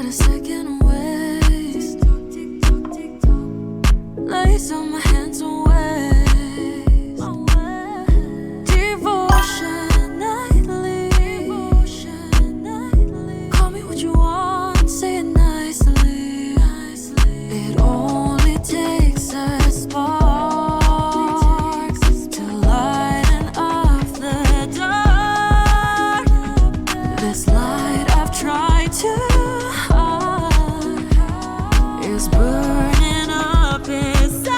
got a second waist. Lace on my hands and waist. Devotion nightly. Call me what you want, say it nicely. It only takes a spark to lighten up the dark. This light I've tried too hard is burning up inside.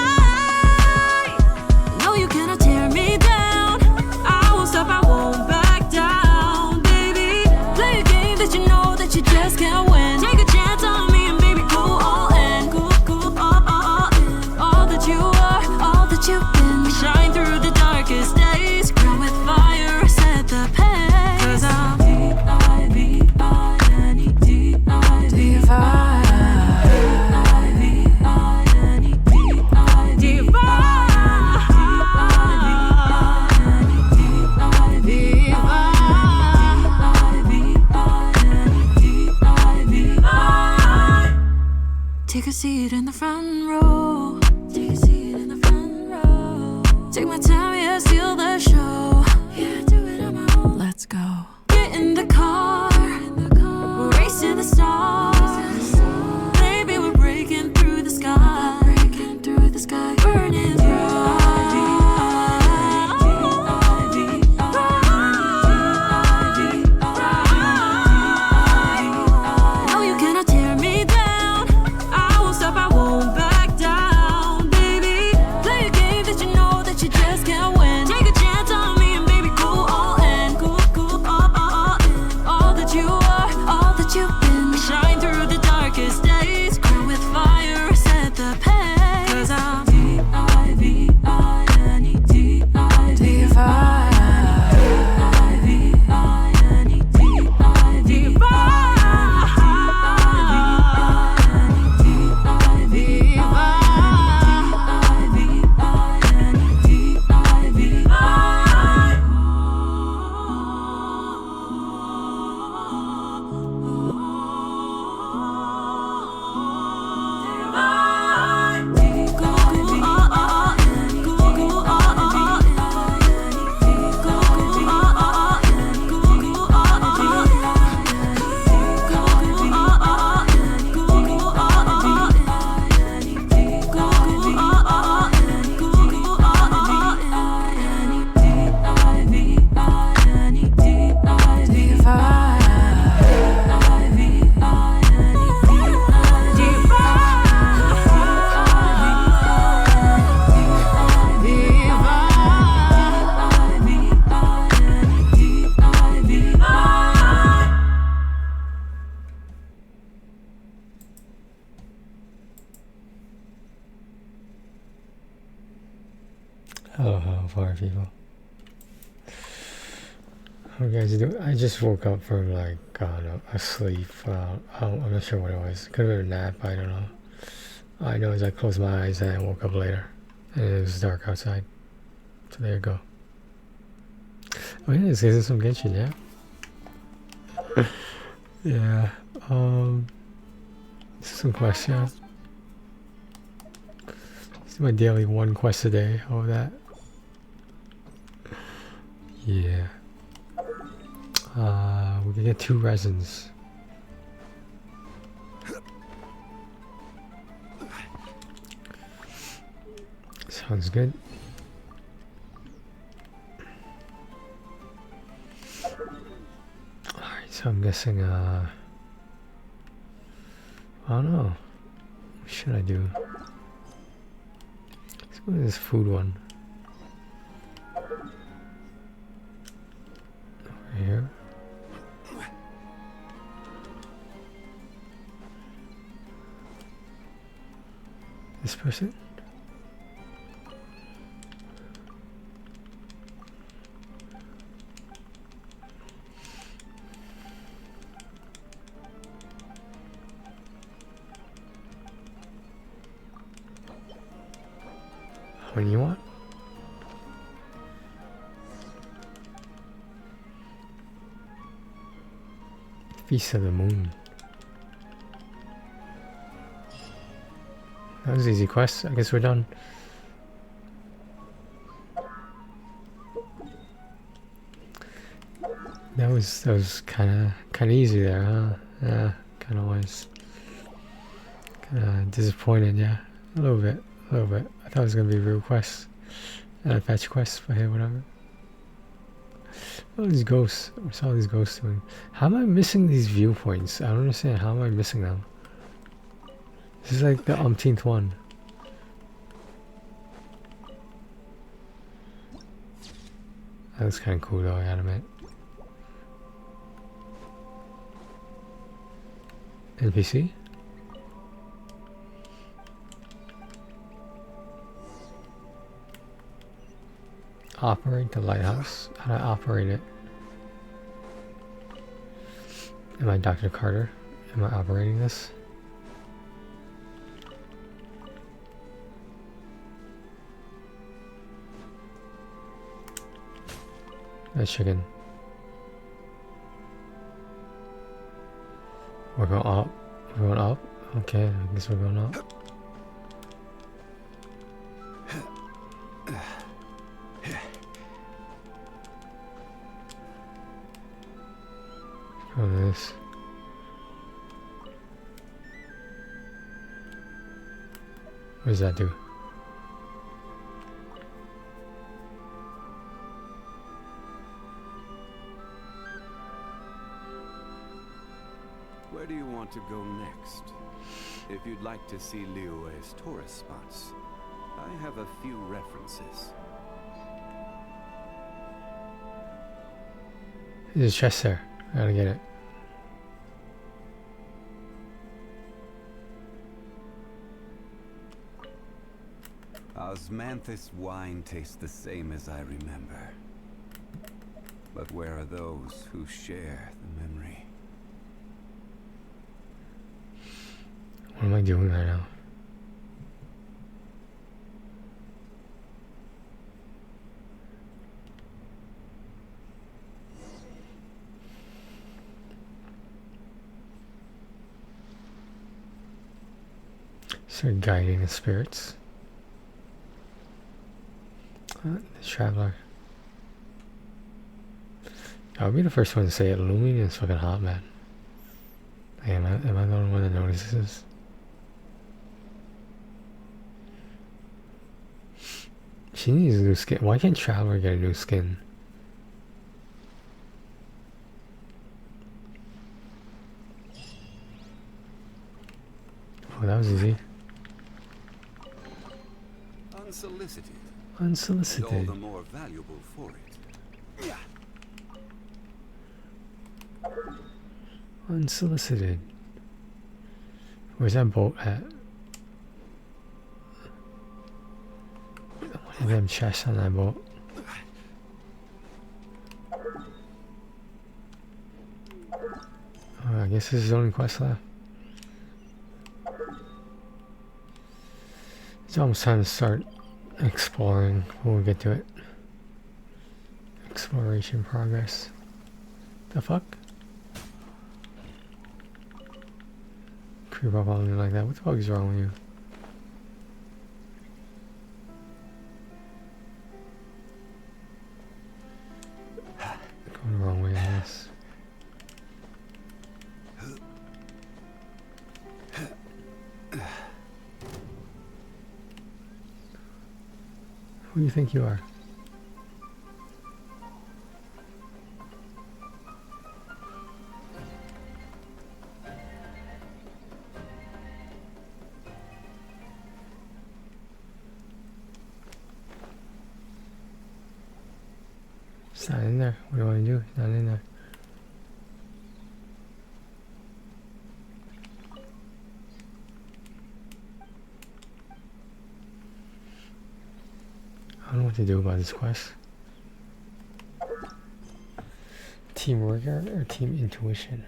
No, you cannot tear me down. I won't stop, I won't back down, baby. Play a game that you know that you just can't win. Take a chance on me and baby go all in. Go all in. All that you are, all that you've been. Shine through the darkest days. Grow with fire, set the pace. 'Cause I'm take a seat in the front row. Take a seat in the front row. Take my time, yeah, steal the show. Yeah, do it on my own. Let's go. Get in the car. Race to the stars. Baby, we're breaking through the sky. Breaking through the sky. Burning bright. No, you cannot tear me down. I won't stop, I won't back down, baby. Play a game that you know that you just can't win. Take a chance on me and baby go all in. Go all in. All that you are, all that you've been. Shine through the darkest days. Grow with fire, set the pace. 'Cause I'm Hello, fire people. How you guys doing? I just woke up from like, I don't know, a sleep. I'm not sure what it was. Could have been a nap, I don't know. I know as I closed my eyes and I woke up later. And it was dark outside. So there you go. Oh yeah, this is some Genshin, yeah? Yeah, some questions. This is my daily one quest a day, all of that. Yeah. We can get 2 resins. Sounds good. Alright, so I'm guessing, I don't know. What should I do? Let's go to this food one. Over here. This person? How many you want? Feast of the Moon. That was an easy quest. I guess we're done. That was kind of easy there, huh? Yeah, kind of was. Kind of disappointed, yeah, a little bit. I thought it was gonna be a real quest, fetch quest, but hey, whatever. All these ghosts. What's all these ghosts doing? How am I missing these viewpoints? I don't understand. How am I missing them? This is like the umpteenth one. That was kind of cool though, I gotta admit. NPC? Operate the lighthouse. How do I operate it? Am I Dr. Carter? Am I operating this? That chicken. We're going up. We're going up? Okay, I guess we're going up. Go this. What does that do? Where do you want to go next? If you'd like to see Liyue's tourist spots, I have a few references. There's a chest there. I gotta get it. Osmanthus wine tastes the same as I remember. But where are those who share the memory? What am I doing right now? Start guiding the spirits. The traveler. I would be the first one to say it. Looming is fucking hot, man. Hey, am I the only one that notices this? She needs a new skin. Why can't Traveler get a new skin? Oh, that was easy. Unsolicited. Unsolicited. And all the more valuable for it. Yeah. Unsolicited. Where's that boat at? One of them chests on that boat. Oh, I guess this is the only quest left. It's almost time to start exploring when we get to it. Exploration progress. The fuck? Creep up on me like that. What the fuck is wrong with you? Going the wrong way, I guess. Who do you think you are? It's not in there. What do you want to do? It's not in there. I don't know what to do about this quest. Teamwork or team intuition?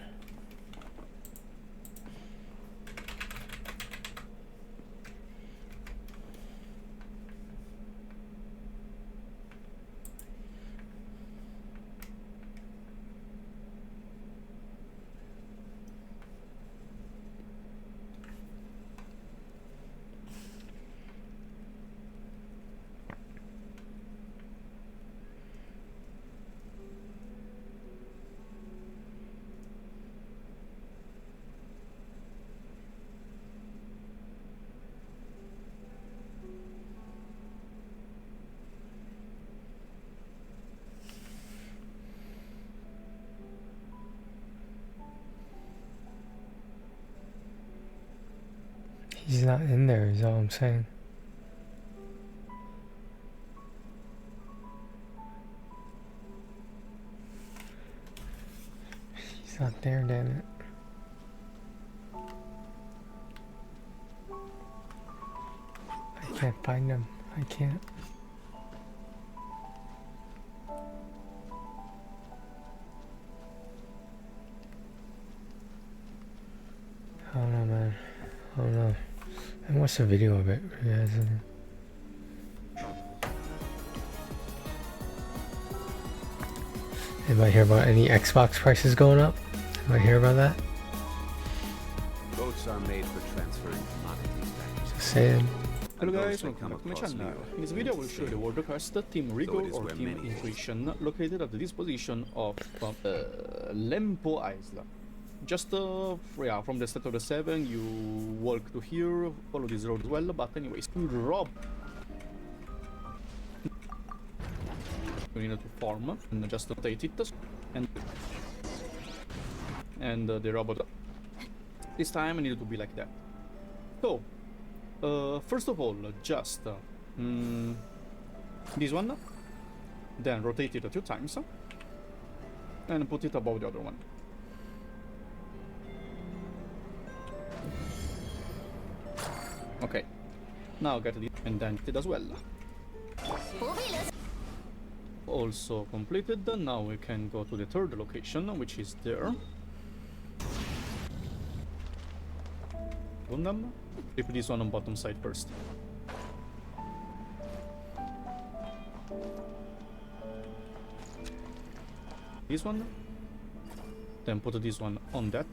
He's not in there, is all I'm saying. He's not there, damn it. I can't find him. I can't. I don't know, man. I don't know. I watched a video of it. Yeah, anybody hear about any Xbox prices going up? Anybody hear about that? Boats are made for transferring commodities back. Just saying. Hello guys, welcome back to my channel. In this video I will show you the world request Team Rigor or Team Intuition located at the disposition of Lempo Isla. Just yeah, from the start of the 7 you walk to here, follow this road as well, but anyways, Rob. You need to farm and just rotate it and the robot. This time I need it to be like that. So first of all, just this one, then rotate it a few times, and put it above the other one. Okay, now get it and then it as well. Also completed. Now we can go to the third location, which is there. Gundam. Flip this one on bottom side first. This one. Then put this one on that.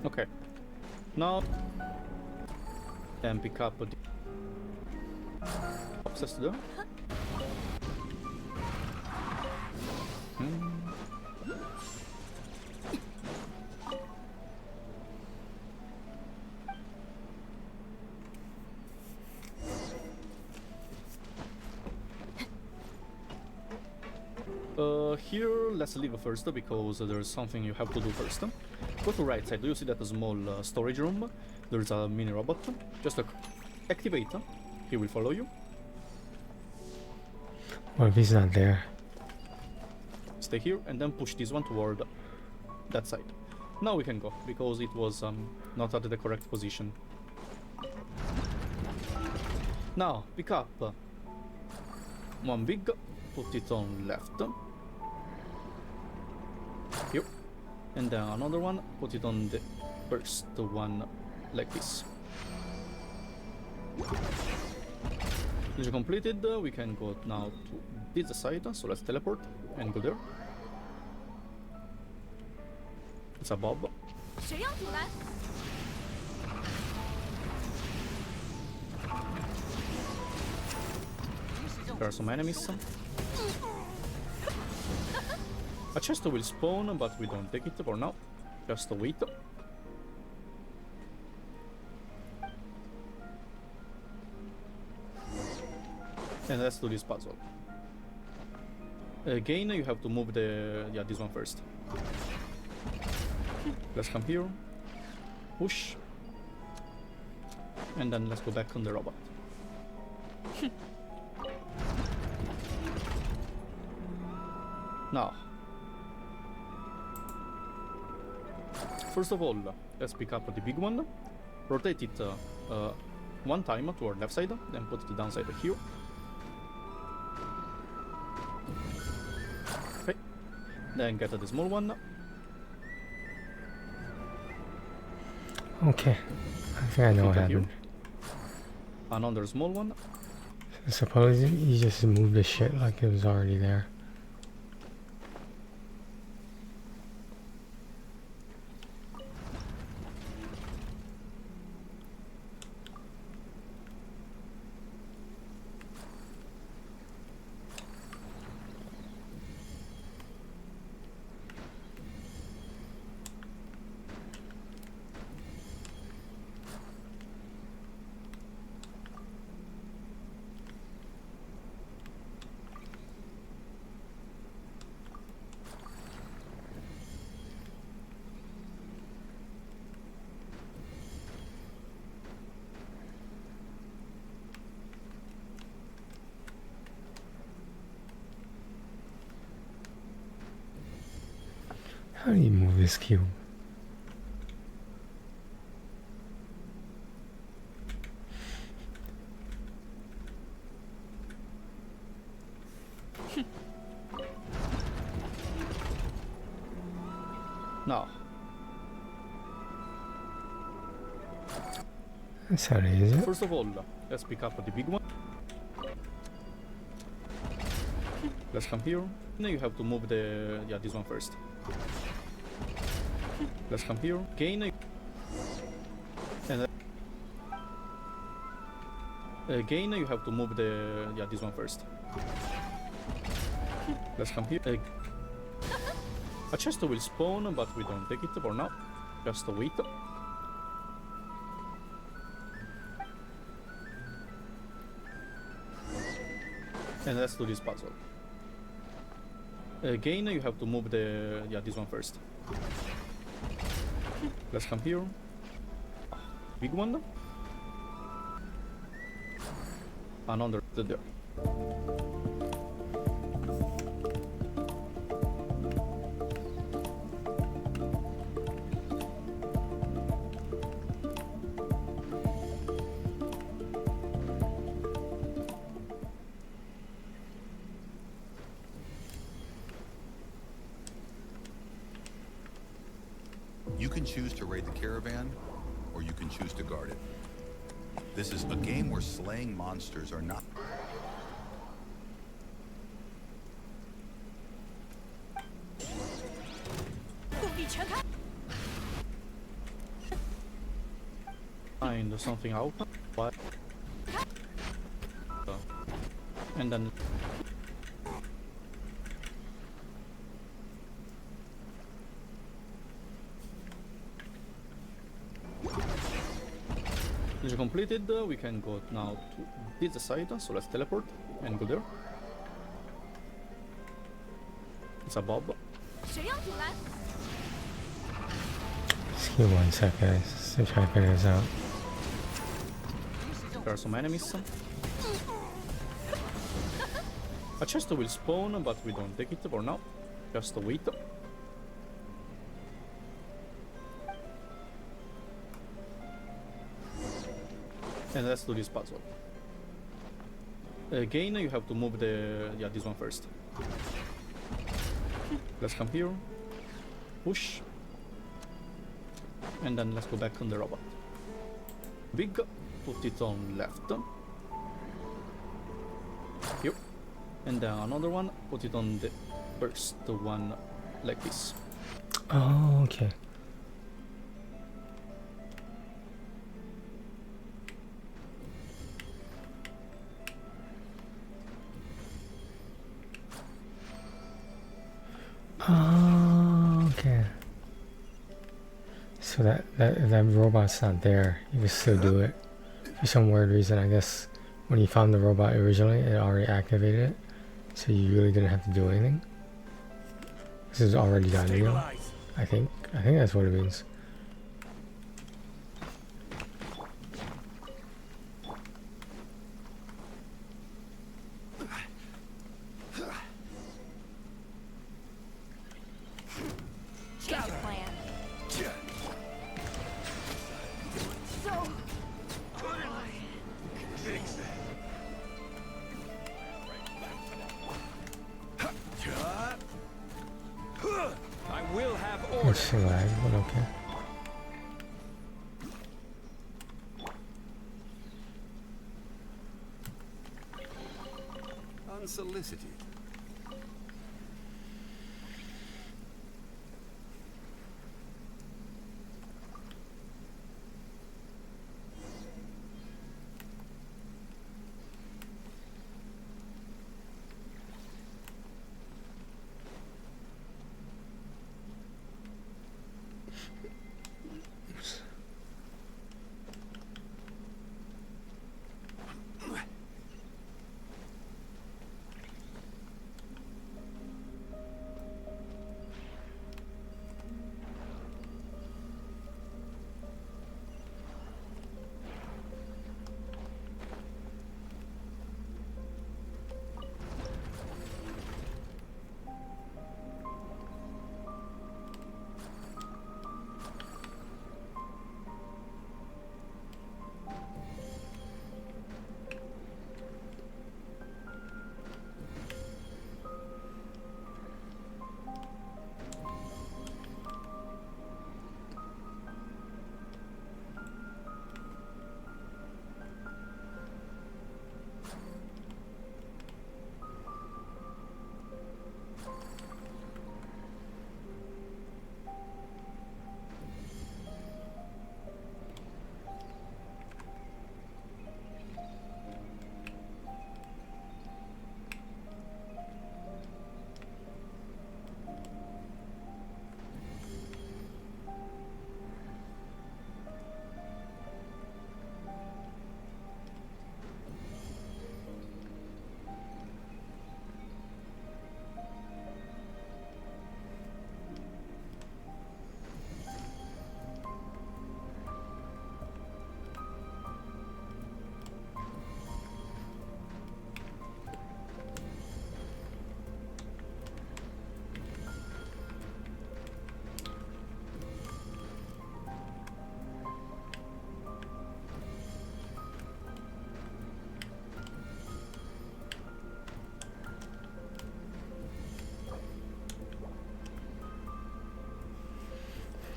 Okay. Now then pick up the access there. Here, let's leave first because there's something you have to do first. Go to right side. Do you see that small storage room? There's a mini robot. Just activate. He will follow you. What if he's not there? Stay here and then push this one toward that side. Now we can go because it was not at the correct position. Now pick up one big, put it on left. Here. And then another one, put it on the first one like this. This is completed. We can go now to this side, so let's teleport and go there. It's above. There are some enemies. A chest will spawn, but we don't take it for now. Just wait. And let's do this puzzle. Again, you have to move the this one first. Let's come here. Push. And then let's go back on the robot. Now, first of all, let's pick up the big one, rotate it one time to our left side, then put it downside here. Okay, then get the small one. Okay, I think I know what happened. Another small one. Supposedly you just moved the shit like it was already there. How do you move this cube? Now, That's how it is. first of all, let's pick up the big one. Let's come here. Now you have to move the this one first. Let's come here. Again, and again you have to move the this one first. Let's come here. A chest will spawn, but we don't take it for now. Just wait. And let's do this puzzle. Again, you have to move the this one first. Let's come here. Big one. And under the door. You can choose to raid the caravan, or you can choose to guard it. This is a game where slaying monsters are not... Find something out. What? And then mission completed. We can go now to this side, so let's teleport and go there. It's a Bob. Just give me 1 sec, guys. Still trying to figure this out. There are some enemies. A chest will spawn, but we don't take it for now. Just wait. And let's do this puzzle. Again, you have to move the this one first. Let's come here. Push. And then let's go back on the robot. Big. Put it on left. Here. And then another one. Put it on the first one, like this. Oh, okay. Oh, okay. So that robot's not there. You can still do it. For some weird reason, I guess when you found the robot originally, it already activated it. So you really didn't have to do anything. This is already done, you know? I think that's what it means. Change your plan. So... I will have order. It's lag, but okay. Unsolicited.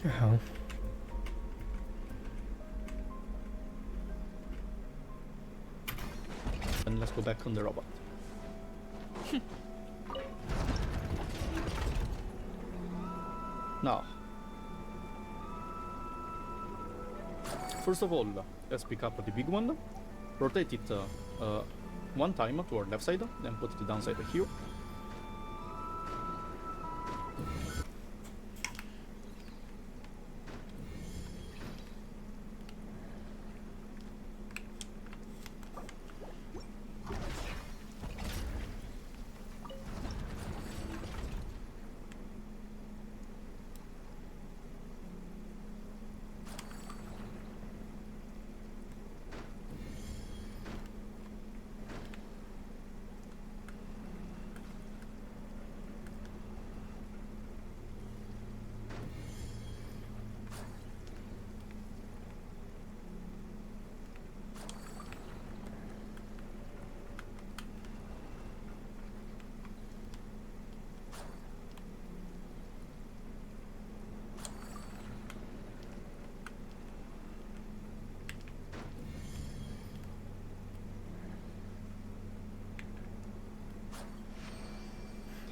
The hell? And let's go back on the robot. Now, first of all, let's pick up the big one, rotate it one time to our left side, then put the downside here.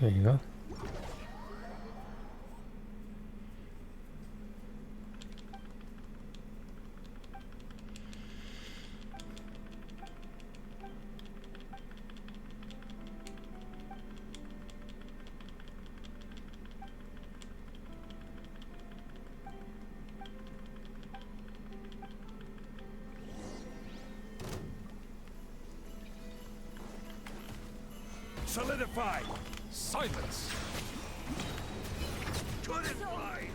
There you go. Solidify! Silence! Good and fly!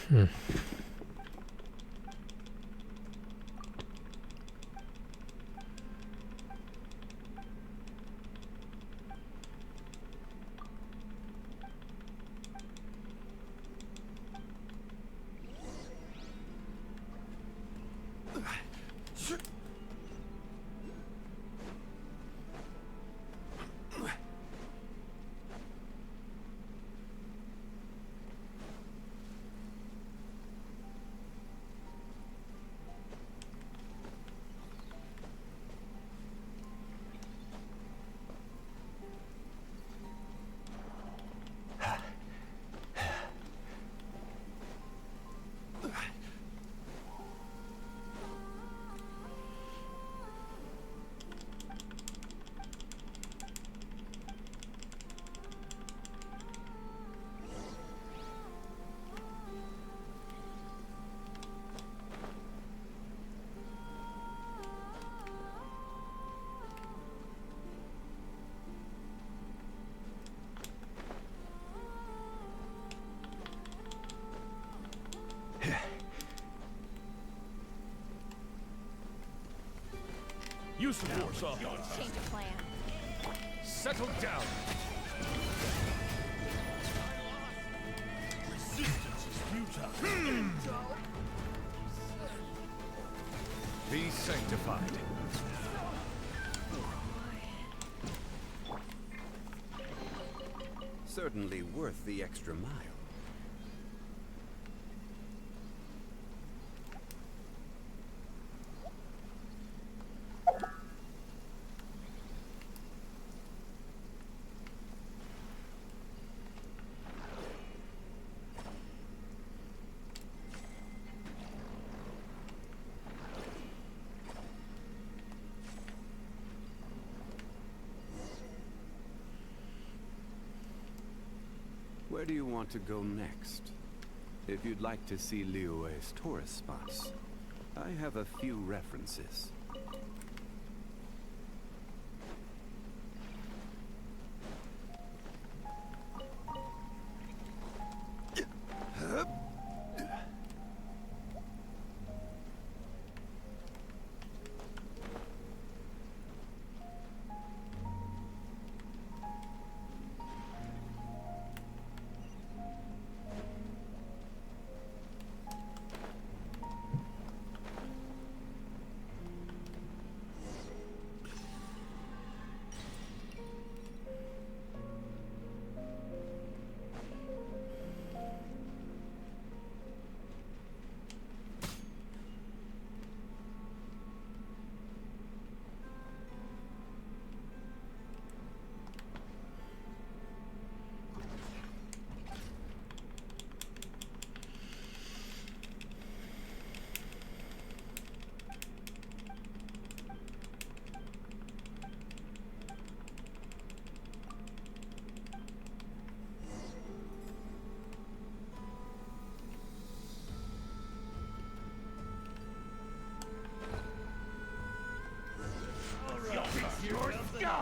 Huh. Use the force off. Change of plan. Settle down. Resistance is futile. Be sanctified. Certainly worth the extra mile. Where do you want to go next? If you'd like to see Liyue's tourist spots, I have a few references.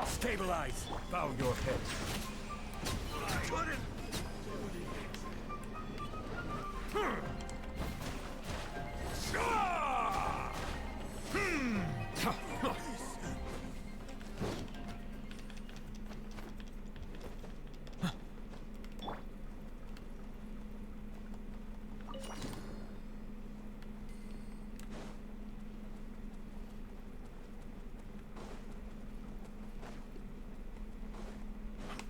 Stabilize. Bow your head.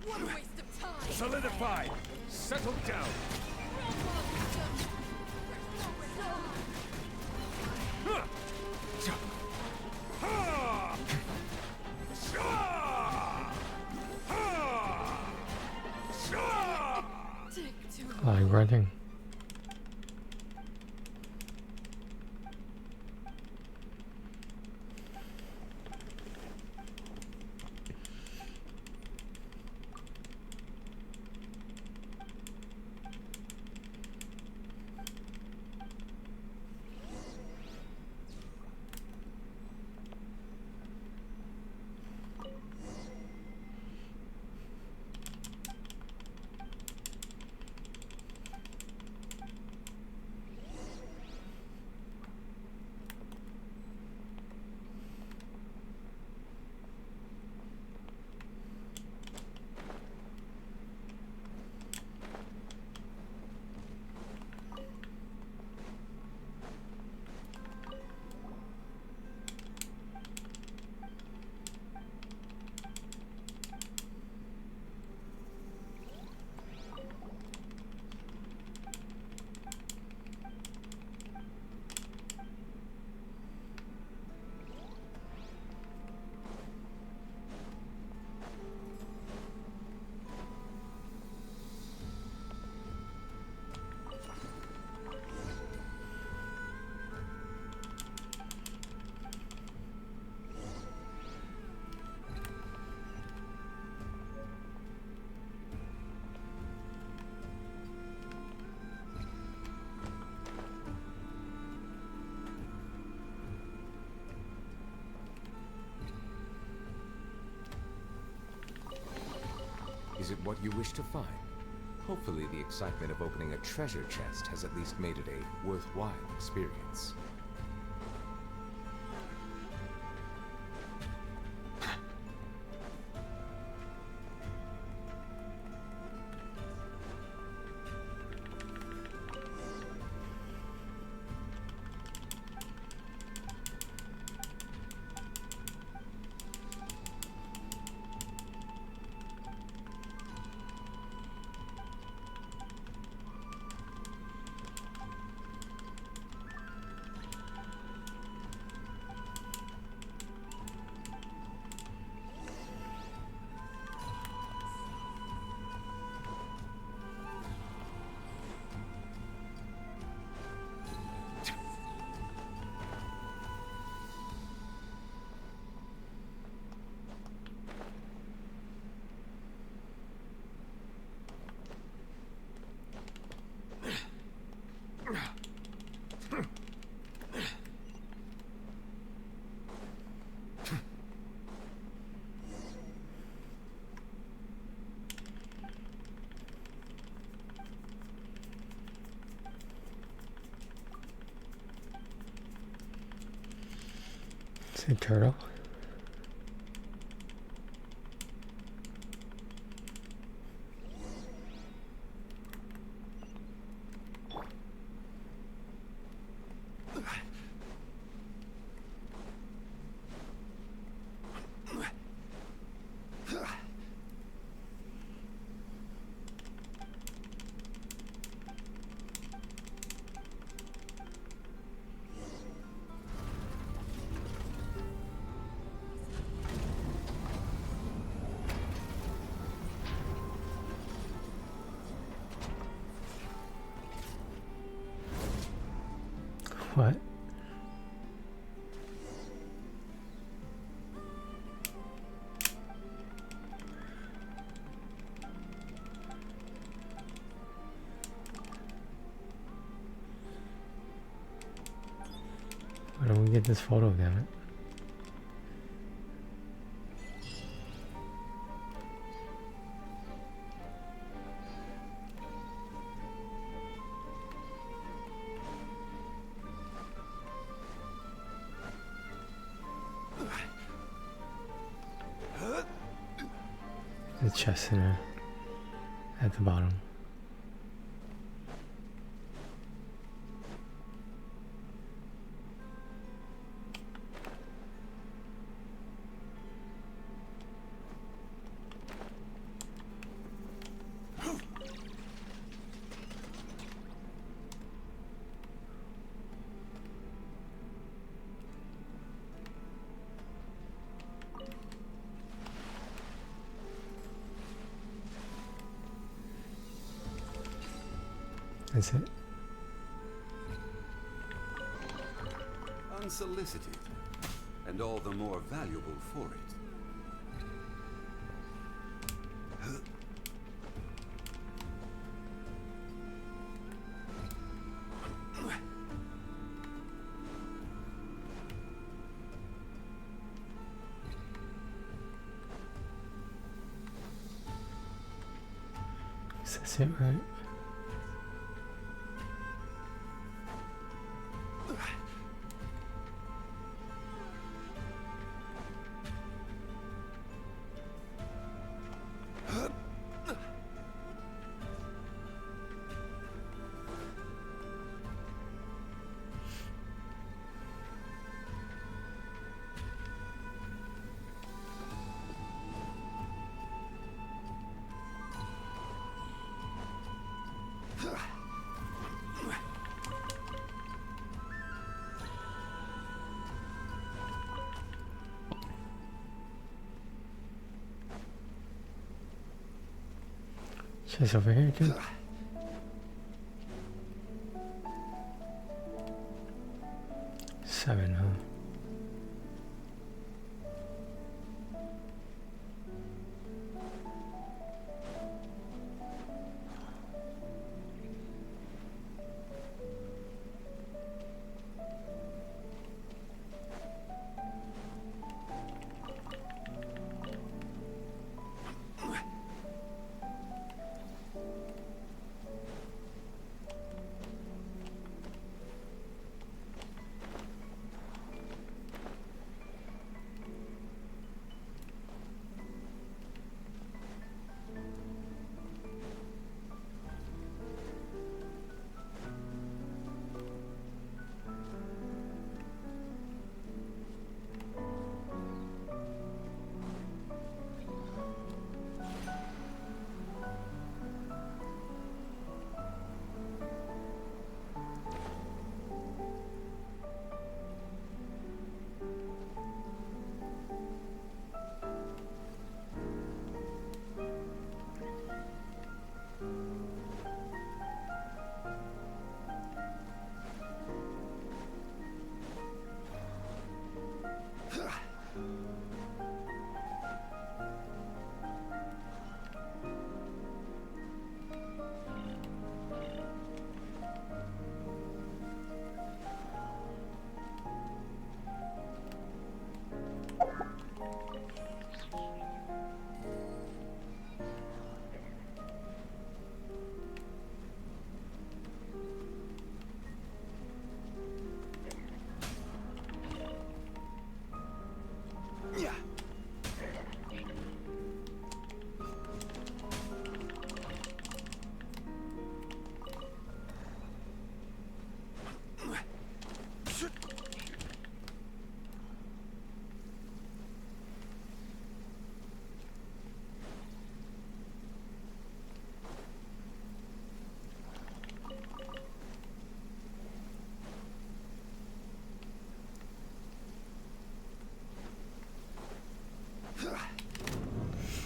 What a waste of time. Solidify. Settle down. I'm grunting. Is it what you wish to find? Hopefully the excitement of opening a treasure chest has at least made it a worthwhile experience. It's a turtle. What? Why don't we get this photo, damn it? The chest in there at the bottom. That's it. Unsolicited, and all the more valuable for it. That's it, right? Chest over here too. Seven, huh?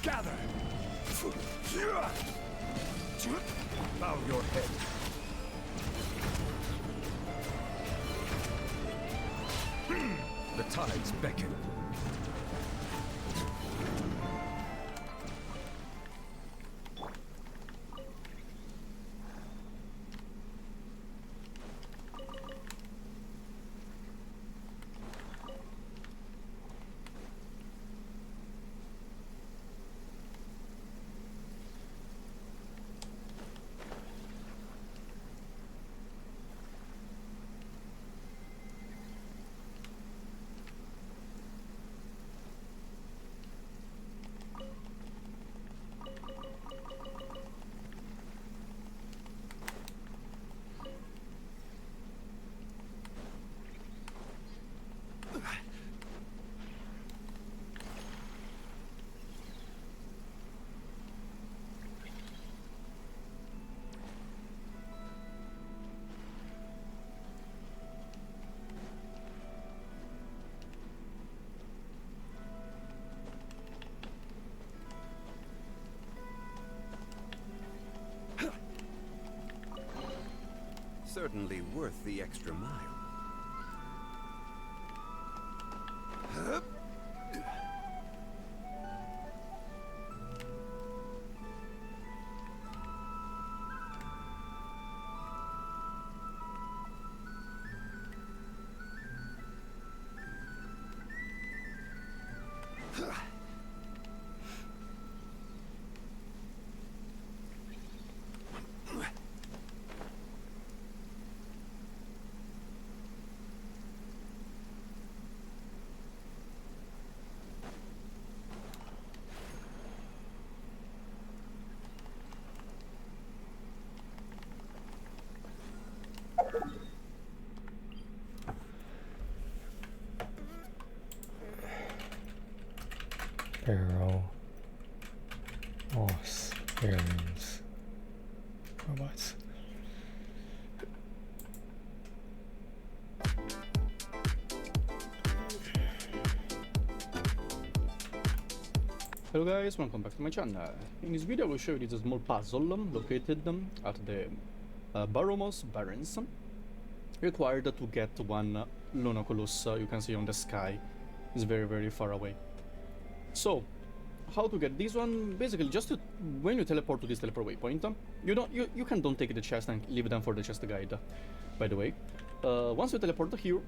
Gather! Bow your head. The tides beckon. Certainly worth the extra mile. Barrel. Moss. Bearings. Robots. Hello guys, welcome back to my channel. In this video I will show you this small puzzle located at the Baromos Barrens, required to get one Lunoculus you can see on the sky. It's very far away. So, how to get this one? Basically, just when you teleport to this teleport waypoint, you don't take the chest and leave them for the chest guide. By the way, once you teleport here,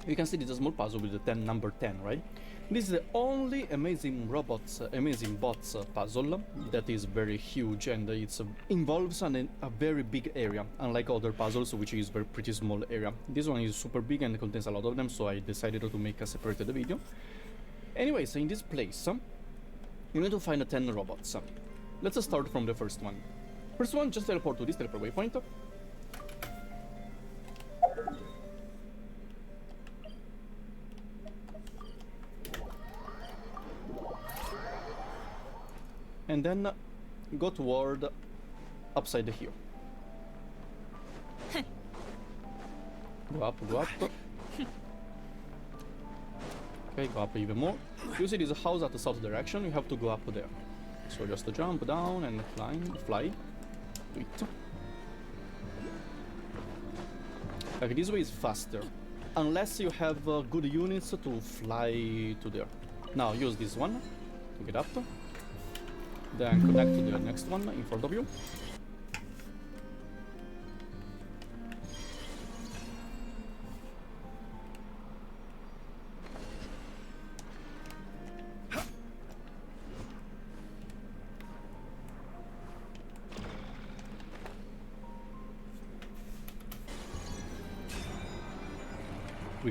you can see this small puzzle with the number 10, right? This is the only amazing bots puzzle that is very huge, and it involves a very big area, unlike other puzzles which is very pretty small area. This one is super big and contains a lot of them, so I decided to make a separated video. Anyways, in this place, you need to find 10 robots. Let's start from the first one. First one, just teleport to this teleport waypoint. And then go toward upside here. Go up. Okay, go up even more. You see this house at the south direction, you have to go up there. So just jump down and fly. Wait. Like this way is faster. Unless you have good units to fly to there. Now use this one to get up. Then connect to the next one in front of you.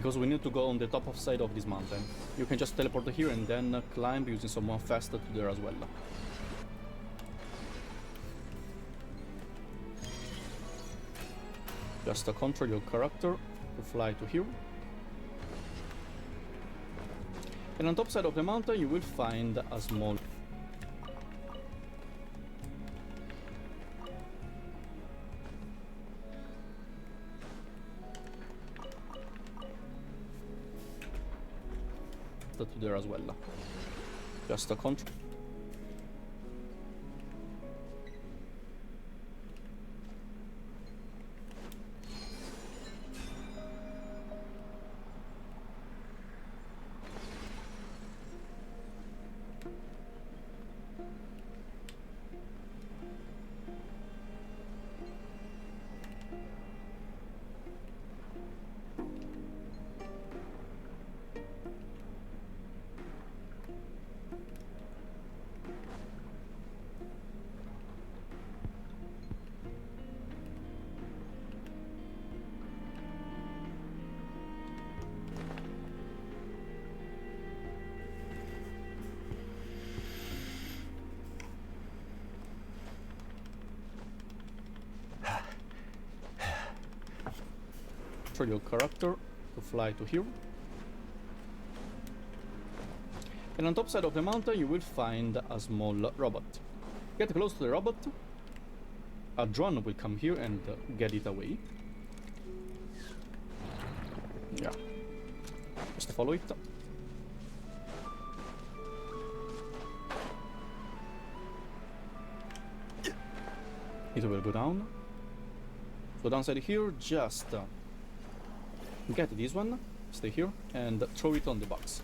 because we need to go on the top of side of this mountain. You can just teleport here and then climb using someone faster to there as well. Just control your character to fly to here. And on top side of the mountain you will find a small to there as well. Just a control. Your character to fly to here. And on top side of the mountain you will find a small robot. Get close to the robot. A drone will come here and get it away. Yeah. Just follow it. It will go down. Go downside here, just get this one, stay here, and throw it on the box.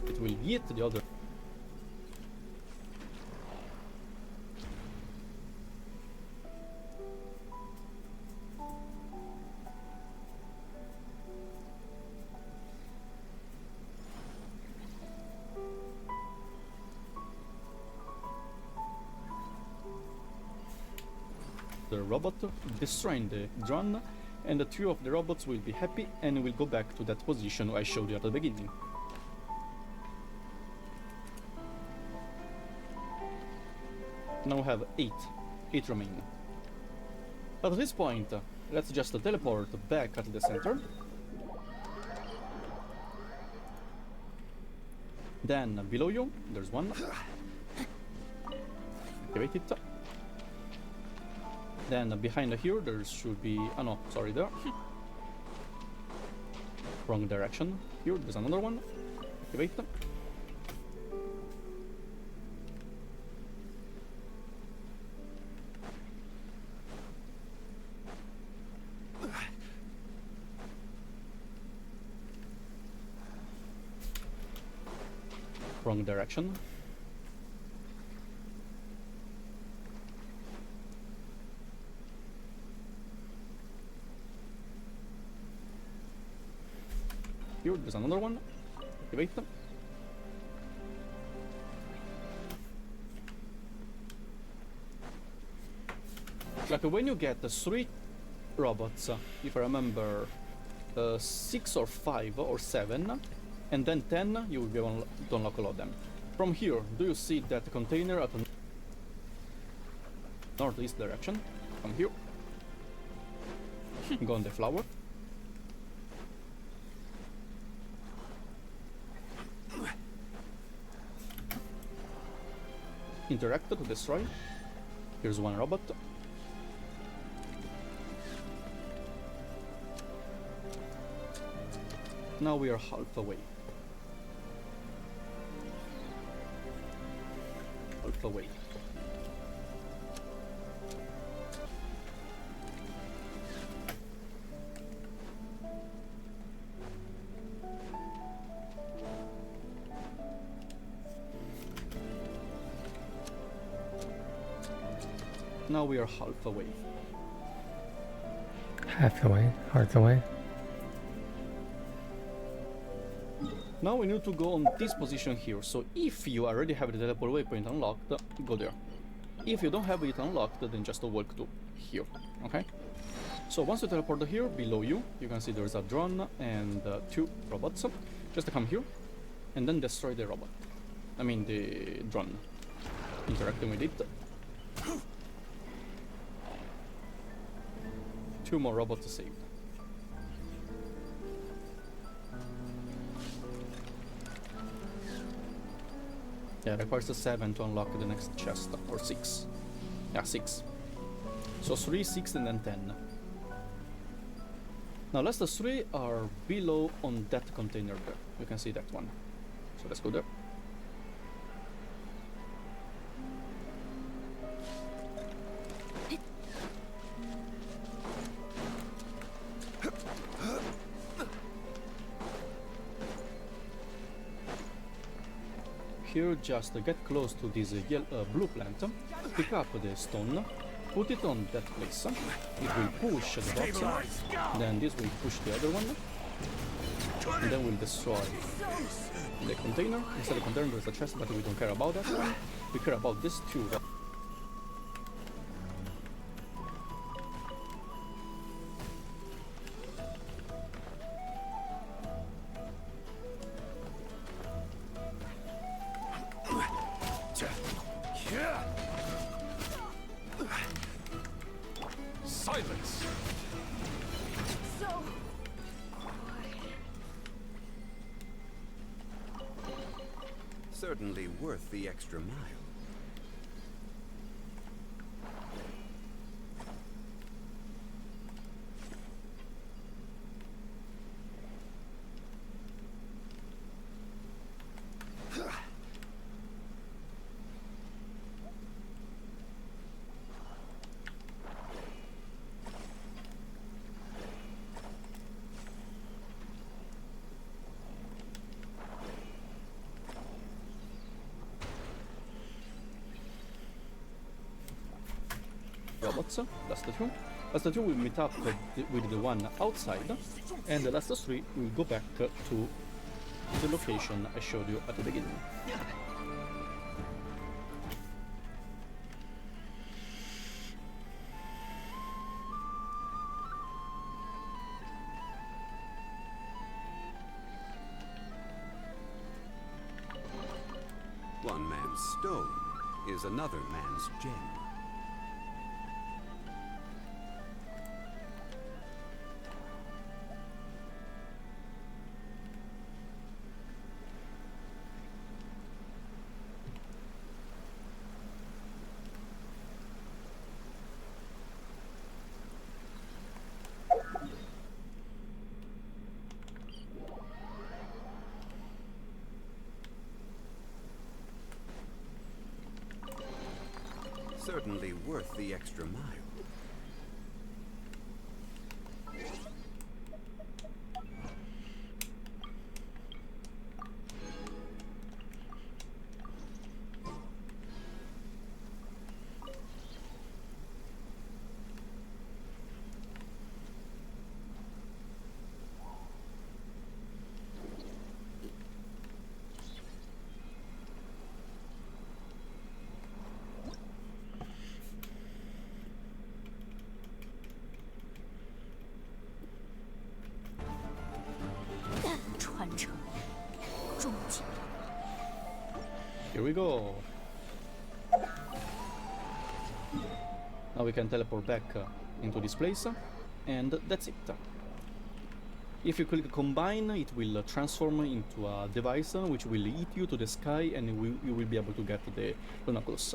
It will hit the other. The robot, destroying the drone, and the two of the robots will be happy and will go back to that position I showed you at the beginning. Now we have 8 remaining. At this point, let's just teleport back at the center. Then below you, there's one. Activate it. Then behind here there should be, oh no, sorry, there. Wrong direction. Here there's another one. Activate. Wrong direction. Here, there's another one. Activate them. Like when you get the 3 robots, if I remember, 6 or 5 or 7, and then 10, you will be able to unlock all of them. From here, do you see that container at the northeast direction? Come here. Go on the flower. Interact to destroy. Here's one robot. Now we are half away. Half away. Now we are half away. Half the way, half the way. Now we need to go on this position here. So if you already have the teleport waypoint unlocked, go there. If you don't have it unlocked, then just walk to here. Okay? So once you teleport here, below you, you can see there's a drone and 2 robots. Just come here and then destroy the robot. I mean the drone. Interacting with it. 2 more robots saved. Yeah, it requires a 7 to unlock the next chest, or 6. Yeah, 6. So 3, 6, and then 10. Now, last 3 are below on that container there. You can see that one. So let's go there. Here, just get close to this blue plant, pick up the stone, put it on that place. It will push the box, then this will push the other one, and then we'll destroy the container. Inside the container there's a chest, but we don't care about that one. We care about this 2. Silence! So Certainly worth the extra mile. Robots, last 2. Last 2 will meet up with the one outside, and the last 3 will go back to the location I showed you at the beginning. One man's stone is another man's gem. Certainly worth the extra mile. Here we go. Now we can teleport back into this place, and that's it. If you click combine, it will transform into a device which will eat you to the sky, and you will be able to get the Lunaculus.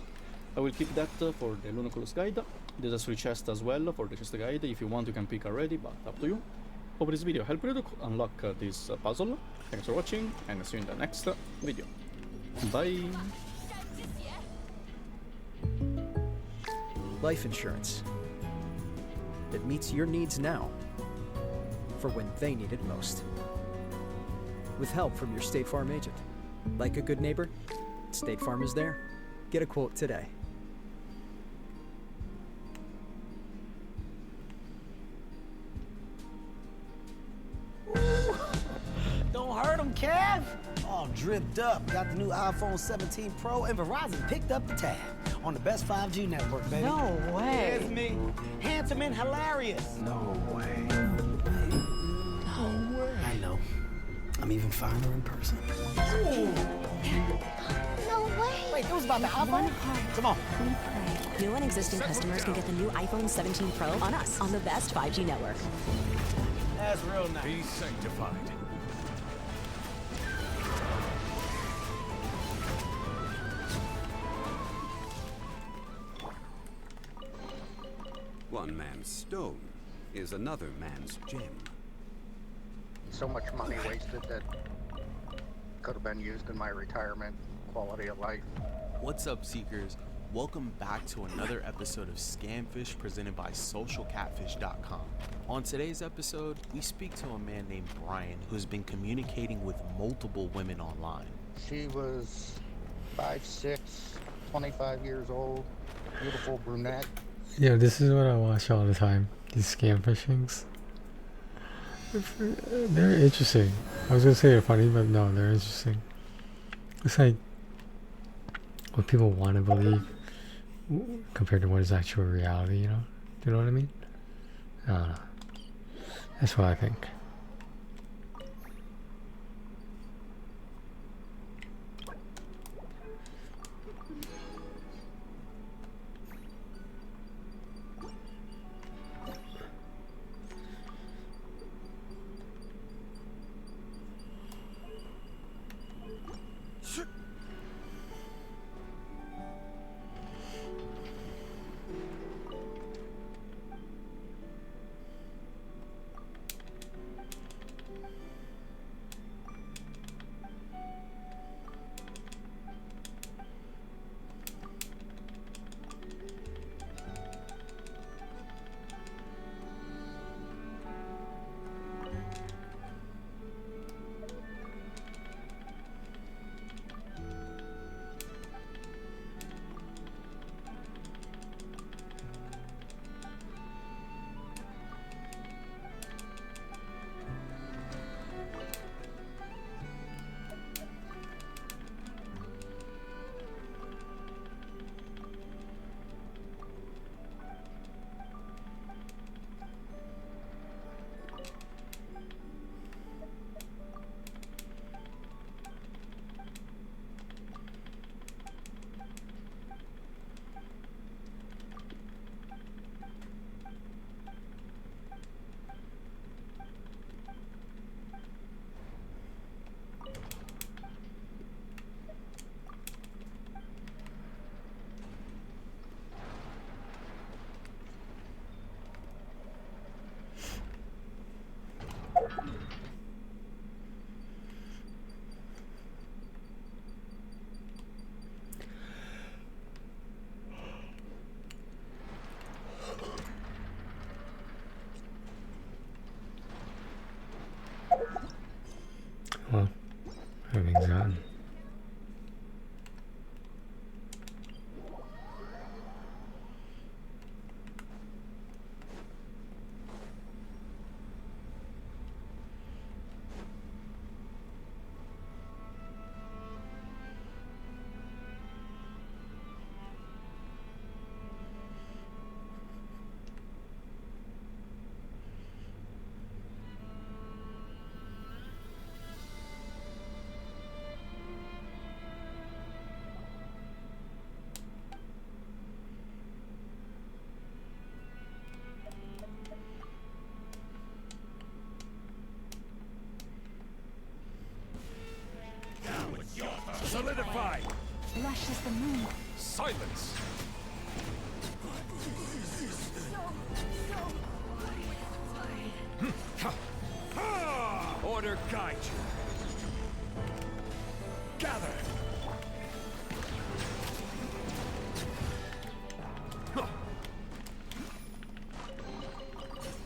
I will keep that for the Lunaculus guide. There's a 3 chest as well for the chest guide. If you want, you can pick already, but up to you. Hope this video helped you to unlock this puzzle. Thanks for watching, and see you in the next video. Bye! Life insurance. It meets your needs now, for when they need it most. With help from your State Farm agent. Like a good neighbor, State Farm is there. Get a quote today. Don't hurt him, Kev! dripped up. Got the new iPhone 17 Pro, and Verizon picked up the tab on the best 5G network, baby. No way. It's me. Handsome and hilarious. No way. I know. I'm even finer in person. No way. Wait, that was about the iPhone? Come on. New and existing customers can get the new iPhone 17 Pro on us on the best 5G network. That's real nice. Be sanctified. One man's stone is another man's gem. So much money wasted that could have been used in my retirement, quality of life. What's up, Seekers? Welcome back to another episode of Scamfish presented by SocialCatfish.com. On today's episode, we speak to a man named Brian who's been communicating with multiple women online. She was 5'6", 25 years old, beautiful brunette. Yeah, this is what I watch all the time. These scam phishings. They're interesting. I was gonna say they're funny, but no, they're interesting. It's like what people want to believe compared to what is actual reality, you know? Do you know what I mean? I don't know. That's what I think. Well, everything's done. Solidify! Lush as the moon. Silence! Order guide you. Gather!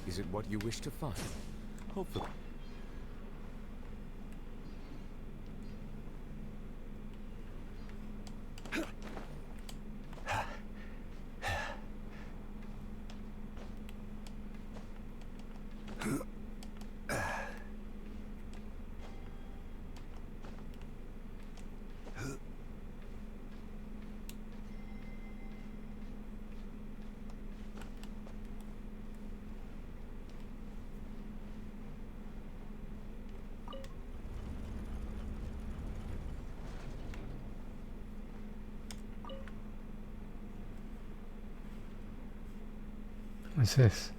Is it what you wish to find? Hopefully. What's this?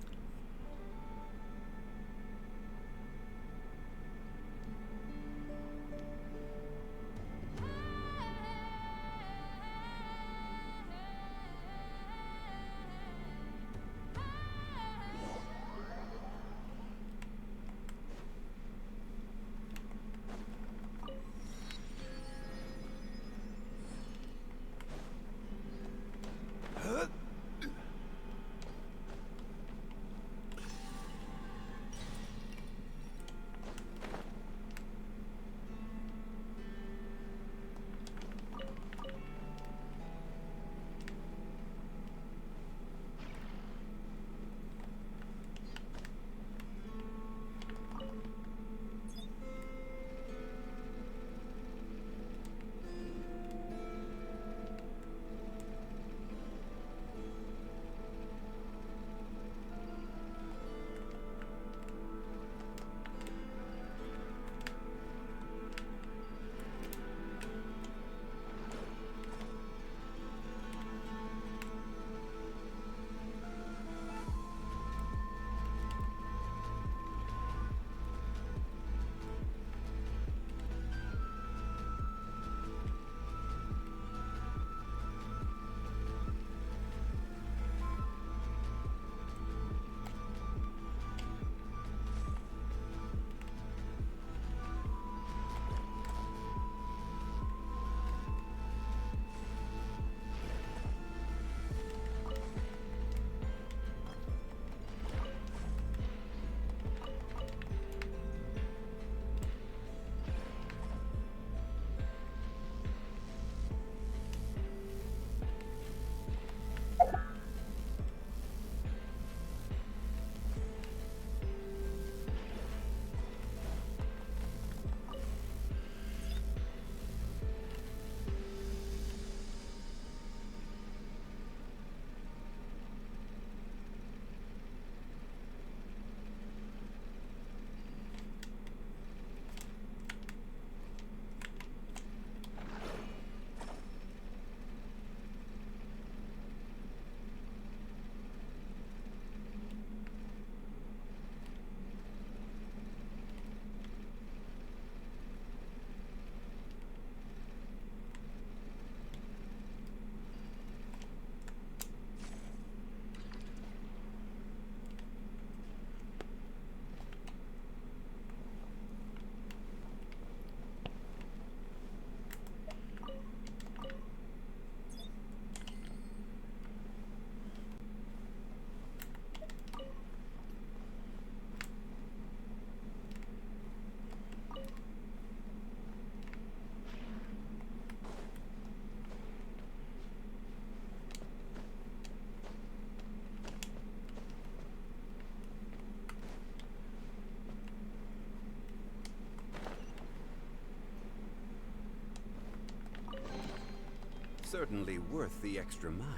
Certainly worth the extra mile.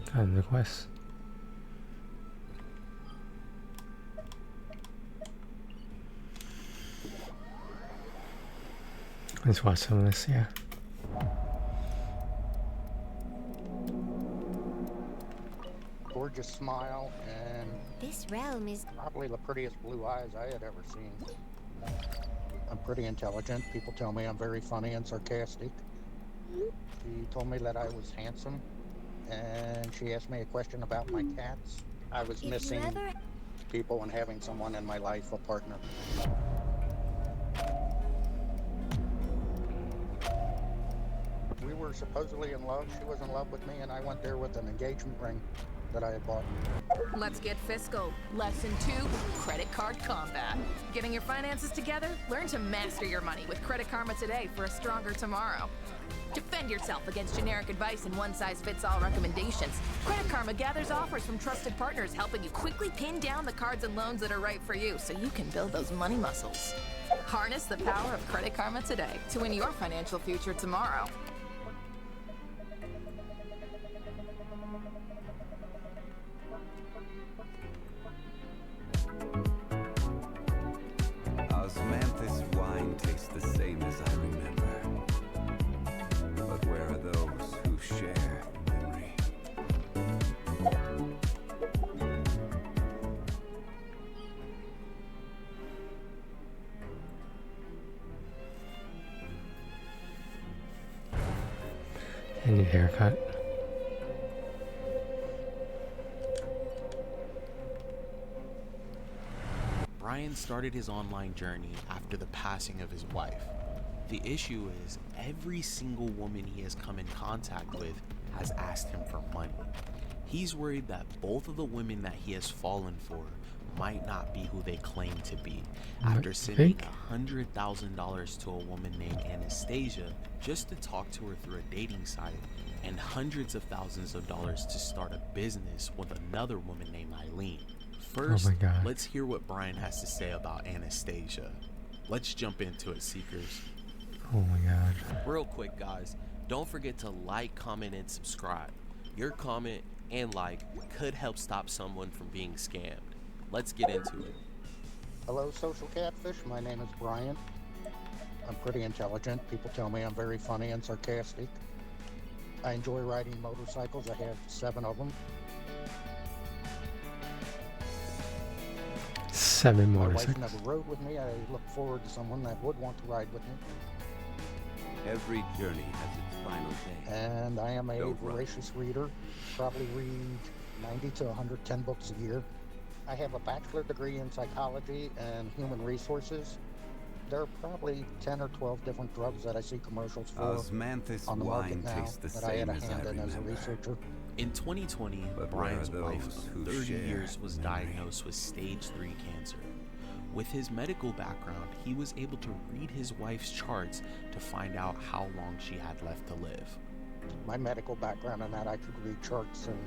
Time request. Let's watch some of this, yeah. Gorgeous smile and This realm is probably the prettiest blue eyes I had ever seen. I'm pretty intelligent. People tell me I'm very funny and sarcastic. She told me that I was handsome, and she asked me a question about my cats. I was missing people and having someone in my life, a partner. We were supposedly in love. She was in love with me, and I went there with an engagement ring that I had bought. Let's get fiscal. Lesson 2, credit card combat. Getting your finances together? Learn to master your money with Credit Karma today for a stronger tomorrow. Defend yourself against generic advice and one-size-fits-all recommendations. Credit Karma gathers offers from trusted partners, helping you quickly pin down the cards and loans that are right for you so you can build those money muscles. Harness the power of Credit Karma today to win your financial future tomorrow. Osmanthus wine tastes the same as I remember. But where are those who share memory? I need a haircut. Brian started his online journey after the passing of his wife. The issue is, every single woman he has come in contact with has asked him for money. He's worried that both of the women that he has fallen for might not be who they claim to be, after sending $100,000 to a woman named Anastasia just to talk to her through a dating site, and hundreds of thousands of dollars to start a business with another woman named Eileen. First, let's hear what Brian has to say about Anastasia. Let's jump into it, Seekers. Oh my god. Real quick, guys, don't forget to like, comment, and subscribe. Your comment and like could help stop someone from being scammed. Let's get into it. Hello, social catfish. My name is Brian. I'm pretty intelligent. People tell me I'm very funny and sarcastic. I enjoy riding motorcycles. I have 7 of them. 7 My motorcycles. wife never rode with me. I look forward to someone that would want to ride with me. Every journey has its final day. And I am a Don't rush. voracious reader. Probably read 90 to 110 books a year. I have a bachelor degree in psychology and human resources. There are probably 10 or 12 different drugs that I see commercials for Osmanthus on the market wine now tastes the that I had same a as I hand in as a remember. researcher. In 2020, But where are Brian's wife those of who 30 share years was memory? diagnosed with stage 3 cancer. With his medical background, he was able to read his wife's charts to find out how long she had left to live. My medical background and that I could read charts, and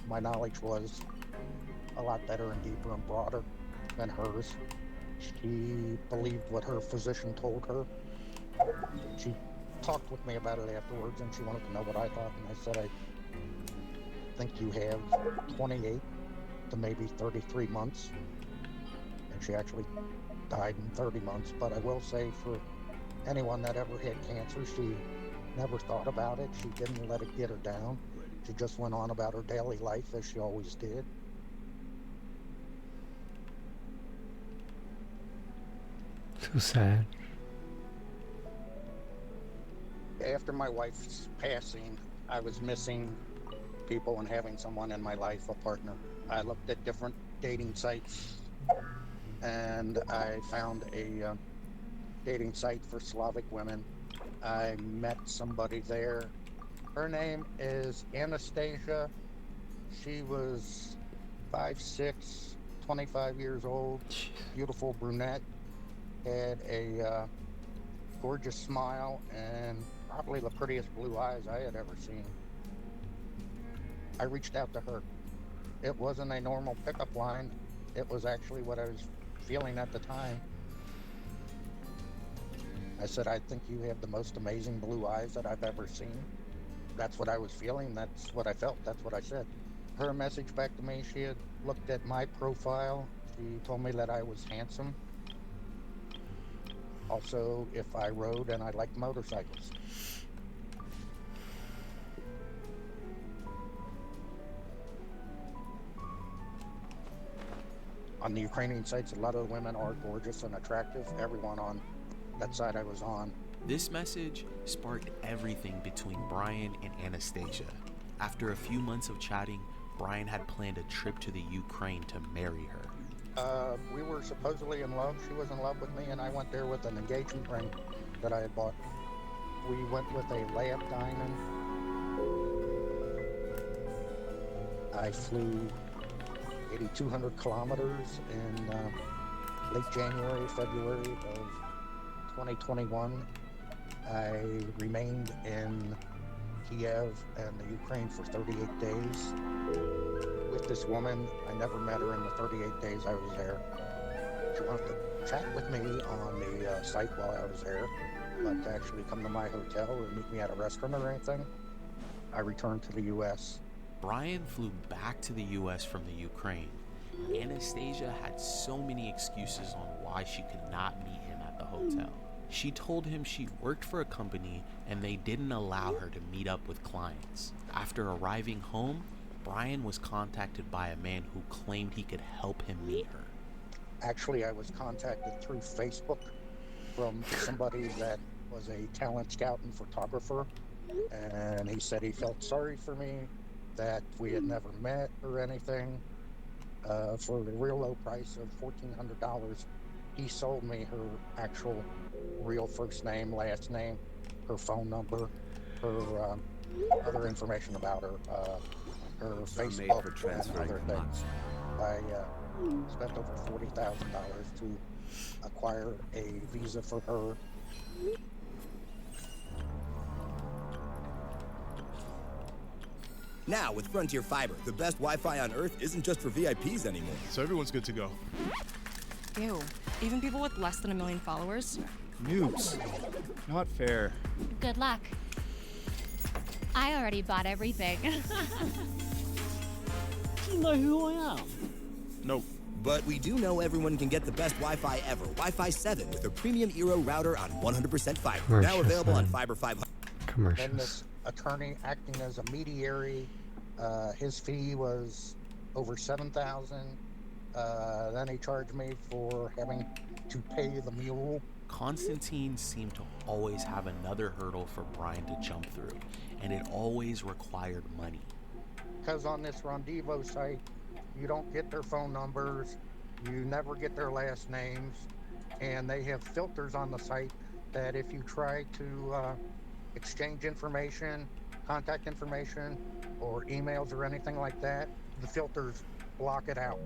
my knowledge was a lot better and deeper and broader than hers. She believed what her physician told her. She talked with me about it afterwards, and she wanted to know what I thought, and I said, I think you have 28 to maybe 33 months. And she actually died in 30 months, but I will say for anyone that ever had cancer, she never thought about it. She didn't let it get her down. She just went on about her daily life as she always did. So sad. After my wife's passing, I was missing people and having someone in my life, a partner. I looked at different dating sites, and I found a dating site for Slavic women. I met somebody there. Her name is Anastasia. She was 5'6", 25 years old, beautiful brunette, had a gorgeous smile, and probably the prettiest blue eyes I had ever seen. I reached out to her. It wasn't a normal pickup line. It was actually what I was feeling at the time. I said, I think you have the most amazing blue eyes that I've ever seen. That's what I was feeling. That's what I felt. That's what I said. Her message back to me, she had looked at my profile. She told me that I was handsome. Also, if I rode and I liked motorcycles. On the Ukrainian sites, a lot of the women are gorgeous and attractive. Everyone on that side I was on. This message sparked everything between Brian and Anastasia. After a few months of chatting, Brian had planned a trip to the Ukraine to marry her. We were supposedly in love. She was in love with me, and I went there with an engagement ring that I had bought. We went with a layup diamond. I flew 8,200 kilometers in late January, February of 2021. I remained in Kiev and the Ukraine for 38 days with this woman. I never met her in the 38 days I was there. She wanted to chat with me on the site while I was there, but to actually come to my hotel or meet me at a restaurant or anything, I returned to the U.S. Brian flew back to the US from the Ukraine. Anastasia had so many excuses on why she could not meet him at the hotel. She told him she worked for a company and they didn't allow her to meet up with clients. After arriving home, Brian was contacted by a man who claimed he could help him meet her. Actually, I was contacted through Facebook from somebody that was a talent scout and photographer, and he said he felt sorry for me, that we had never met or anything. For the real low price of $1,400, he sold me her actual real first name, last name, her phone number, her other information about her, her Facebook, and other things. I spent over $40,000 to acquire a visa for her. Now, with Frontier Fiber, the best Wi-Fi on Earth isn't just for VIPs anymore. So everyone's good to go. Ew. Even people with less than 1 million followers? Noobs. Not fair. Good luck. I already bought everything. Do you know who I am? Nope. But we do know everyone can get the best Wi-Fi ever. Wi-Fi 7 with a premium Eero router on 100% fiber. Now available on Fiber 500. Then this attorney acting as a mediary, his fee was over $7,000. Then he charged me for having to pay the mule. Constantine seemed to always have another hurdle for Brian to jump through, and it always required money. Because on this Rendezvous site, you don't get their phone numbers, you never get their last names, and they have filters on the site that if you try to exchange information, contact information, or emails or anything like that, the filters block it out.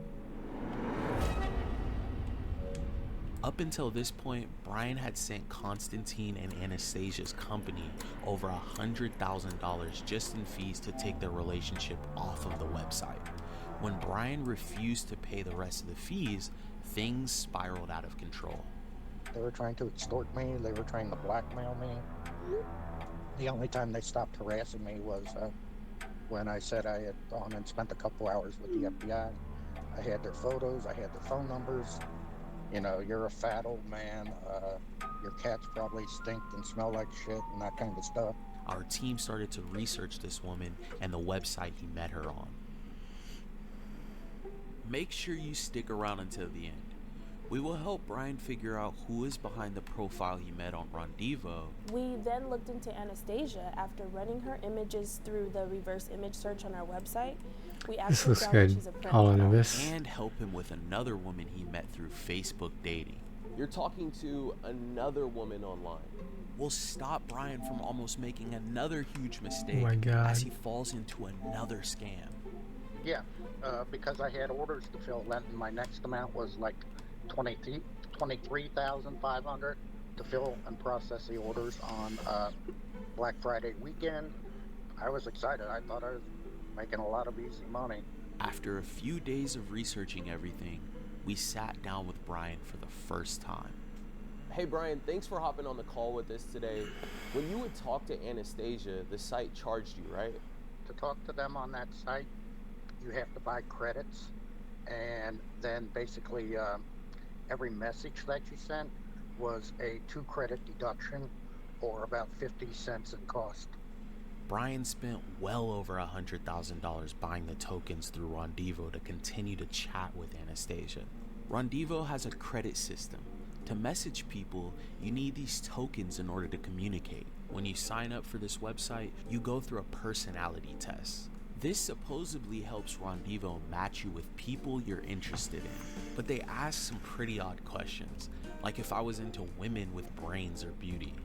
Up until this point, Brian had sent Constantine and Anastasia's company over $100,000 just in fees to take their relationship off of the website. When Brian refused to pay the rest of the fees, things spiraled out of control. They were trying to extort me, they were trying to blackmail me. The only time they stopped harassing me was when I said I had gone and spent a couple hours with the FBI. I had their photos, I had their phone numbers. You know, you're a fat old man, your cats probably stink and smell like shit and that kind of stuff. Our team started to research this woman and the website he met her on. Make sure you stick around until the end. We will help Brian figure out who is behind the profile he met on Rendezvous. We then looked into Anastasia after running her images through the reverse image search on our website. We This looks good. All in this. And help him with another woman he met through Facebook dating. You're talking to another woman online. We'll stop Brian from almost making another huge mistake my God. as he falls into another scam. Yeah, because I had orders to fill, then my next amount was like $23,500 to fill and process the orders on Black Friday weekend. I was excited. I thought I was making a lot of easy money. After a few days of researching everything, we sat down with Brian for the first time. Hey Brian, thanks for hopping on the call with us today. When you would talk to Anastasia, the site charged you, right? To talk to them on that site, you have to buy credits, and then basically every message that you sent was a 2-credit deduction, or about 50 cents in cost. Brian spent well over $100,000 buying the tokens through Rendezvous to continue to chat with Anastasia. Rendezvous has a credit system. To message people, you need these tokens in order to communicate. When you sign up for this website, you go through a personality test. This supposedly helps Rendezvous match you with people you're interested in, but they ask some pretty odd questions, like if I was into women with brains or beauty.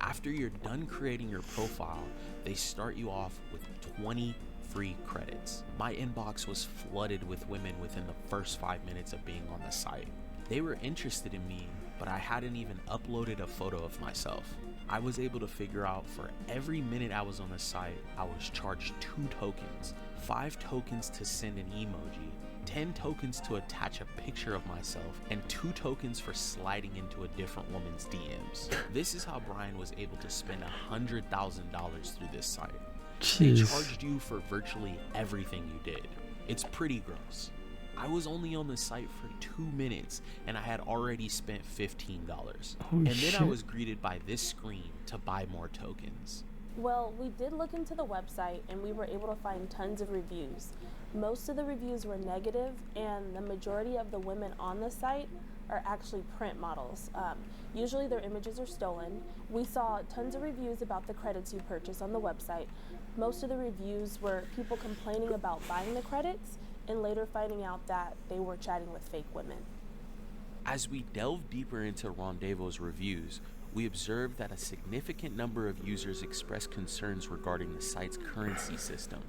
After you're done creating your profile, they start you off with 20 free credits. My inbox was flooded with women within the first 5 minutes of being on the site. They were interested in me, but I hadn't even uploaded a photo of myself. I was able to figure out for every minute I was on the site, I was charged 2 tokens, 5 tokens to send an emoji, 10 tokens to attach a picture of myself, and 2 tokens for sliding into a different woman's DMs. This is how Brian was able to spend $100,000 through this site. They Jeez. charged you for virtually everything you did. It's pretty gross. I was only on the site for 2 minutes and I had already spent $15. Holy and then shit. I was greeted by this screen to buy more tokens. Well, we did look into the website and we were able to find tons of reviews. Most of the reviews were negative, and the majority of the women on the site are actually print models. Usually their images are stolen. We saw tons of reviews about the credits you purchase on the website. Most of the reviews were people complaining about buying the credits and later finding out that they were chatting with fake women. As we delve deeper into Rendezvous's reviews, we observed that a significant number of users expressed concerns regarding the site's currency system.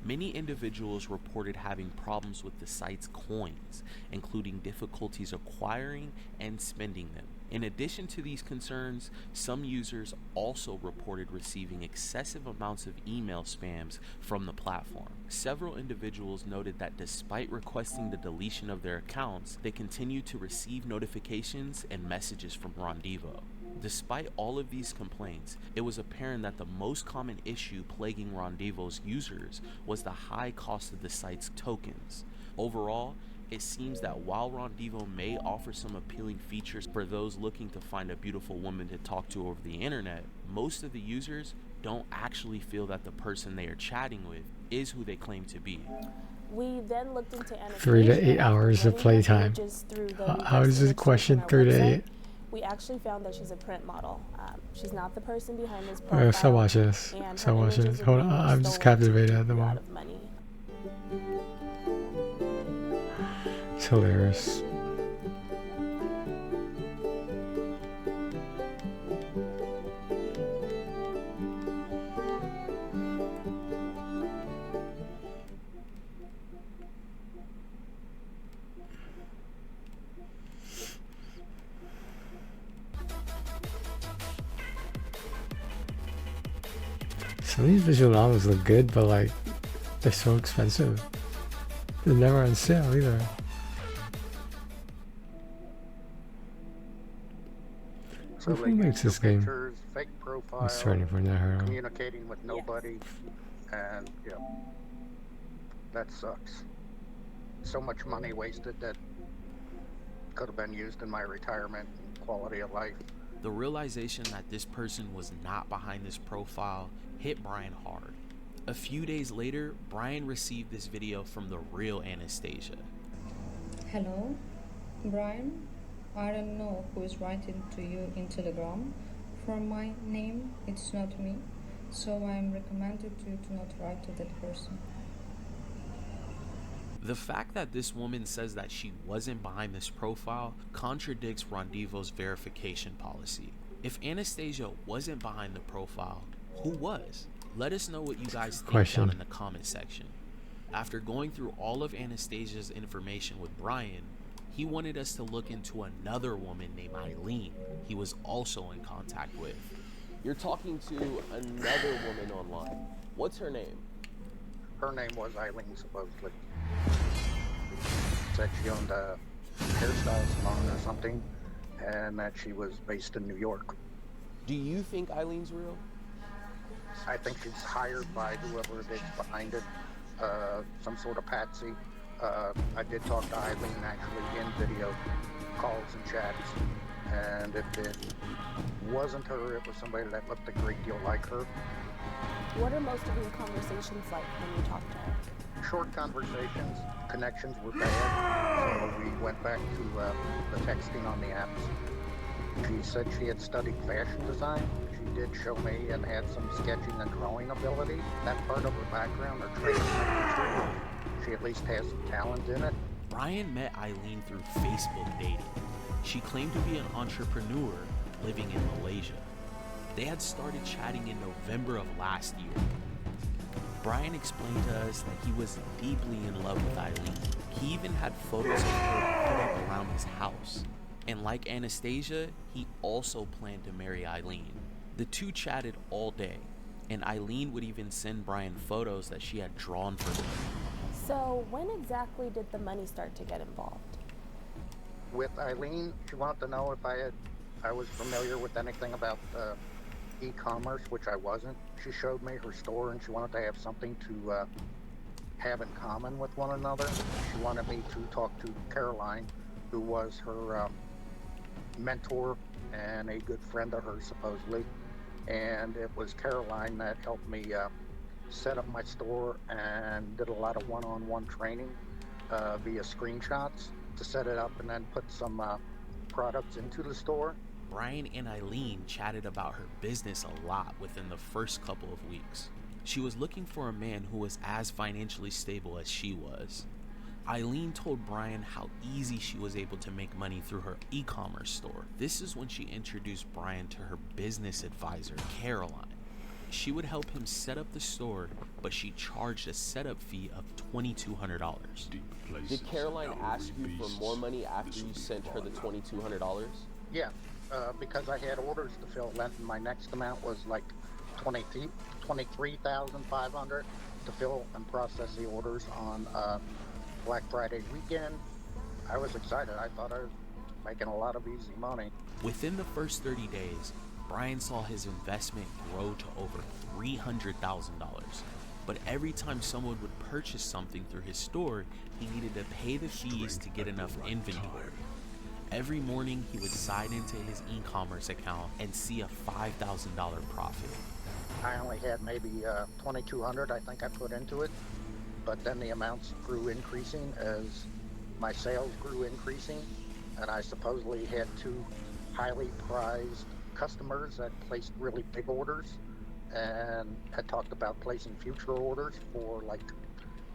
Many individuals reported having problems with the site's coins, including difficulties acquiring and spending them. In addition to these concerns, some users also reported receiving excessive amounts of email spams from the platform. Several individuals noted that despite requesting the deletion of their accounts, they continued to receive notifications and messages from Rendezvous. Despite all of these complaints, it was apparent that the most common issue plaguing Rendezvous's users was the high cost of the site's tokens. Overall, it seems that while Rendezvous may offer some appealing features for those looking to find a beautiful woman to talk to over the internet, most of the users don't actually feel that the person they are chatting with is who they claim to be. We then looked into Anastasia. 3 to 8 hours of playtime. How is this question 3 to 8? We actually found that she's a print model. She's not the person behind this Oh, yeah, so profile. watch this. And So her watch images this. are Hold on, being I'm just stolen captivated to at the make a lot moment. of money. It's hilarious. Some of these visual novels look good, but like, they're so expensive. They're never on sale either. So Who they makes use this your game? pictures, fake profile, I'm starting from there. communicating with nobody, and yeah, that sucks. So much money wasted that could have been used in my retirement and quality of life. The realization that this person was not behind this profile hit Brian hard. A few days later, Brian received this video from the real Anastasia. Hello, Brian. I don't know who is writing to you in Telegram. From my name, it's not me, so I'm recommended you to not write to that person. The fact that this woman says that she wasn't behind this profile contradicts Rendezvous's verification policy. If Anastasia wasn't behind the profile, who was? Let us know what you guys think down in the comment section. After going through all of Anastasia's information with Brian, he wanted us to look into another woman named Eileen he was also in contact with. You're talking to another woman online. What's her name? Her name was Eileen, supposedly. Said she owned a hairstyle salon or something, and that she was based in New York. Do you think Eileen's real? I think she's hired by whoever it is behind it, some sort of patsy. I did talk to Eileen actually in video calls and chats, and if it wasn't her, it was somebody that looked a great deal like her. What are most of your conversations like when you talk to her? Short conversations, connections were bad, so we went back to the texting on the apps. She said she had studied fashion design. She did show me and had some sketching and drawing ability. That part of her background or training, she at least has some talent in it. Brian met Eileen through Facebook dating. She claimed to be an entrepreneur living in Malaysia. They had started chatting in November of last year. Brian explained to us that he was deeply in love with Eileen. He even had photos of her put up around his house. And like Anastasia, he also planned to marry Eileen. The two chatted all day, and Eileen would even send Brian photos that she had drawn for them. So when exactly did the money start to get involved? With Eileen, she wanted to know if I was familiar with anything about e-commerce, which I wasn't. She showed me her store and she wanted to have something to have in common with one another. She wanted me to talk to Caroline, who was her mentor and a good friend of hers, supposedly. And it was Caroline that helped me set up my store and did a lot of one-on-one training via screenshots to set it up and then put some products into the store. Brian and Eileen chatted about her business a lot within the first couple of weeks. She was looking for a man who was as financially stable as she was. Eileen told Brian how easy she was able to make money through her e-commerce store. This is when she introduced Brian to her business advisor, Caroline. She would help him set up the store, but she charged a setup fee of $2,200. Did Caroline ask you for more money after you sent her the $2,200? Yeah, because I had orders to fill. Then my next amount was like $23,500 to fill and process the orders on Black Friday weekend. I was excited. I thought I was making a lot of easy money. Within the first 30 days, Brian saw his investment grow to over $300,000. But every time someone would purchase something through his store, he needed to pay the fees to get enough inventory. Every morning, he would sign into his e-commerce account and see a $5,000 profit. I only had maybe $2,200, I think I put into it. But then the amounts grew increasing as my sales grew increasing. And I supposedly had two highly prized customers that placed really big orders and had talked about placing future orders for like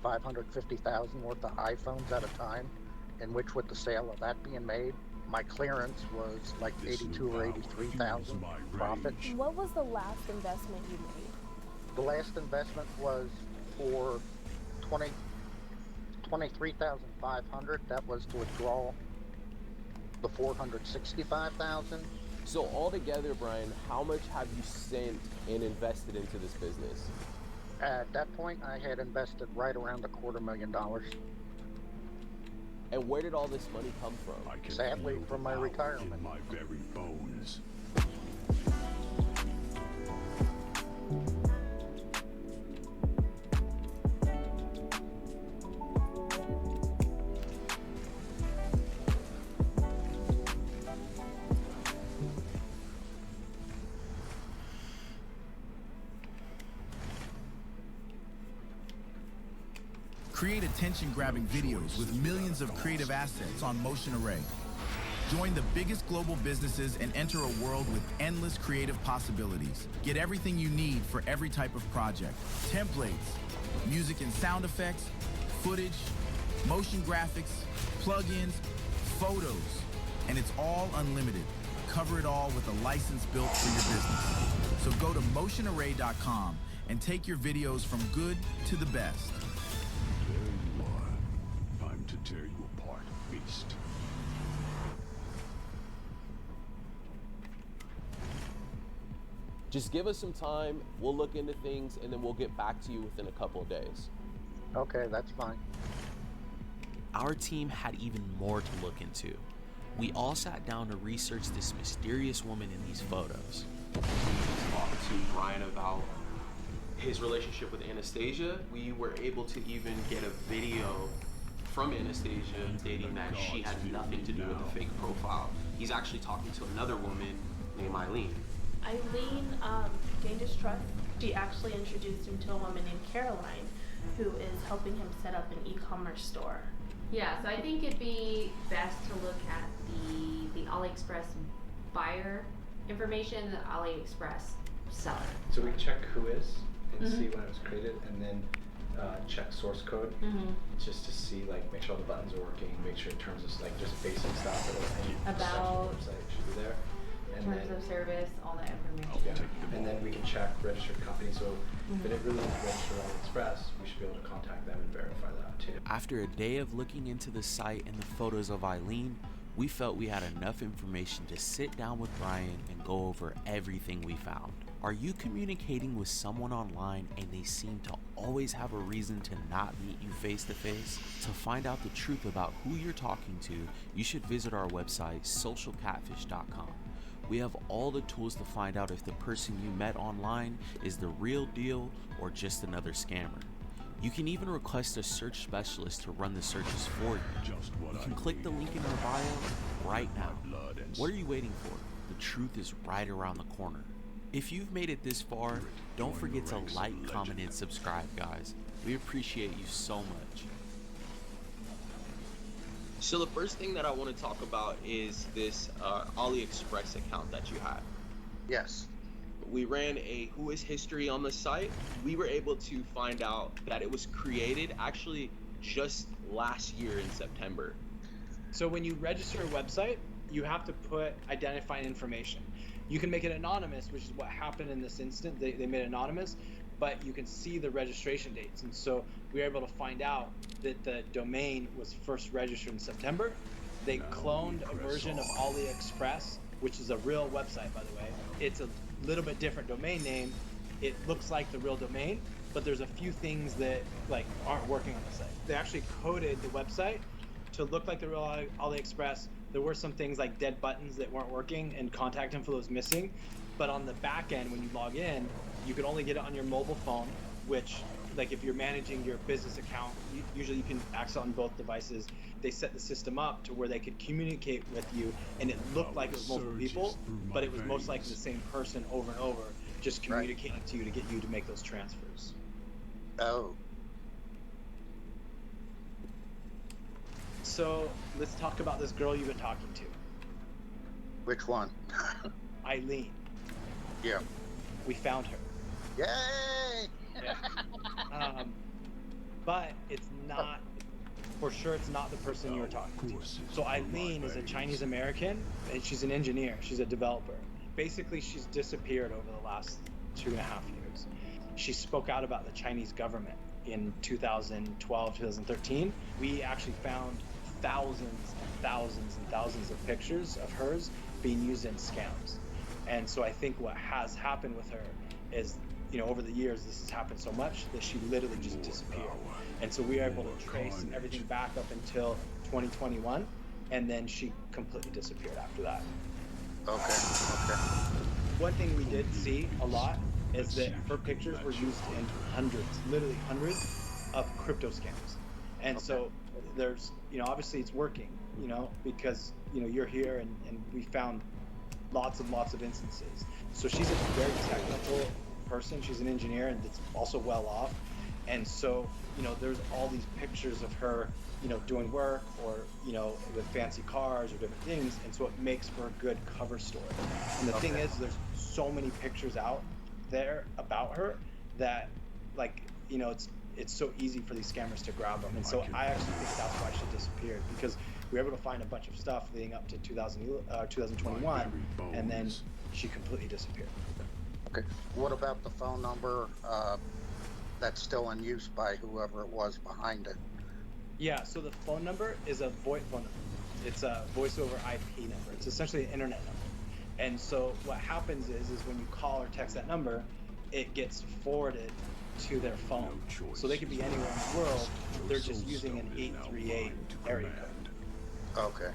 550,000 worth of iPhones at a time, in which with the sale of that being made, my clearance was like 82 or 83,000 profit. What was the last investment you made? The last investment was for $23,500. That was to withdraw the $465,000. So altogether, Brian, how much have you sent and invested into this business? At that point, I had invested right around $250,000. And where did all this money come from? Sadly, from my retirement. In my very bones. Create attention-grabbing videos with millions of creative assets on Motion Array. Join the biggest global businesses and enter a world with endless creative possibilities. Get everything you need for every type of project. Templates, music and sound effects, footage, motion graphics, plugins, photos, and it's all unlimited. Cover it all with a license built for your business. So go to motionarray.com and take your videos from good to the best. To tear you apart, beast. Just give us some time, we'll look into things, and then we'll get back to you within a couple of days. Okay, that's fine. Our team had even more to look into. We all sat down to research this mysterious woman in these photos. We talked to Brian about his relationship with Anastasia. We were able to even get a video from Anastasia stating that she had nothing to do with the fake profile. He's actually talking to another woman named Eileen. Eileen gained his trust. She actually introduced him to a woman named Caroline, who is helping him set up an e-commerce store. Yeah, so I think it'd be best to look at the AliExpress buyer information, the AliExpress seller. So we can check who is and see when it was created, and then check source code just to see, like, make sure all the buttons are working, make sure in terms of like just basic stuff about website should be there. And terms of service, all that information. Yeah. And then we can check registered company. So if it really is registered on Express, we should be able to contact them and verify that too. After a day of looking into the site and the photos of Eileen, we felt we had enough information to sit down with Brian and go over everything we found. Are you communicating with someone online and they seem to always have a reason to not meet you face to face? To find out the truth about who you're talking to, you should visit our website, socialcatfish.com. We have all the tools to find out if the person you met online is the real deal or just another scammer. You can even request a search specialist to run the searches for you. You can click the link in our bio right now. What are you waiting for? The truth is right around the corner. If you've made it this far, don't forget to like, comment, and subscribe, guys. We appreciate you so much. So the first thing that I want to talk about is this AliExpress account that you had. Yes. We ran a Who is History on the site. We were able to find out that it was created actually just last year in September. So when you register a website, you have to put identifying information. You can make it anonymous, which is what happened in this instance. They made it anonymous, but you can see the registration dates. And so we were able to find out that the domain was first registered in September. They cloned a version of AliExpress, which is a real website, by the way. It's a little bit different domain name. It looks like the real domain, but there's a few things that like aren't working on the site. They actually coded the website to look like the real AliExpress. There were some things like dead buttons that weren't working and contact info was missing. But on the back end, when you log in, you can only get it on your mobile phone, which like if you're managing your business account, usually you can access on both devices. They set the system up to where they could communicate with you, and it looked like it was multiple people, but it was most likely the same person over and over, just communicating to you to get you to make those transfers. Oh. So let's talk about this girl you've been talking to. Which one? Eileen. Yeah. We found her. Yay! Yeah. But it's not, for sure it's not the person you were talking to. So Eileen is a Chinese American, and she's an engineer. She's a developer. Basically, she's disappeared over the last 2.5 years. She spoke out about the Chinese government in 2012, 2013. We actually found thousands and thousands and thousands of pictures of hers being used in scams. And so I think what has happened with her is, you know, over the years, this has happened so much that she literally just disappeared. And so we were able to trace everything back up until 2021, and then she completely disappeared after that. Okay. One thing we did see a lot is that her pictures were used in literally hundreds of crypto scams. And so there's, you know, obviously it's working, you know, because, you know, you're here and we found lots and lots of instances. So she's a very technical person. She's an engineer and it's also well off. And so, you know, there's all these pictures of her, you know, doing work or, you know, with fancy cars or different things. And so it makes for a good cover story. And the thing is, there's so many pictures out there about her that, like, you know, it's so easy for these scammers to grab them. And so I actually think that's why she disappeared, because we were able to find a bunch of stuff leading up to 2021, and then she completely disappeared. Okay. What about the phone number that's still in use by whoever it was behind it? Yeah, so the phone number is a VoIP phone number. It's a voice over IP number. It's essentially an internet number. And so what happens is when you call or text that number, it gets forwarded to their phone. So they could be anywhere in the world. They're just using an 838 area code. Okay.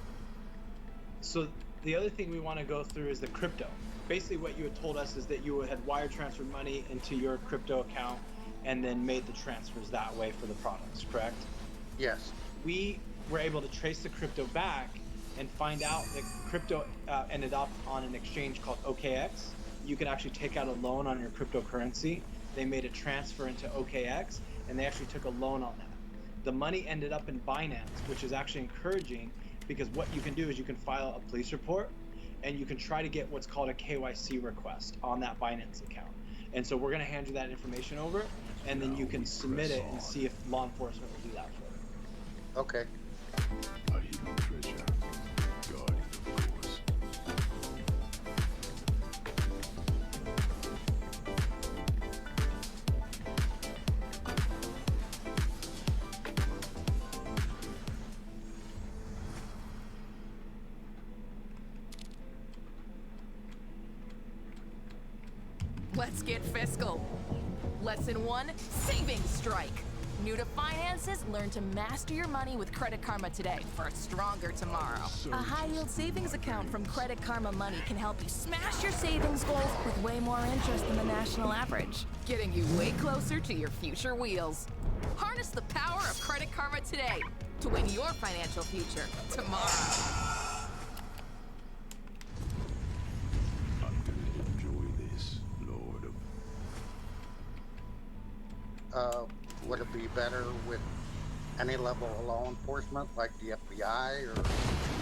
So the other thing we want to go through is the crypto. Basically what you had told us is that you had wire transferred money into your crypto account and then made the transfers that way for the products, correct? Yes. We were able to trace the crypto back and find out that crypto ended up on an exchange called OKX. You could actually take out a loan on your cryptocurrency. They made a transfer into OKX, and they actually took a loan on that. The money ended up in Binance, which is actually encouraging, because what you can do is you can file a police report, and you can try to get what's called a KYC request on that Binance account. And so we're going to hand you that information over, and then you can submit it and see if law enforcement will do that for you. Okay. A hidden treasure. Guardian, of course. Let's get fiscal. Lesson 1, Savings Strike. New to finances, learn to master your money with Credit Karma today for a stronger tomorrow. A high-yield savings account from Credit Karma Money can help you smash your savings goals with way more interest than the national average, getting you way closer to your future wheels. Harness the power of Credit Karma today to win your financial future tomorrow. Would it be better with any level of law enforcement, like the FBI or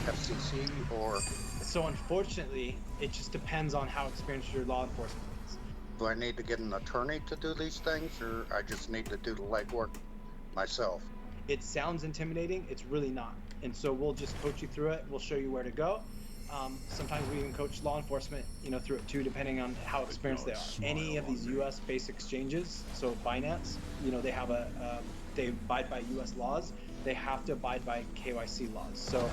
FCC, or? So unfortunately, it just depends on how experienced your law enforcement is. Do I need to get an attorney to do these things, or I just need to do the legwork myself? It sounds intimidating, it's really not. And so we'll just coach you through it, we'll show you where to go. Sometimes we even coach law enforcement, through it too, depending on how experienced they are. Any of these U.S.-based exchanges, so Binance, they have they abide by U.S. laws. They have to abide by KYC laws. So,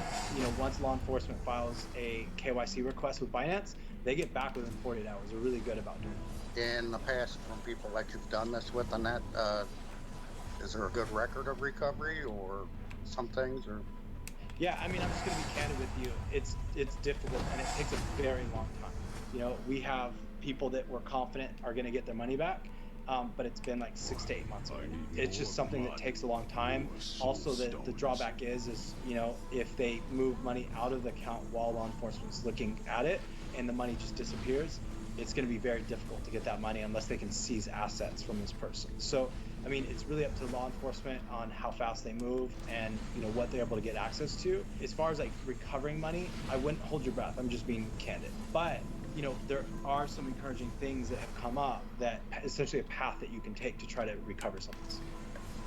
once law enforcement files a KYC request with Binance, they get back within 48 hours. They're really good about doing it. In the past, from people that you've done this with on that, is there a good record of recovery or some things, or? Yeah, I'm just going to be candid with you. It's difficult, and it takes a very long time. We have people that we're confident are going to get their money back, but it's been like 6 to 8 months already. It's just something that takes a long time. Also, the drawback is if they move money out of the account while law enforcement's looking at it, and the money just disappears, it's going to be very difficult to get that money unless they can seize assets from this person. So, it's really up to law enforcement on how fast they move and, what they're able to get access to. As far as recovering money, I wouldn't hold your breath. I'm just being candid. But, there are some encouraging things that have come up that essentially a path that you can take to try to recover some of this.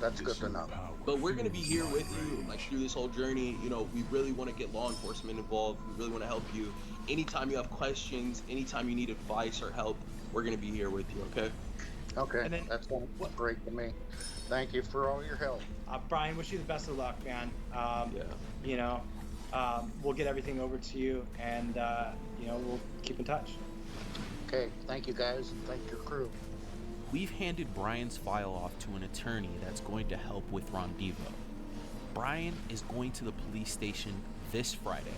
That's good to know. But we're going to be here with you, through this whole journey. We really want to get law enforcement involved. We really want to help you. Anytime you have questions, anytime you need advice or help, we're going to be here with you, okay? Okay, that sounds great to me. Thank you for all your help. Brian, wish you the best of luck, man. We'll get everything over to you, and we'll keep in touch. Okay, thank you guys, and thank your crew. We've handed Brian's file off to an attorney that's going to help with Rendezvous. Brian is going to the police station this Friday.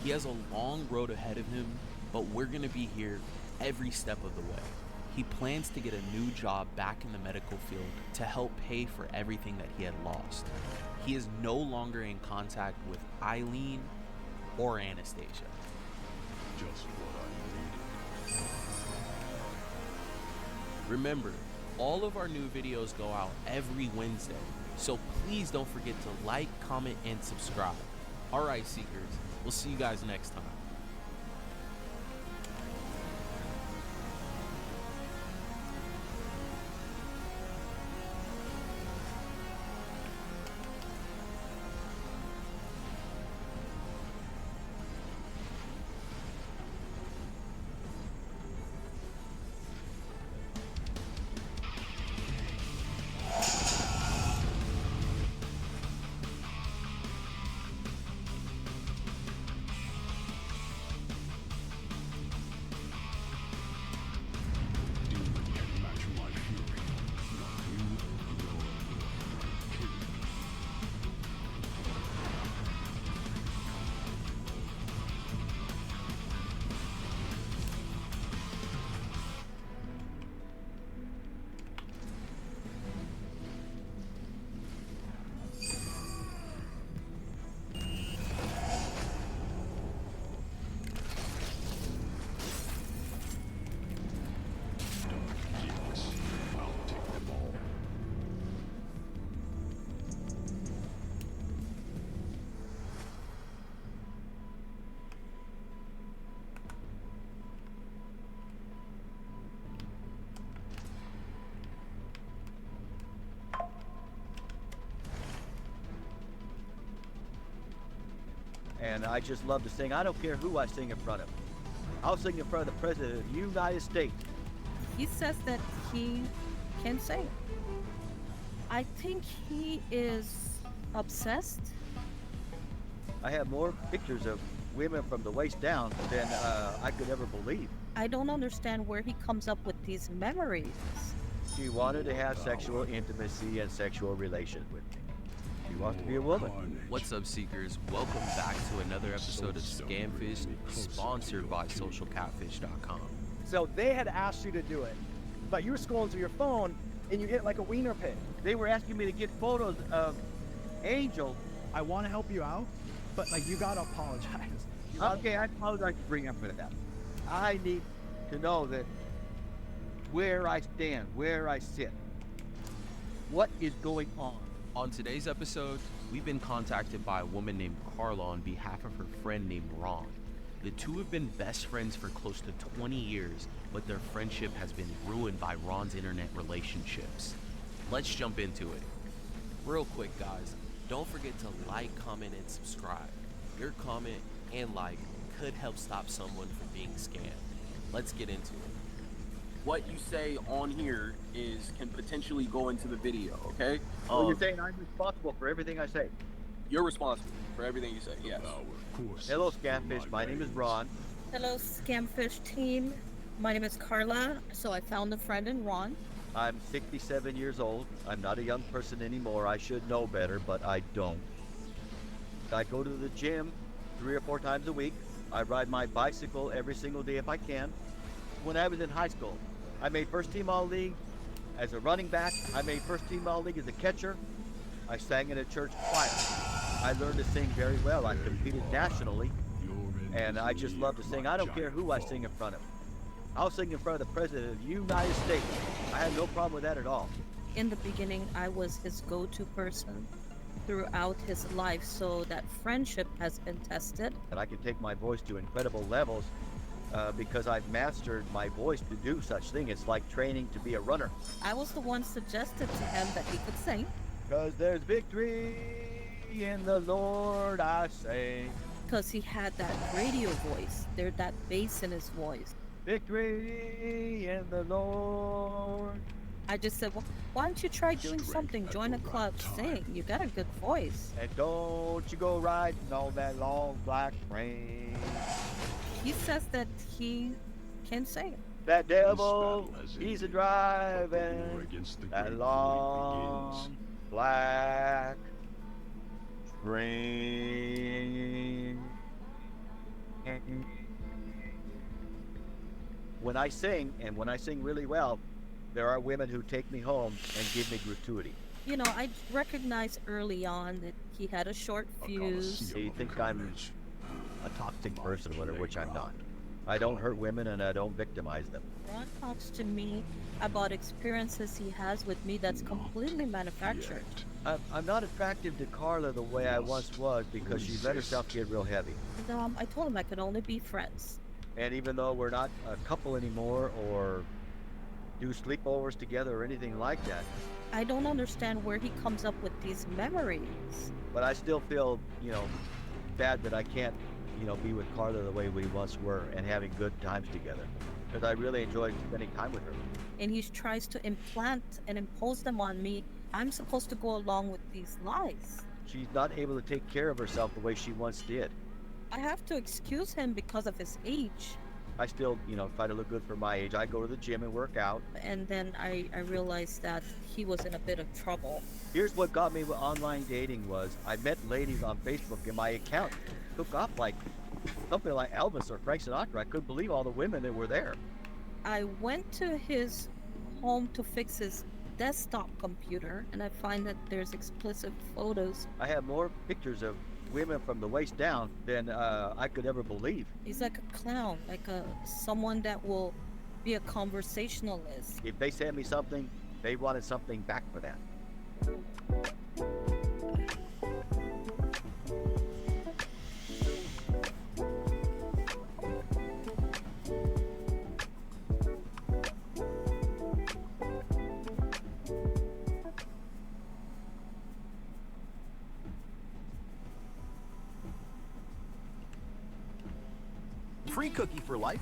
He has a long road ahead of him, but we're going to be here every step of the way. He plans to get a new job back in the medical field to help pay for everything that he had lost. He is no longer in contact with Eileen or Anastasia. Just what I needed. Remember, all of our new videos go out every Wednesday, so please don't forget to like, comment, and subscribe. Alright, Seekers, we'll see you guys next time. And I just love to sing. I don't care who I sing in front of. I'll sing in front of the President of the United States. He says that he can sing. I think he is obsessed. I have more pictures of women from the waist down than I could ever believe. I don't understand where he comes up with these memories. She wanted to have sexual intimacy and sexual relations with me. She wants to be a woman. What's up, Seekers? Welcome back to another episode of Scamfish, sponsored by SocialCatfish.com. So they had asked you to do it, but you were scrolling through your phone and you hit like a wiener pig. They were asking me to get photos of Angel. I want to help you out, but like you gotta apologize. Okay, I apologize for bringing up for that. I need to know that where I stand, where I sit, what is going on. On today's episode, we've been contacted by a woman named Carla on behalf of her friend named Ron. The two have been best friends for close to 20 years, but their friendship has been ruined by Ron's internet relationships. Let's jump into it. Real quick, guys, don't forget to like, comment, and subscribe. Your comment and like could help stop someone from being scammed. Let's get into it. What you say on here can potentially go into the video, okay? So you're saying I'm responsible for everything I say? You're responsible for everything you say, yes. Hello, Scamfish. My name is Ron. Hello, Scamfish team. My name is Carla. So I found a friend in Ron. I'm 67 years old. I'm not a young person anymore. I should know better, but I don't. I go to the gym 3 or 4 times a week. I ride my bicycle every single day if I can. When I was in high school, I made first team all-league as a running back. I made first team all-league as a catcher. I sang in a church choir. I learned to sing very well. I competed nationally, and I just love to sing. I don't care who I sing in front of. I'll sing in front of the President of the United States. I have no problem with that at all. In the beginning, I was his go-to person throughout his life, so that friendship has been tested. And I can take my voice to incredible levels because I've mastered my voice to do such thing. It's like training to be a runner. I was the one suggested to him that he could sing. Because there's victory in the Lord, I say. Because he had that radio voice. There's that bass in his voice. Victory in the Lord. I just said, well, why don't you try doing something? Join a club, sing. You got a good voice. And don't you go riding on that long black train. He says that he can sing. That devil, he's a driving that long black train. When I sing, and when I sing really well, there are women who take me home and give me gratuity. You know, I recognized early on that he had a short fuse. They think I'm a toxic person or whatever, which I'm not. I don't hurt women and I don't victimize them. Ron talks to me about experiences he has with me that's completely manufactured. I'm not attractive to Carla the way I once was because she let herself get real heavy. And, I told him I could only be friends. And even though we're not a couple anymore or do sleepovers together or anything like that, I don't understand where he comes up with these memories. But I still feel, bad that I can't, be with Carla the way we once were and having good times together. Because I really enjoyed spending time with her. And he tries to implant and impose them on me. I'm supposed to go along with these lies. She's not able to take care of herself the way she once did. I have to excuse him because of his age. I still, try to look good for my age. I go to the gym and work out. And then I realized that he was in a bit of trouble. Here's what got me with online dating was I met ladies on Facebook and my account took off like something like Elvis or Frank Sinatra. I couldn't believe all the women that were there. I went to his home to fix his desktop computer and I find that there's explicit photos. I have more pictures of women from the waist down than I could ever believe. He's like a clown, like someone that will be a conversationalist. If they send me something, they wanted something back for that. Free cookie for life.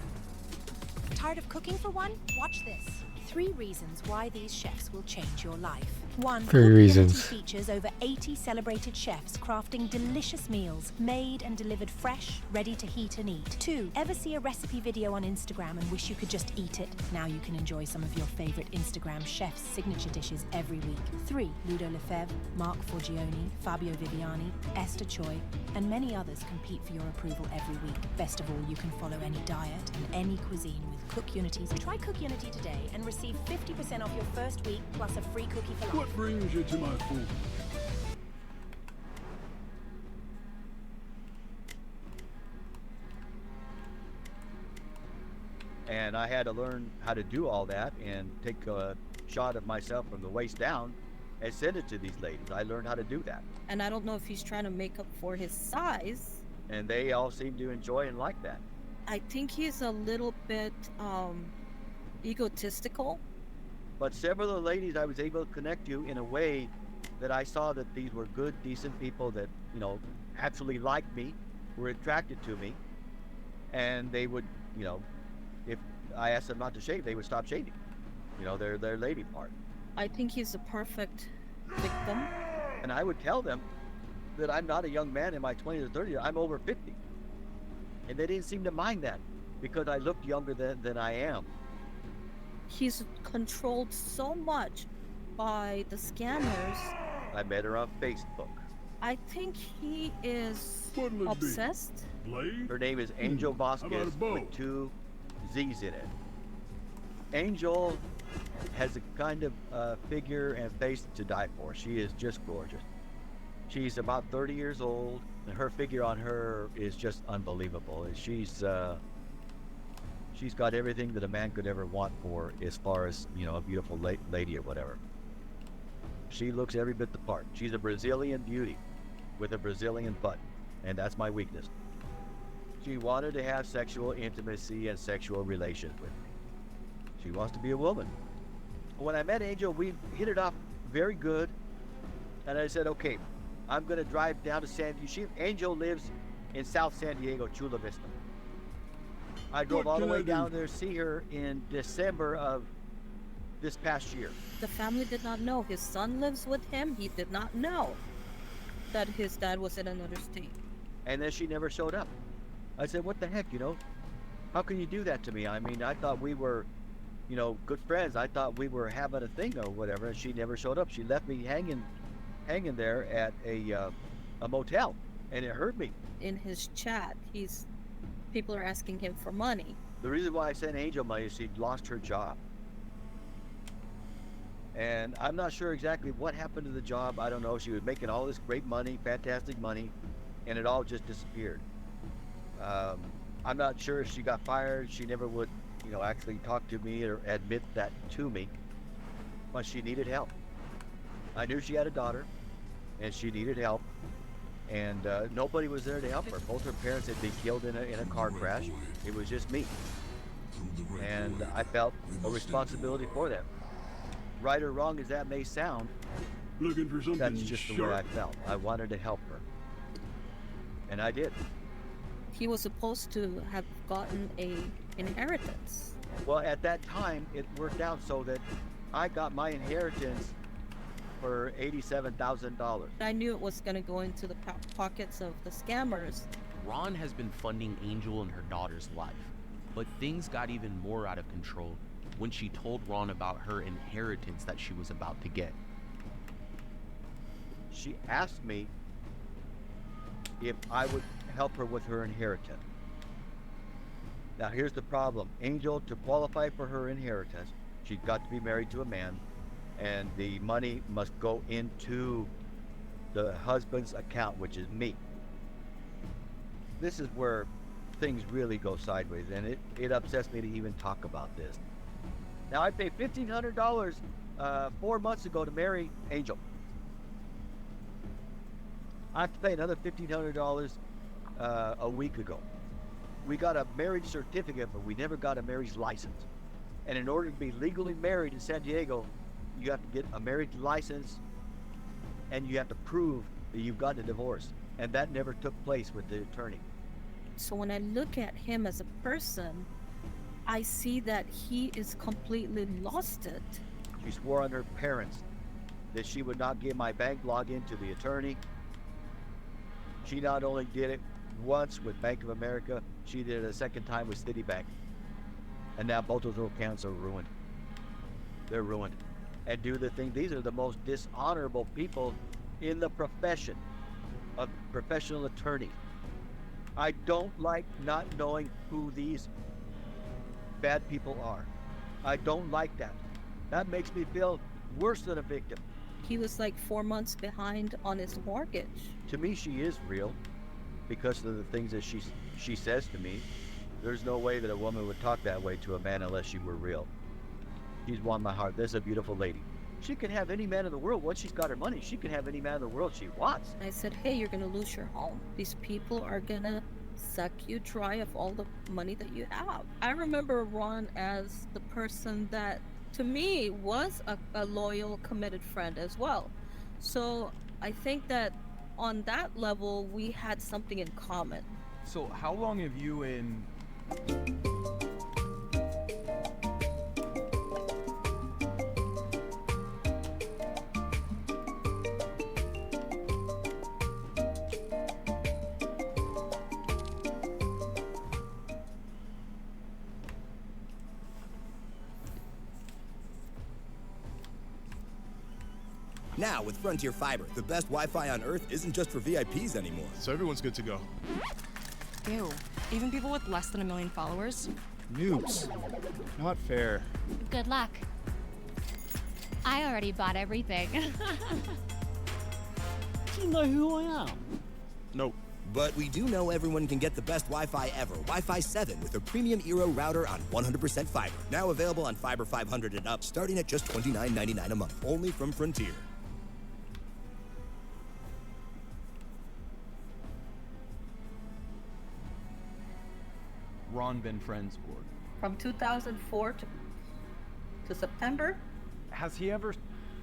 Tired of cooking for one? Watch this. 3 reasons why these chefs will change your life. 1. 3 Cook reasons. Unity features over 80 celebrated chefs crafting delicious meals, made and delivered fresh, ready to heat and eat. 2. Ever see a recipe video on Instagram and wish you could just eat it? Now you can enjoy some of your favorite Instagram chefs' signature dishes every week. 3. Ludo Lefebvre, Mark Forgione, Fabio Viviani, Esther Choi, and many others compete for your approval every week. Best of all, you can follow any diet and any cuisine with Cook Unity. Try Cook Unity today and receive 50% off your first week plus a free cookie for life. What brings you to my phone? And I had to learn how to do all that and take a shot of myself from the waist down and send it to these ladies. I learned how to do that. And I don't know if he's trying to make up for his size. And they all seem to enjoy and like that. I think he's a little bit egotistical. But several of the ladies I was able to connect to in a way that I saw that these were good, decent people that, you know, actually liked me, were attracted to me. And they would, you know, if I asked them not to shave, they would stop shaving. You know, their lady part. I think he's a perfect victim. And I would tell them that I'm not a young man in my 20s or 30s, I'm over 50. And they didn't seem to mind that because I looked younger than I am. He's controlled so much by the scammers. I met her on Facebook. I think he is obsessed. Her name is Angel Vasquez with 2 Z's in it. Angel has a kind of figure and face to die for. She is just gorgeous. She's about 30 years old, and her figure on her is just unbelievable. She's got everything that a man could ever want for, as far as, you know, a beautiful lady or whatever. She looks every bit the part. She's a Brazilian beauty with a Brazilian butt, and that's my weakness. She wanted to have sexual intimacy and sexual relations with me. She wants to be a woman. When I met Angel, we hit it off very good, and I said, okay, I'm going to drive down to San Diego. Angel lives in South San Diego, Chula Vista. I drove all the way down there to see her in December of this past year. The family did not know. His son lives with him. He did not know that his dad was in another state. And then she never showed up. I said, what the heck, you know? How can you do that to me? I mean, I thought we were, you know, good friends. I thought we were having a thing or whatever, and she never showed up. She left me hanging there at a motel, and it hurt me. In his chat, people are asking him for money. The reason why I sent Angel money is she'd lost her job. And I'm not sure exactly what happened to the job. I don't know. She was making all this great money, fantastic money, and it all just disappeared. I'm not sure if she got fired. She never would, you know, actually talk to me or admit that to me. But she needed help. I knew she had a daughter, and she needed help. And nobody was there to help her. Both her parents had been killed in a car crash. It was just me. And I felt a responsibility for them. Right or wrong as that may sound, looking for something that's just the way I felt. I wanted to help her. And I did. He was supposed to have gotten a inheritance. Well, at that time, it worked out so that I got my inheritance for $87,000. I knew it was going to go into the pockets of the scammers. Ron has been funding Angel and her daughter's life, but things got even more out of control when she told Ron about her inheritance that she was about to get. She asked me if I would help her with her inheritance. Now here's the problem. Angel, to qualify for her inheritance, she's got to be married to a man, and the money must go into the husband's account, which is me. This is where things really go sideways, and it upsets me to even talk about this. Now, I paid $1,500 4 months ago to marry Angel. I have to pay another $1,500 a week ago. We got a marriage certificate, but we never got a marriage license. And in order to be legally married in San Diego, you have to get a marriage license, and you have to prove that you've gotten a divorce. And that never took place with the attorney. So when I look at him as a person, I see that he is completely lost it. She swore on her parents that she would not give my bank login to the attorney. She not only did it once with Bank of America, she did it a second time with Citibank. And now both of those accounts are ruined. They're ruined. And do the thing, these are the most dishonorable people in the profession of professional attorney. I don't like not knowing who these bad people are. I don't like that. That makes me feel worse than a victim. He was like 4 months behind on his mortgage. To me, she is real because of the things that she says to me. There's no way that a woman would talk that way to a man unless she were real. She's won my heart. This is a beautiful lady. She can have any man in the world. Once she's got her money, she can have any man in the world she wants. I said, hey, you're gonna lose your home. These people are gonna suck you dry of all the money that you have. I remember Ron as the person that, to me, was a loyal, committed friend as well. So I think that on that level, we had something in common. So how long have you and... Now, with Frontier Fiber, the best Wi-Fi on Earth isn't just for VIPs anymore. So everyone's good to go. Ew. Even people with less than 1 million followers? Noobs. Not fair. Good luck. I already bought everything. Do you know who I am? Nope. But we do know everyone can get the best Wi-Fi ever, Wi-Fi 7, with a premium Eero router on 100% fiber. Now available on Fiber 500 and up, starting at just $29.99 a month, only from Frontier. Ron been friends for? From 2004 to September. Has he ever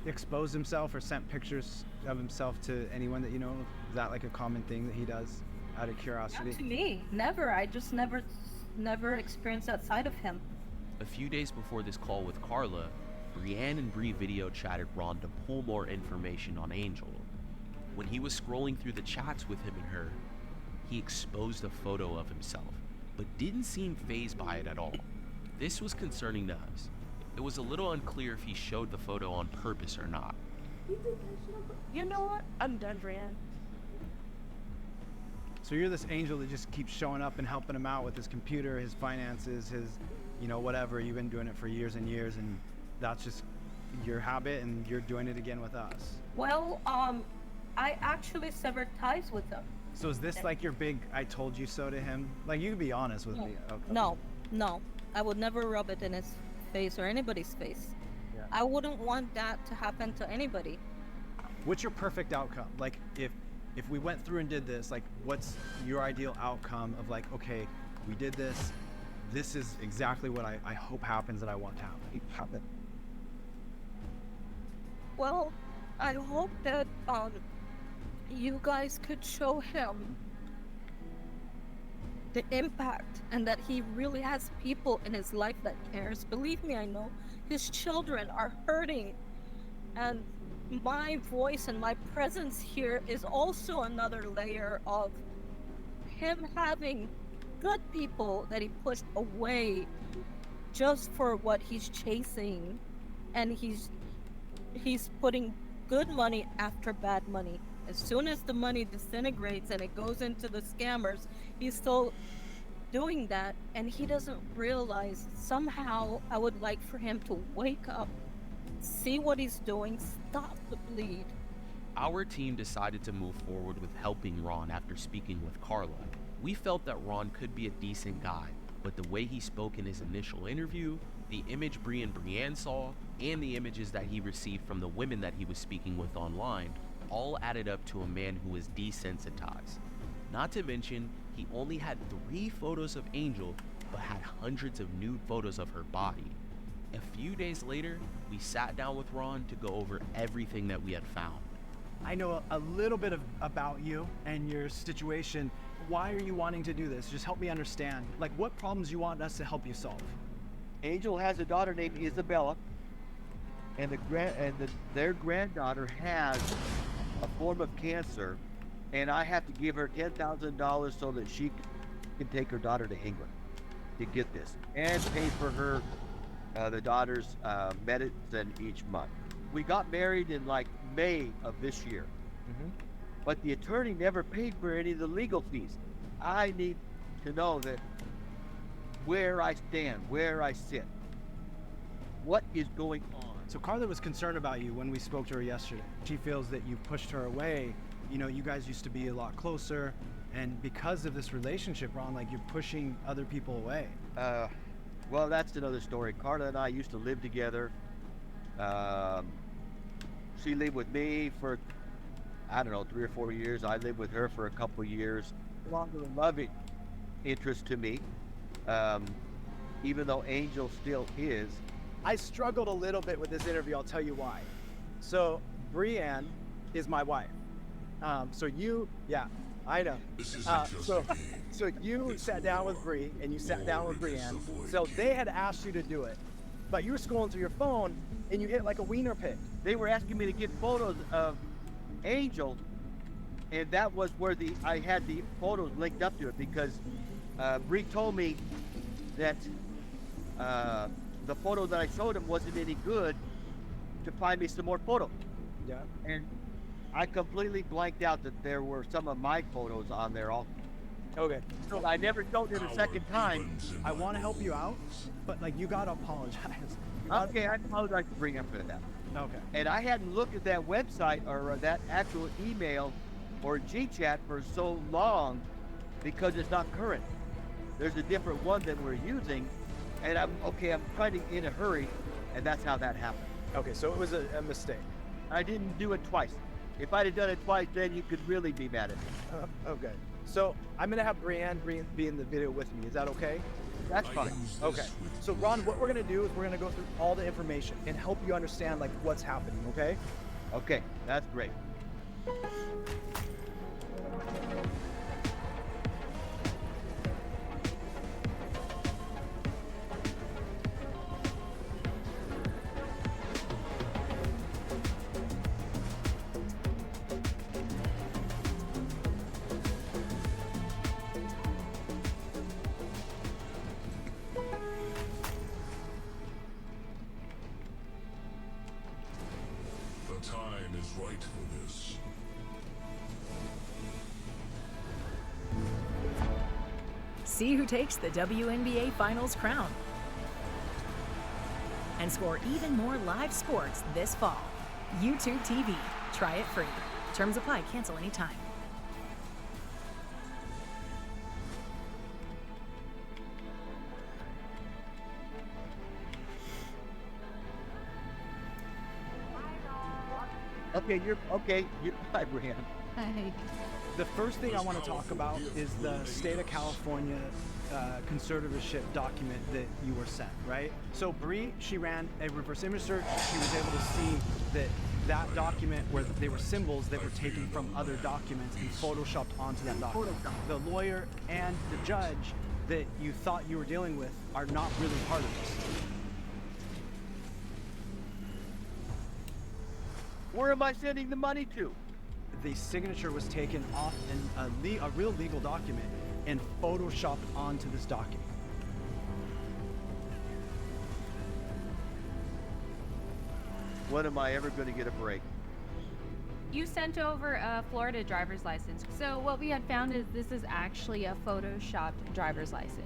exposed himself or sent pictures of himself to anyone that you know of? Is that like a common thing that he does out of curiosity? Not to me, never. I just never experienced that side of him. A few days before this call with Carla, Brienne and Bree video chatted Ron to pull more information on Angel. When he was scrolling through the chats with him and her, he exposed a photo of himself, but didn't seem fazed by it at all. This was concerning to us. It was a little unclear if he showed the photo on purpose or not. You know what? I'm done, Brienne. So you're this angel that just keeps showing up and helping him out with his computer, his finances, his, whatever. You've been doing it for years and years, and that's just your habit, and you're doing it again with us. Well, I actually severed ties with him. So is this like your big I told you so to him? Like, you can be honest with me. Okay. No. I would never rub it in his face or anybody's face. Yeah. I wouldn't want that to happen to anybody. What's your perfect outcome? Like, if we went through and did this, like, what's your ideal outcome of like, okay, we did this. This is exactly what I hope happens that I want to happen. Well, I hope that you guys could show him the impact and that he really has people in his life that cares. Believe me, I know his children are hurting, and my voice and my presence here is also another layer of him having good people that he pushed away just for what he's chasing, and he's putting good money after bad money. As soon as the money disintegrates and it goes into the scammers, he's still doing that, and he doesn't realize. Somehow I would like for him to wake up, see what he's doing, stop the bleed. Our team decided to move forward with helping Ron after speaking with Carla. We felt that Ron could be a decent guy, but the way he spoke in his initial interview, the image Bree and Brienne saw, and the images that he received from the women that he was speaking with online all added up to a man who was desensitized. Not to mention, he only had 3 photos of Angel, but had hundreds of nude photos of her body. A few days later, we sat down with Ron to go over everything that we had found. I know a little bit about you and your situation. Why are you wanting to do this? Just help me understand. Like, what problems you want us to help you solve? Angel has a daughter named Isabella, and their granddaughter has a form of cancer, and I have to give her $10,000 so that she can take her daughter to England to get this and pay for her the daughter's medicine each month. We got married in like May of this year, but the attorney never paid for any of the legal fees. I need to know that where I stand, where I sit, what is going on. So Carla was concerned about you when we spoke to her yesterday. She feels that you pushed her away. You know, you guys used to be a lot closer, and because of this relationship, Ron, like you're pushing other people away. Well, that's another story. Carla and I used to live together. She lived with me for, I don't know, 3 or 4 years. I lived with her for a couple of years. Longer loving interest to me, even though Angel still is. I struggled a little bit with this interview. I'll tell you why. So Brienne is my wife. So you, yeah, I know. So you sat down with Bri and you sat down with Brienne. So they had asked you to do it, but you were scrolling through your phone and you hit like a wiener pic. They were asking me to get photos of Angel, and that was where I had the photos linked up to it, because Bri told me that the photo that I showed him wasn't any good to find me some more photos. Yeah. And I completely blanked out that there were some of my photos on there also. Okay. So I never showed it a second time. I want to help you out, but like you gotta apologize. Okay, I apologize to bring up for that. Okay. And I hadn't looked at that website or that actual email or G-chat for so long because it's not current. There's a different one that we're using, and I'm kind of in a hurry, and that's how that happened. Okay, so it was a mistake. I didn't do it twice. If I'd have done it twice, then you could really be mad at me. Okay. So I'm gonna have Brienne be in the video with me. Is that okay? That's fine. Okay. So Ron, what we're gonna do is we're gonna go through all the information and help you understand like what's happening. Okay? Okay, that's great. The time is right for this. See who takes the WNBA Finals crown. And score even more live sports this fall. YouTube TV. Try it free. Terms apply. Cancel anytime. Hi, Brienne. Hi. The first thing I want to talk about is the state of California conservatorship document that you were sent, right? So Bri, she ran a reverse image search. She was able to see that document where they were symbols that were taken from other documents and photoshopped onto that document. The lawyer and the judge that you thought you were dealing with are not really part of this. Where am I sending the money to? The signature was taken off in a real legal document and photoshopped onto this document. When am I ever going to get a break? You sent over a Florida driver's license. So what we had found is this is actually a photoshopped driver's license.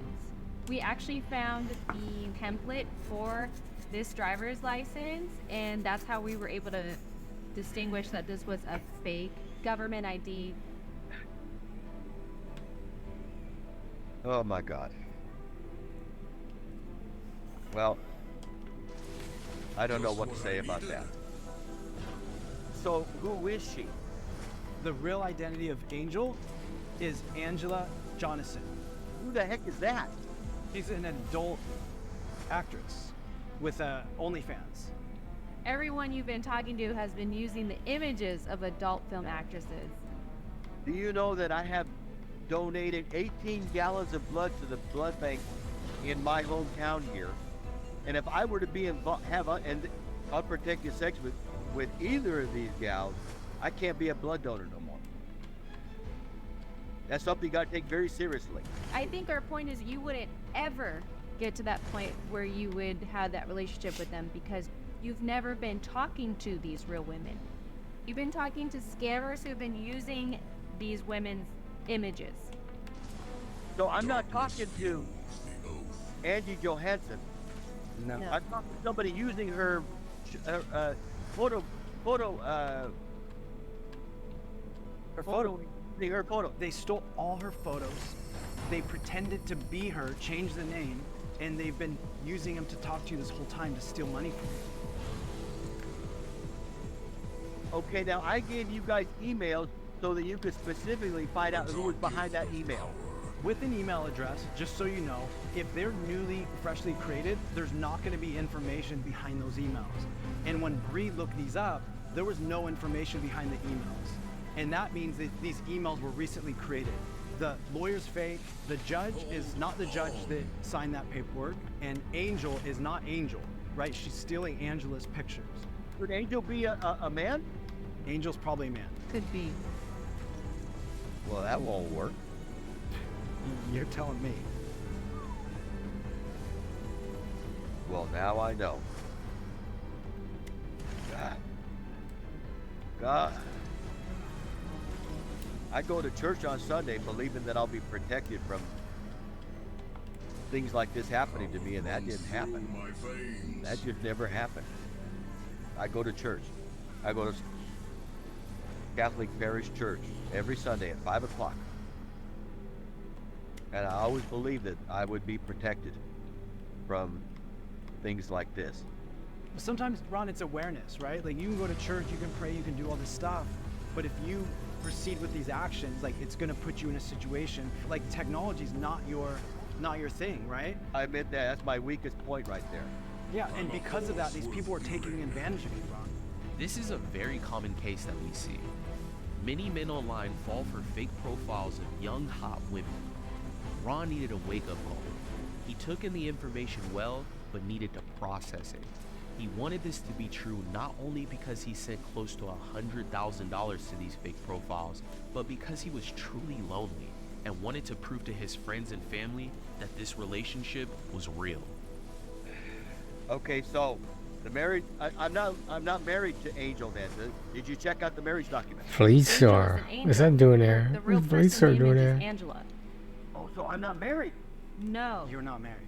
We actually found the template for this driver's license, and that's how we were able to distinguish that this was a fake government ID. Oh my God. Well, I don't know what to say about that. So, who is she? The real identity of Angel is Angela Jonasson. Who the heck is that? She's an adult actress with OnlyFans. Everyone you've been talking to has been using the images of adult film actresses. Do you know that I have donated 18 gallons of blood to the blood bank in my hometown here? And if I were to be involved, and unprotected sex with either of these gals, I can't be a blood donor no more. That's something you got to take very seriously. I think our point is you wouldn't ever get to that point where you would have that relationship with them because you've never been talking to these real women. You've been talking to scammers who've been using these women's images. So I'm not talking to Angie Johansson. No. I'm talking to somebody using her photo, her photo. They stole all her photos. They pretended to be her, changed the name, and they've been using them to talk to you this whole time to steal money from you. Okay, now I gave you guys emails so that you could specifically find out who was behind that email. With an email address, just so you know, if they're newly, freshly created, there's not going to be information behind those emails. And when Bree looked these up, there was no information behind the emails. And that means that these emails were recently created. The lawyer's fake, the judge is not the judge that signed that paperwork, and Angel is not Angel, right? She's stealing Angela's pictures. Could Angel be a man? Angel's probably a man. Could be. Well, that won't work. You're telling me. Well, now I know. God. I go to church on Sunday believing that I'll be protected from things like this happening to me, and that didn't happen. That just never happened. I go to church. I go to Catholic Parish Church every Sunday at 5 o'clock. And I always believed that I would be protected from things like this. Sometimes, Ron, it's awareness, right? Like, you can go to church, you can pray, you can do all this stuff, but if you proceed with these actions, like, it's gonna put you in a situation, like, technology's not your thing, right? I admit that, that's my weakest point right there. Yeah, and because of that, these people are taking advantage of you, Ron. This is a very common case that we see. Many men online fall for fake profiles of young, hot women. Ron needed a wake-up call. He took in the information well, but needed to process it. He wanted this to be true not only because he sent close to $100,000 to these fake profiles, but because he was truly lonely and wanted to prove to his friends and family that this relationship was real. Okay, so the marriage, I'm not married to Angel then. Did you check out the marriage document? Fleet Star. What's that doing there? The real What's Fleet person Star in the doing image there? is Angela. Oh, so I'm not married. No. You're not married.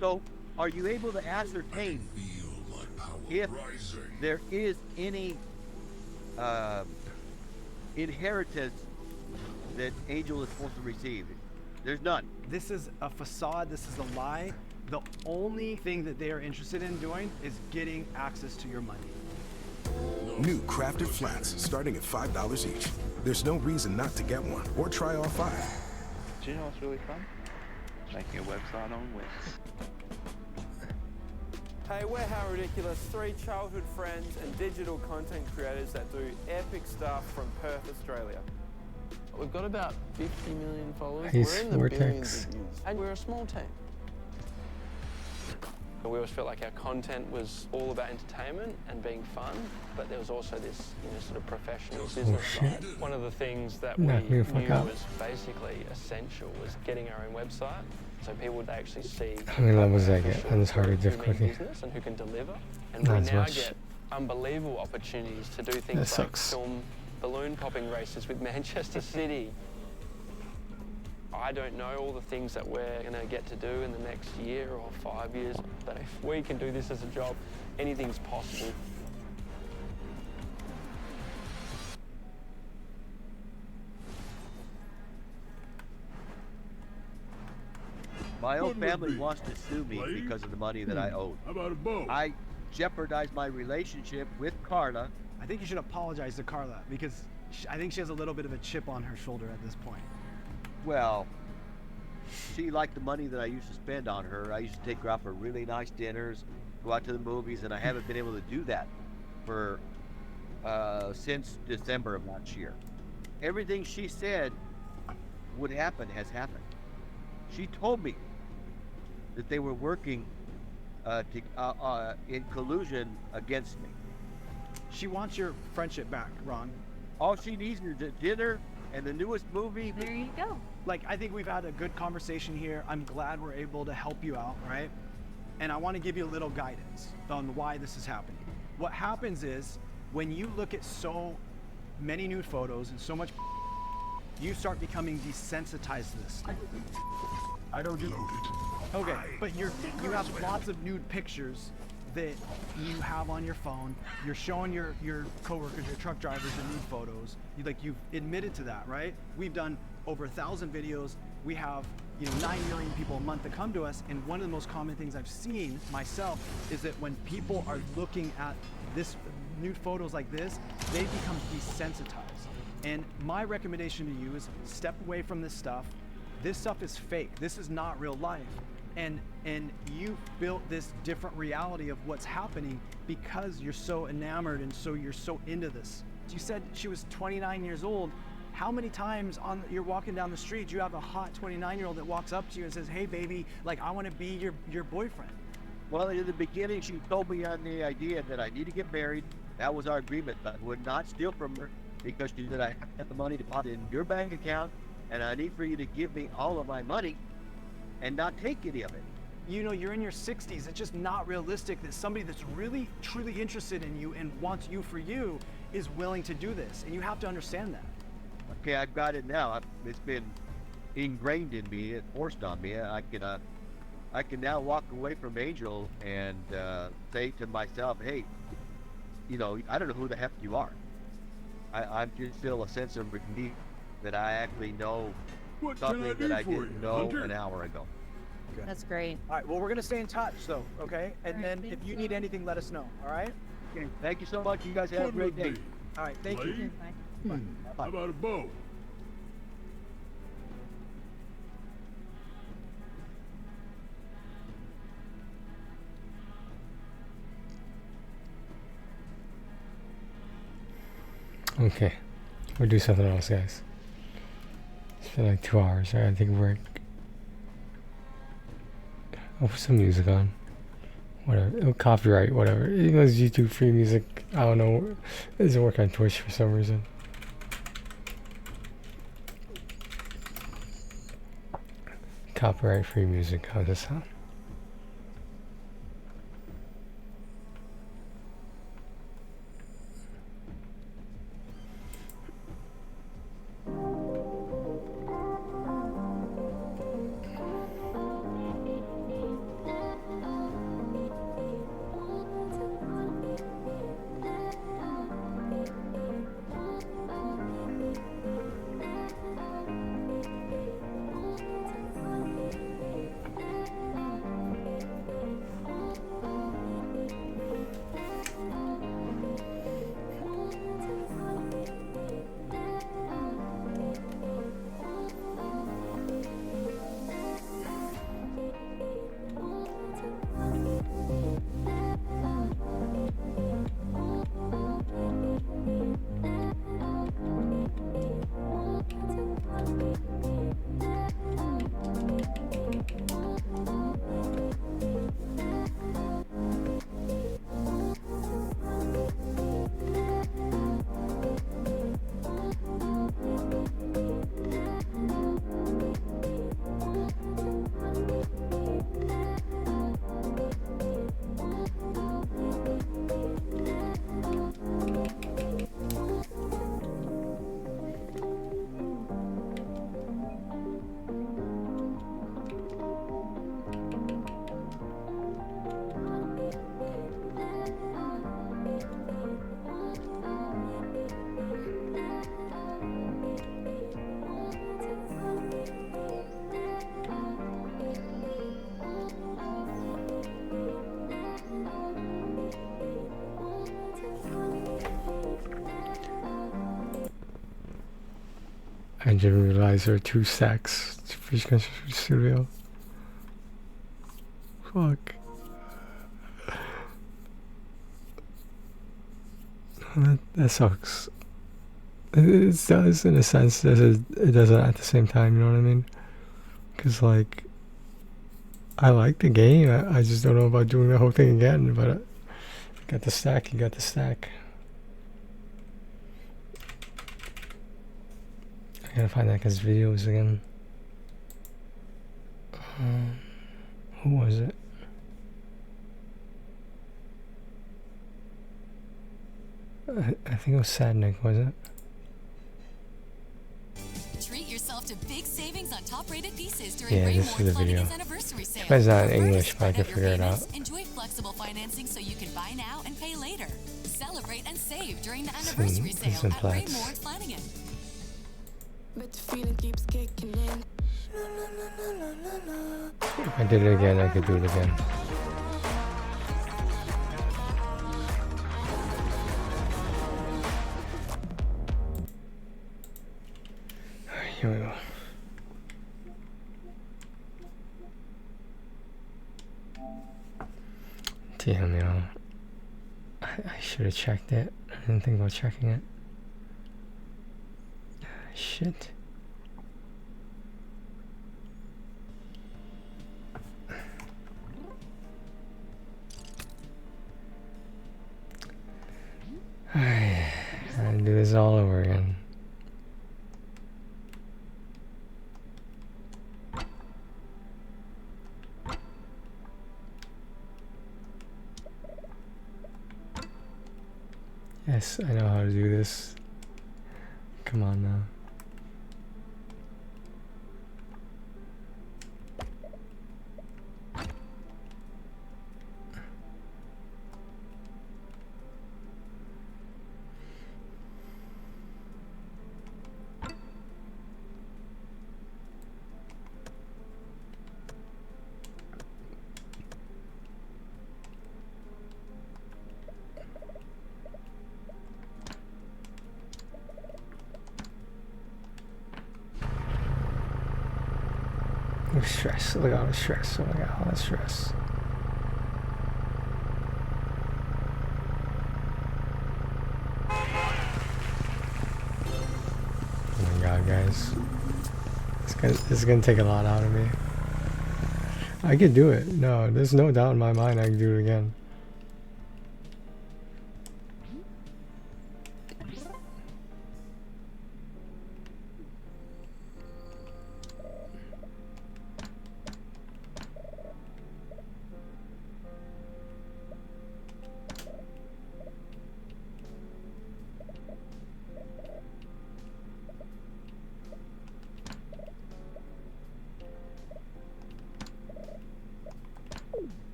So, are you able to ascertain if there is any inheritance that Angel is supposed to receive? There's none. This is a facade, this is a lie. The only thing that they are interested in doing is getting access to your money. New crafted flats starting at $5 each. There's no reason not to get one or try all 5. Do you know what's really fun? Making a website on Wix. Hey, we're How Ridiculous, 3 childhood friends and digital content creators that do epic stuff from Perth, Australia. We've got about 50 million followers. Nice We're in the vortex. billions of views. And we're a small team. We always felt like our content was all about entertainment and being fun, but there was also this, sort of professional business side. One of the things that we Knock me knew the fuck out. was basically essential was getting our own website, so people would actually see How many levels I get on this harder who mean difficulty? business and who can deliver. And Not we as now much. get unbelievable opportunities to do That things like sucks. film balloon popping races with Manchester City. I don't know all the things that we're going to get to do in the next year or 5 years, but if we can do this as a job, anything's possible. My own family wants to sue me because of the money that I owed. How about a boat? I jeopardized my relationship with Carla. I think you should apologize to Carla because I think she has a little bit of a chip on her shoulder at this point. Well, she liked the money that I used to spend on her. I used to take her out for really nice dinners, go out to the movies, and I haven't been able to do that for since December of last year. Everything she said would happen has happened. She told me that they were working in collusion against me. She wants your friendship back, Ron. All she needs is a dinner and the newest movie. There you go. Like, I think we've had a good conversation here. I'm glad we're able to help you out, right? And I want to give you a little guidance on why this is happening. What happens is, when you look at so many nude photos and so much, you start becoming desensitized to this. I don't do Okay, but you have lots of nude pictures that you have on your phone. You're showing your coworkers, your truck drivers, the nude photos. You've admitted to that, right? We've done over 1,000 videos. We have 9 million people a month that come to us, and one of the most common things I've seen myself is that when people are looking at this nude photos like this, they become desensitized. And my recommendation to you is step away from this stuff. This stuff is fake. This is not real life. And you built this different reality of what's happening because you're so enamored and so you're so into this. You said she was 29 years old. How many times you're walking down the street, you have a hot 29-year-old that walks up to you and says, "Hey baby, like I want to be your boyfriend"? Well, in the beginning, she told me on the idea that I need to get married. That was our agreement. I would not steal from her because she said, "I have the money deposited in your bank account, and I need for you to give me all of my money and not take any of it." You're in your 60s. It's just not realistic that somebody that's really, truly interested in you and wants you for you is willing to do this. And you have to understand that. Okay, I've got it now. It's been ingrained in me, it's forced on me. I can now walk away from Angel and say to myself, "Hey, I don't know who the heck you are. I just feel a sense of relief that I actually know something that I didn't know an hour ago." Good. That's great. All right, well, we're going to stay in touch, though, okay? And then if you need anything, let us know, all right? Okay, thank you so much. You guys have a great day. All right, thank you. How about a boat? Okay, we'll do something else, guys. It's been like 2 hours. I gotta take a break. I'll put some music on. Whatever. Copyright, whatever. It goes YouTube free music. I don't know. It doesn't work on Twitch for some reason. Copyright free music. How's this sound? I didn't realize there are 2 stacks to Bridge Constructor Studio. Fuck. That sucks. It does in a sense, it doesn't at the same time, you know what I mean? Because like, I like the game. I just don't know about doing the whole thing again. But got the stack. You got the stack. I gotta find that guy's videos again. Who was it? I think it was Sadnik, was it? Treat yourself to big savings on top-rated pieces during Yeah, this is the video. anniversary sale. It's not in English, but I can figure it out. Enjoy flexible financing so you can buy now and pay later. Celebrate and save during the anniversary sale at Raymore Flanagan. But the feeling keeps kicking in. If I did it again, I could do it again. Here we go. Damn, you know, I should have checked it. I didn't think about checking it. Shit. I gotta do this all over again. Yes, I know how to do this. Come on now. Stress, look at all the stress, oh my god, all the stress. Oh my god, guys. This is gonna take a lot out of me. I could do it. No, there's no doubt in my mind I can do it again.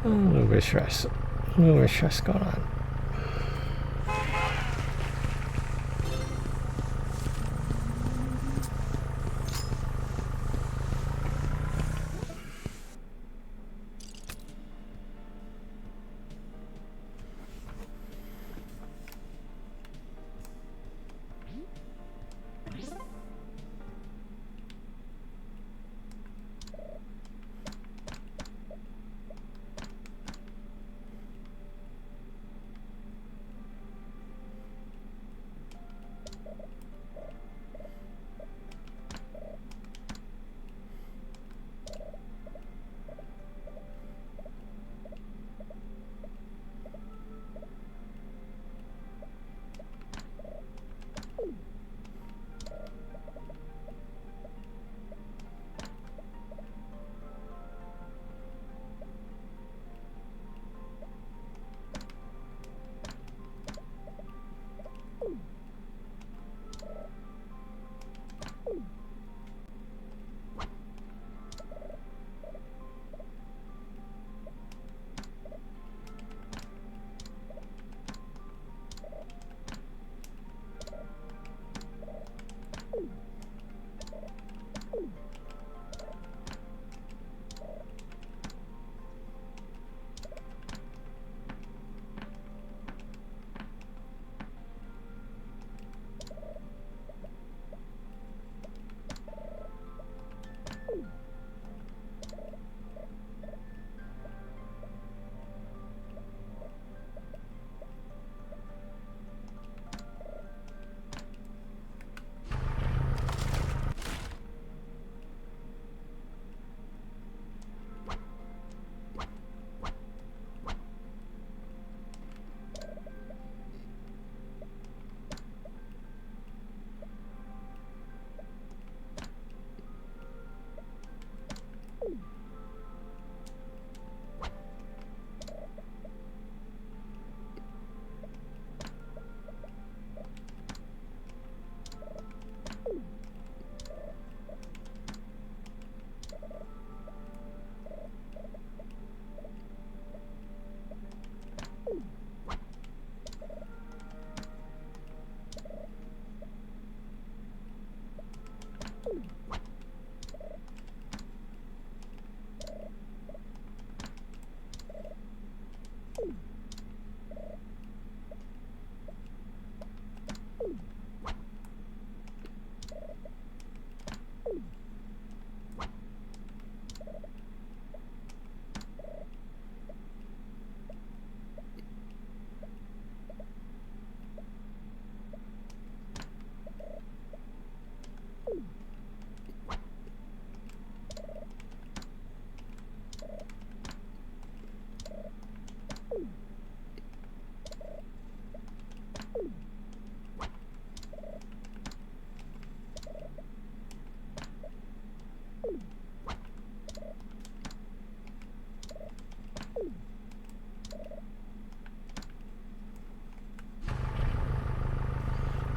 A little bit of stress. A little bit of stress going on.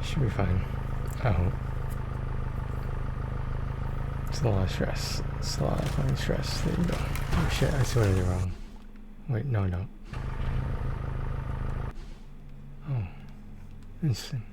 Should be fine. I hope. It's a lot of stress. It's a lot of fucking stress. There you go. Oh shit, I see what I did wrong. Wait, no, no. Oh. Interesting.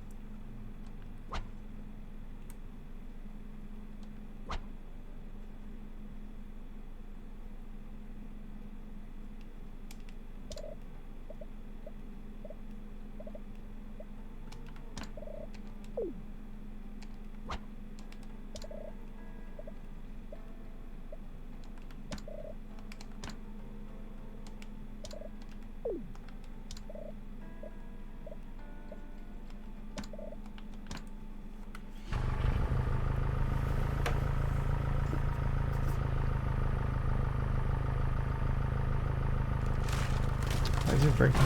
Why is it breaking?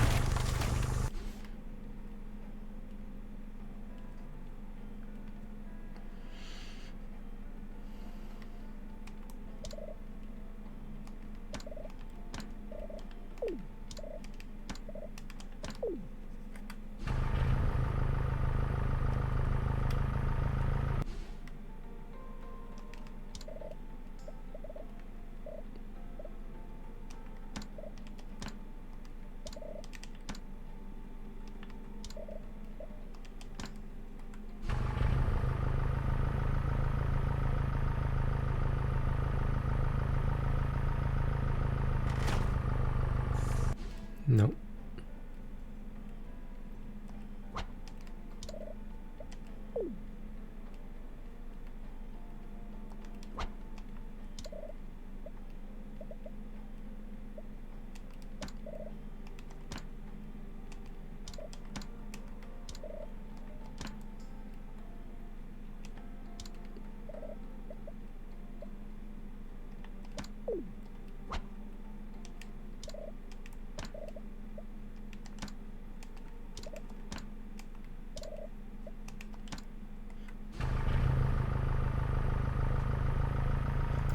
Nope.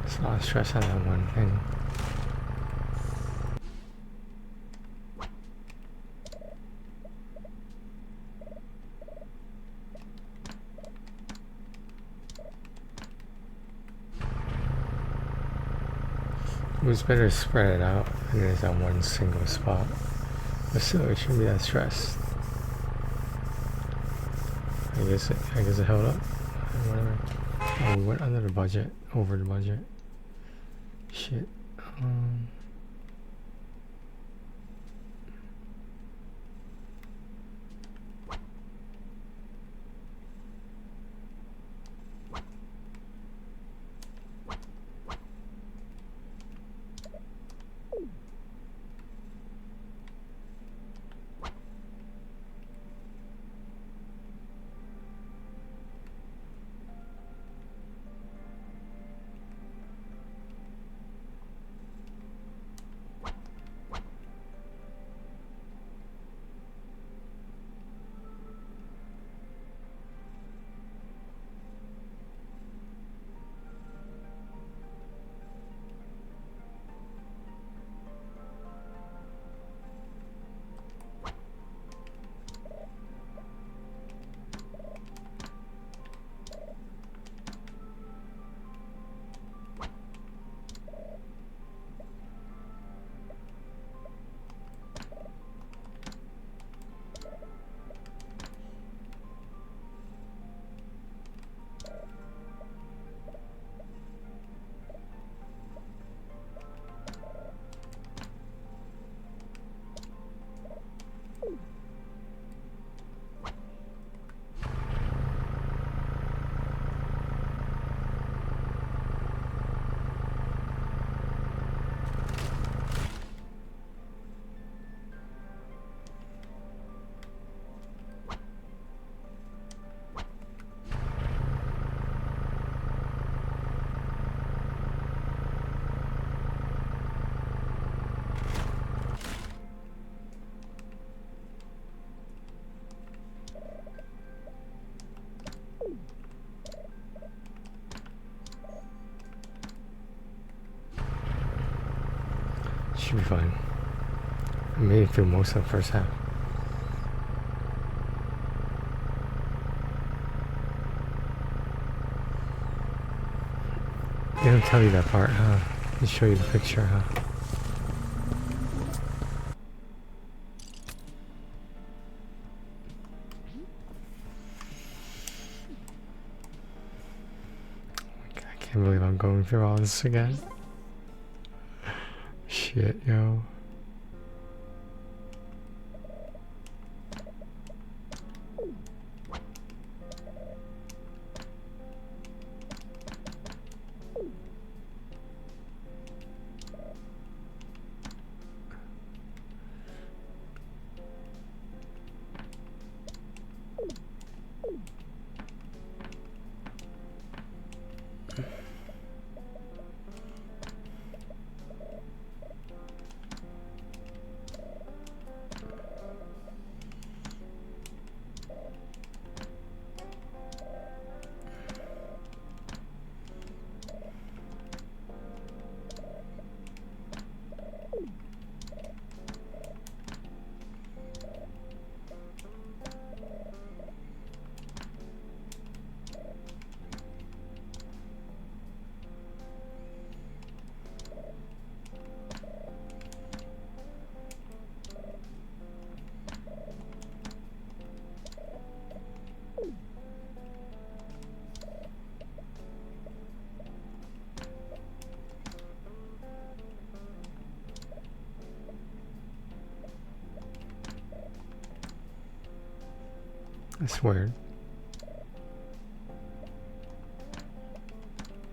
It's a lot of stress on that one thing. It was better to spread it out than it is on one single spot. But still, it shouldn't be that stressed. I guess it held up. Whatever. Oh, we went under the budget, over the budget. Shit. Should be fine. I made it through most of the first half. They don't tell you that part, huh? They show you the picture, huh? I can't believe I'm going through all this again. Shit, yo. That's weird.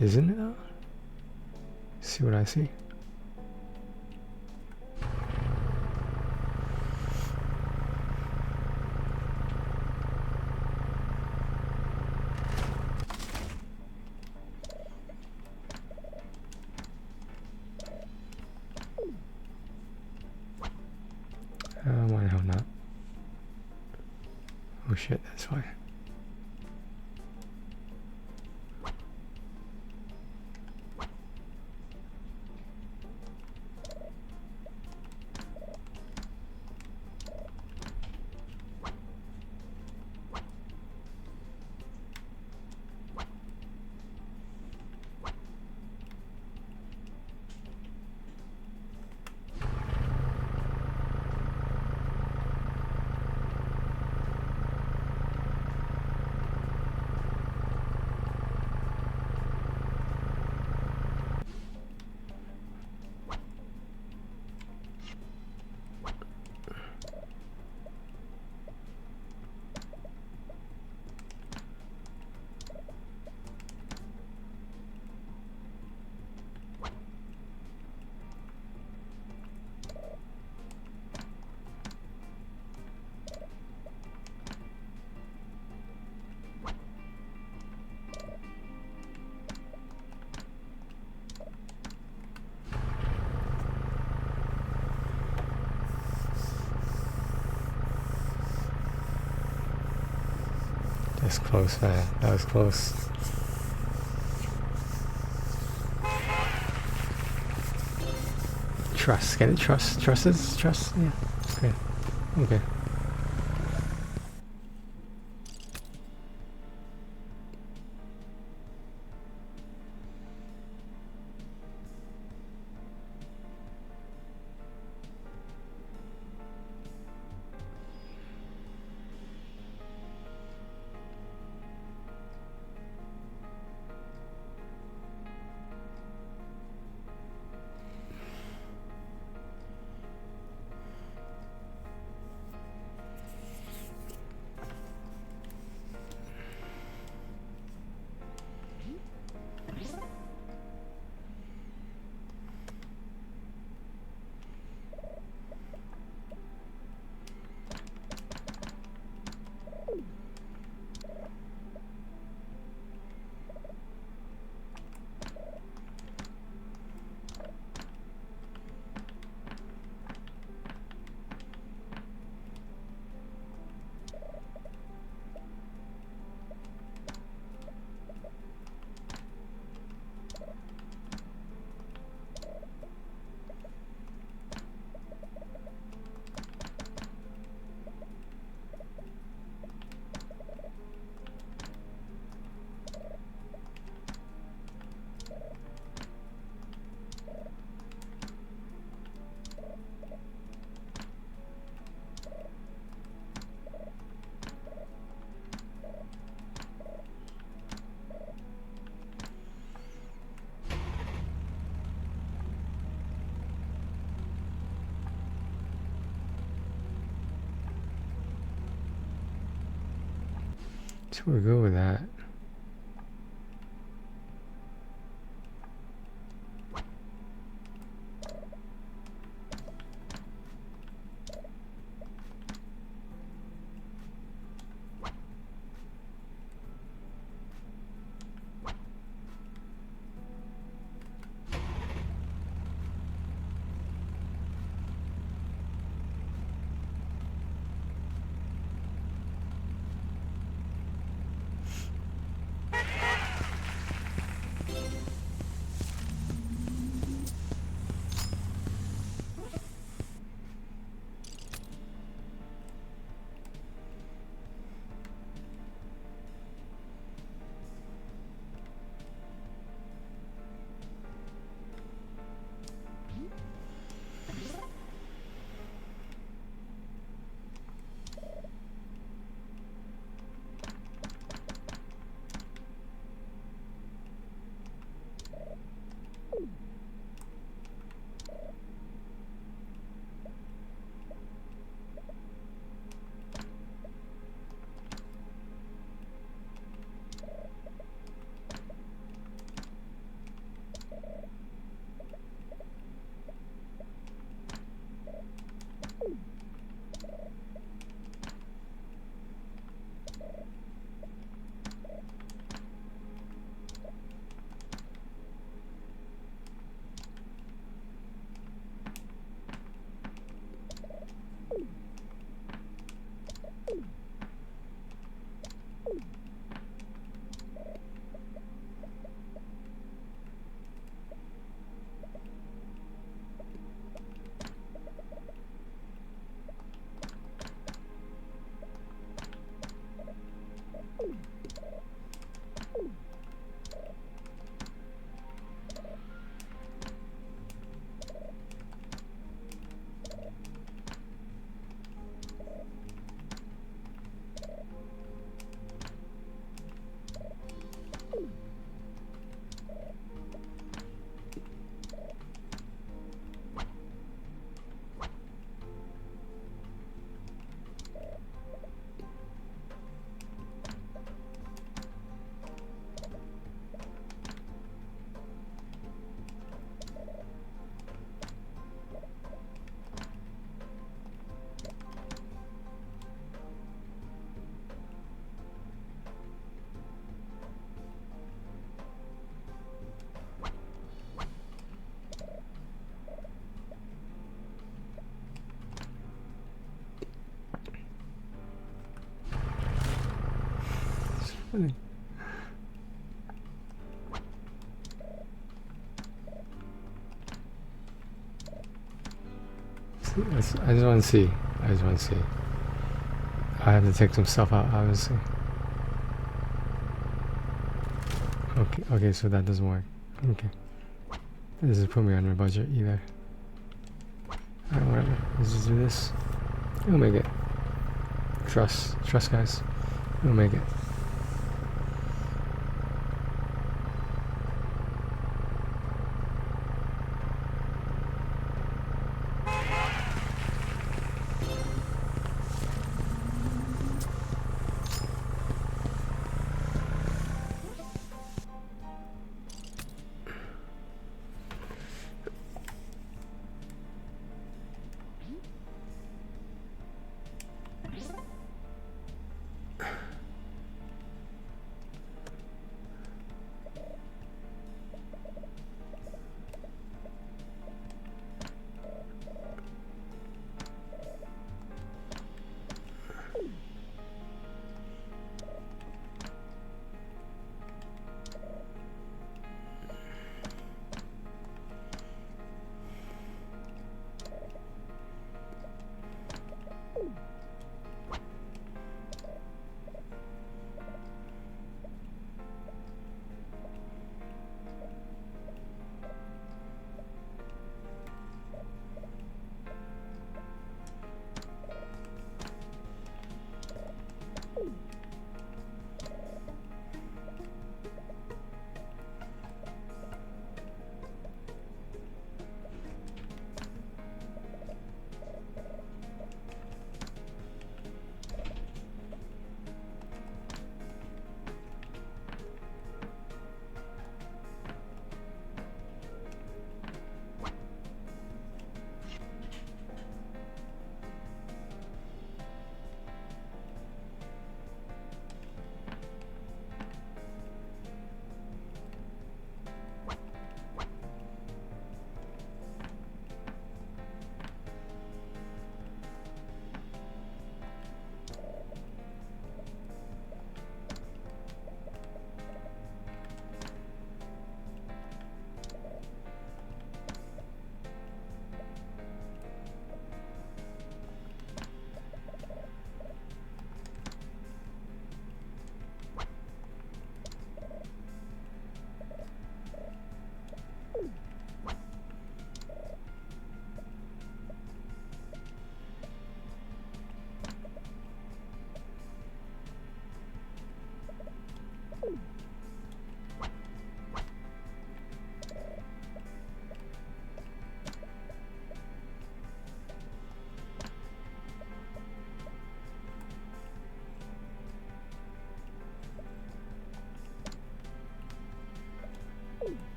Isn't it though? See what I see? Why the hell not? Oh shit, that's why. That's close, man. That was close. Trust. Get it? Trust. Trust is trust. Yeah. Okay. Okay. So we'll go with that. Funny. I just want to see. I just want to see. I have to take some stuff out, obviously. Okay, okay, so that doesn't work. Okay. This doesn't put me under budget either. Alright, whatever. Let's just do this. We'll make it. Trust, guys. We'll make it.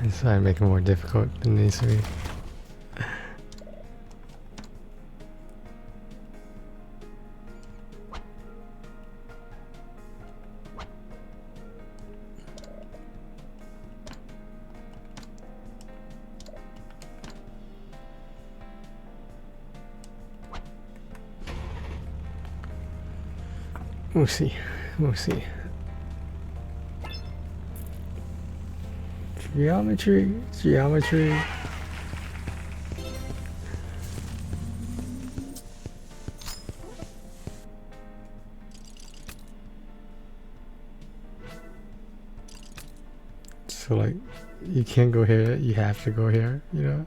It's trying to make it more difficult than it needs to be. We'll see. We'll see. Geometry, geometry. So like, you can't go here, you have to go here, you know?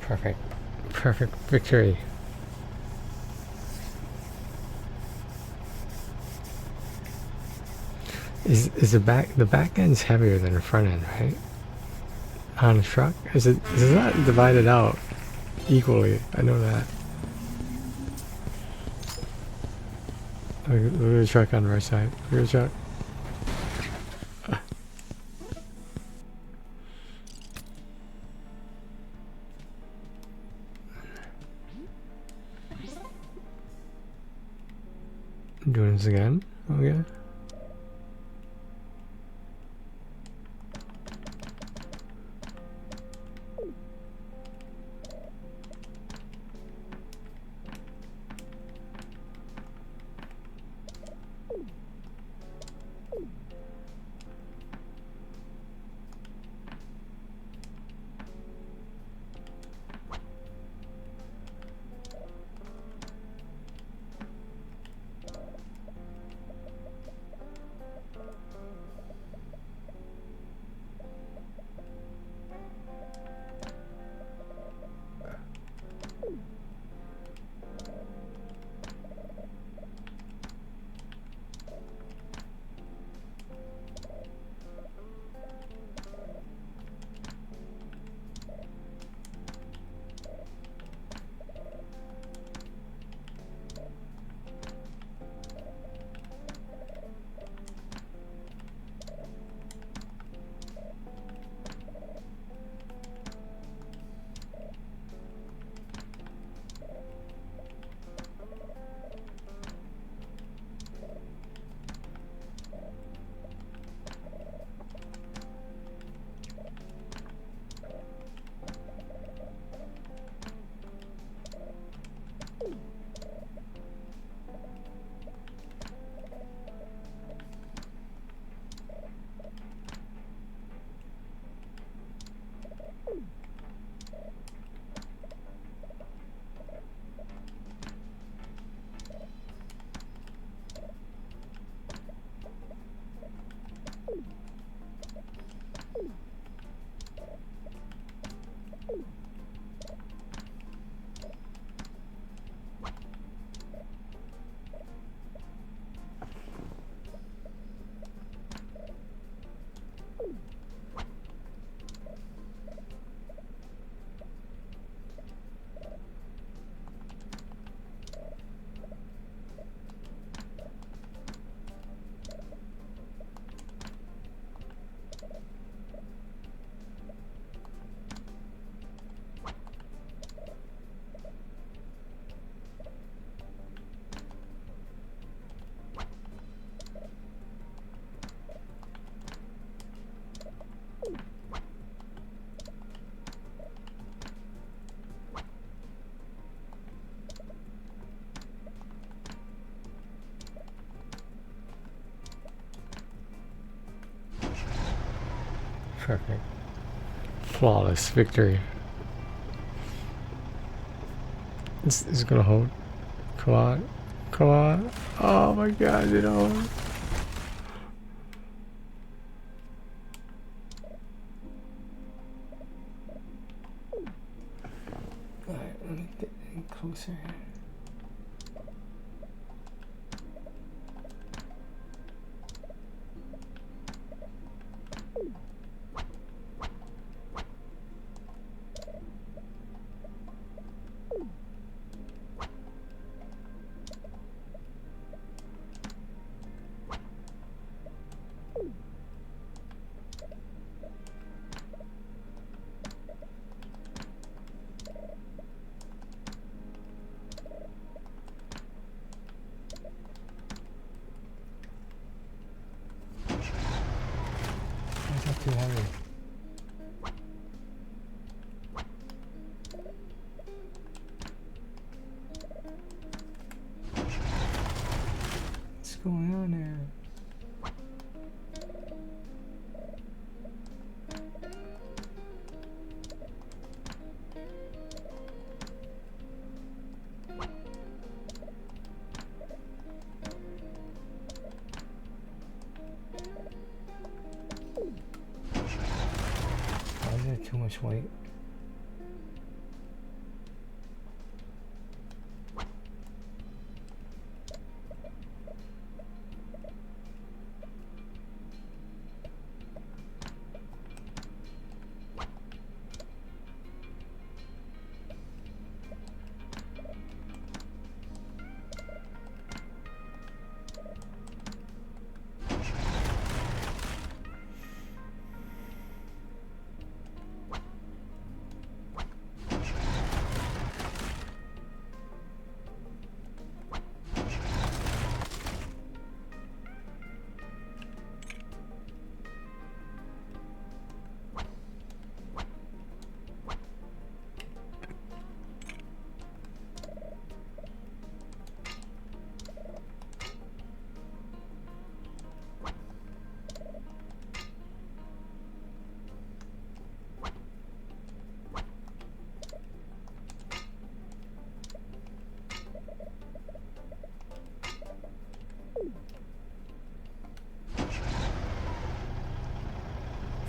Perfect. Perfect victory. Is the back end's heavier than the front end, right? On the truck? Is that divided out equally? I know that. Look at the truck on the right side. Look at the truck. Doing this again? Okay. Perfect. Flawless victory. This is gonna hold. Come on. Come on. Oh my god, you know. Alright, let me get in closer here. Why is that too heavy? What's going on there? Why is there too much weight?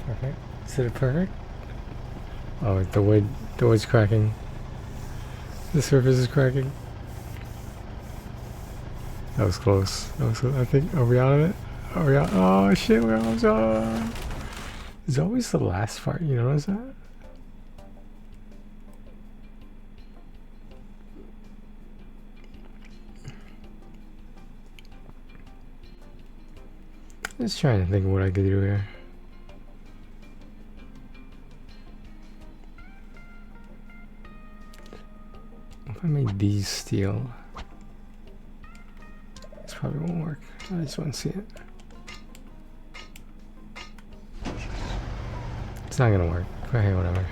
Perfect. Is it perfect? Oh, the wood's cracking. The surface is cracking. That was close. That was close. I think, are we out of it? Are we out? Oh shit, we're almost out. It's always the last part, you notice that? Just trying to think of what I could do here. If I made these steel, this probably won't work. I just want to see it. It's not gonna work. Okay, whatever.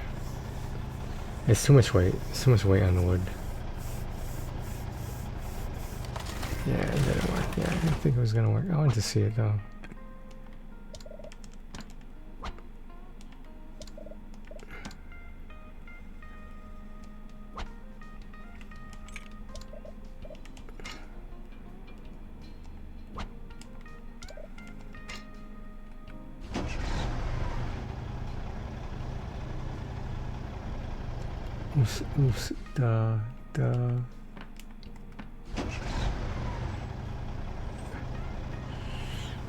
It's too much weight. It's too much weight on the wood. Yeah, it didn't work. Yeah, I didn't think it was gonna work. I wanted to see it though. Oops, duh.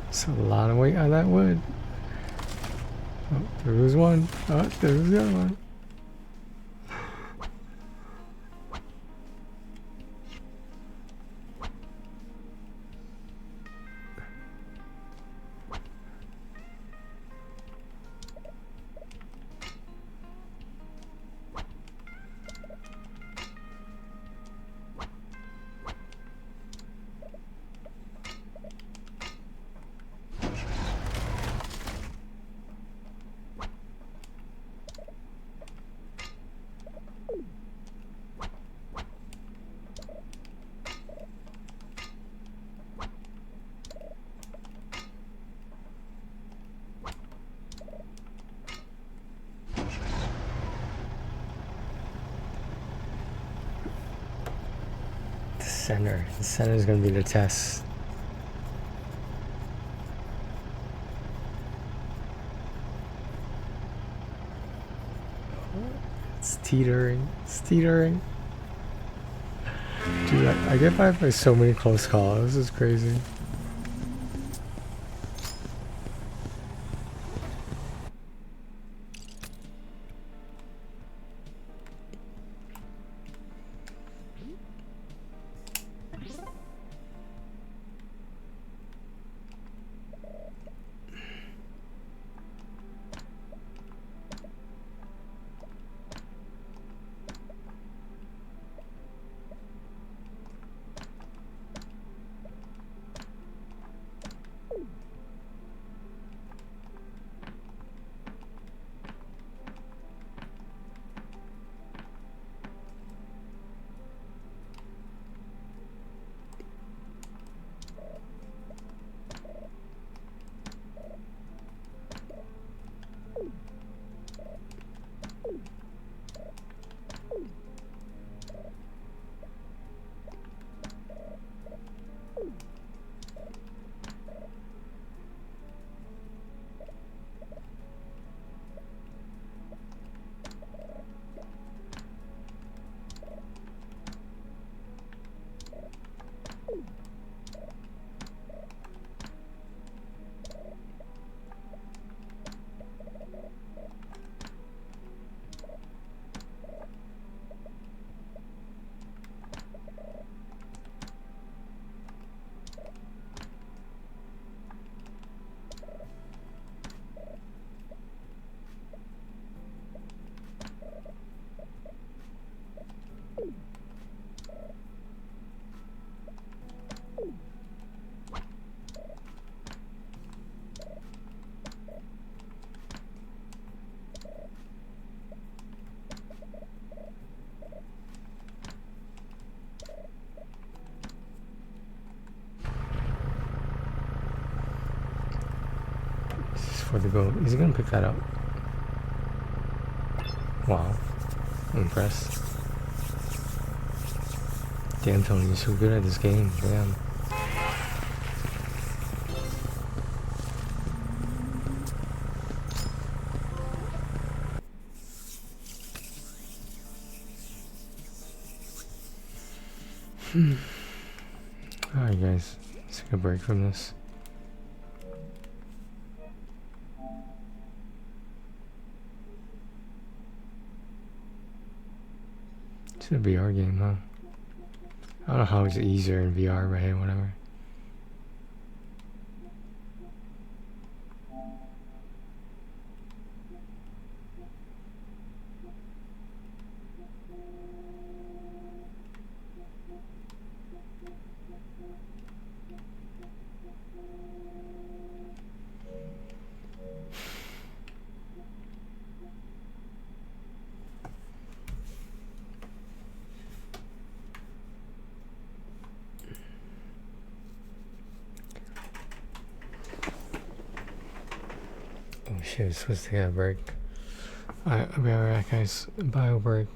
It's a lot of weight on that wood. Oh, there goes one. Oh, there goes the other one. center. The center is going to be the test. It's teetering. It's teetering. Dude, I get by so many close calls. This is crazy. For the goal. Is he gonna pick that up? Wow. I'm impressed. Damn, Tony, you're so good at this game. Damn. Alright guys, let's take a break from this. It's a VR game, huh? I don't know how it's easier in VR, but hey, whatever. Oh shit, it's supposed to get a break. Alright, I'll be alright guys. Bio break.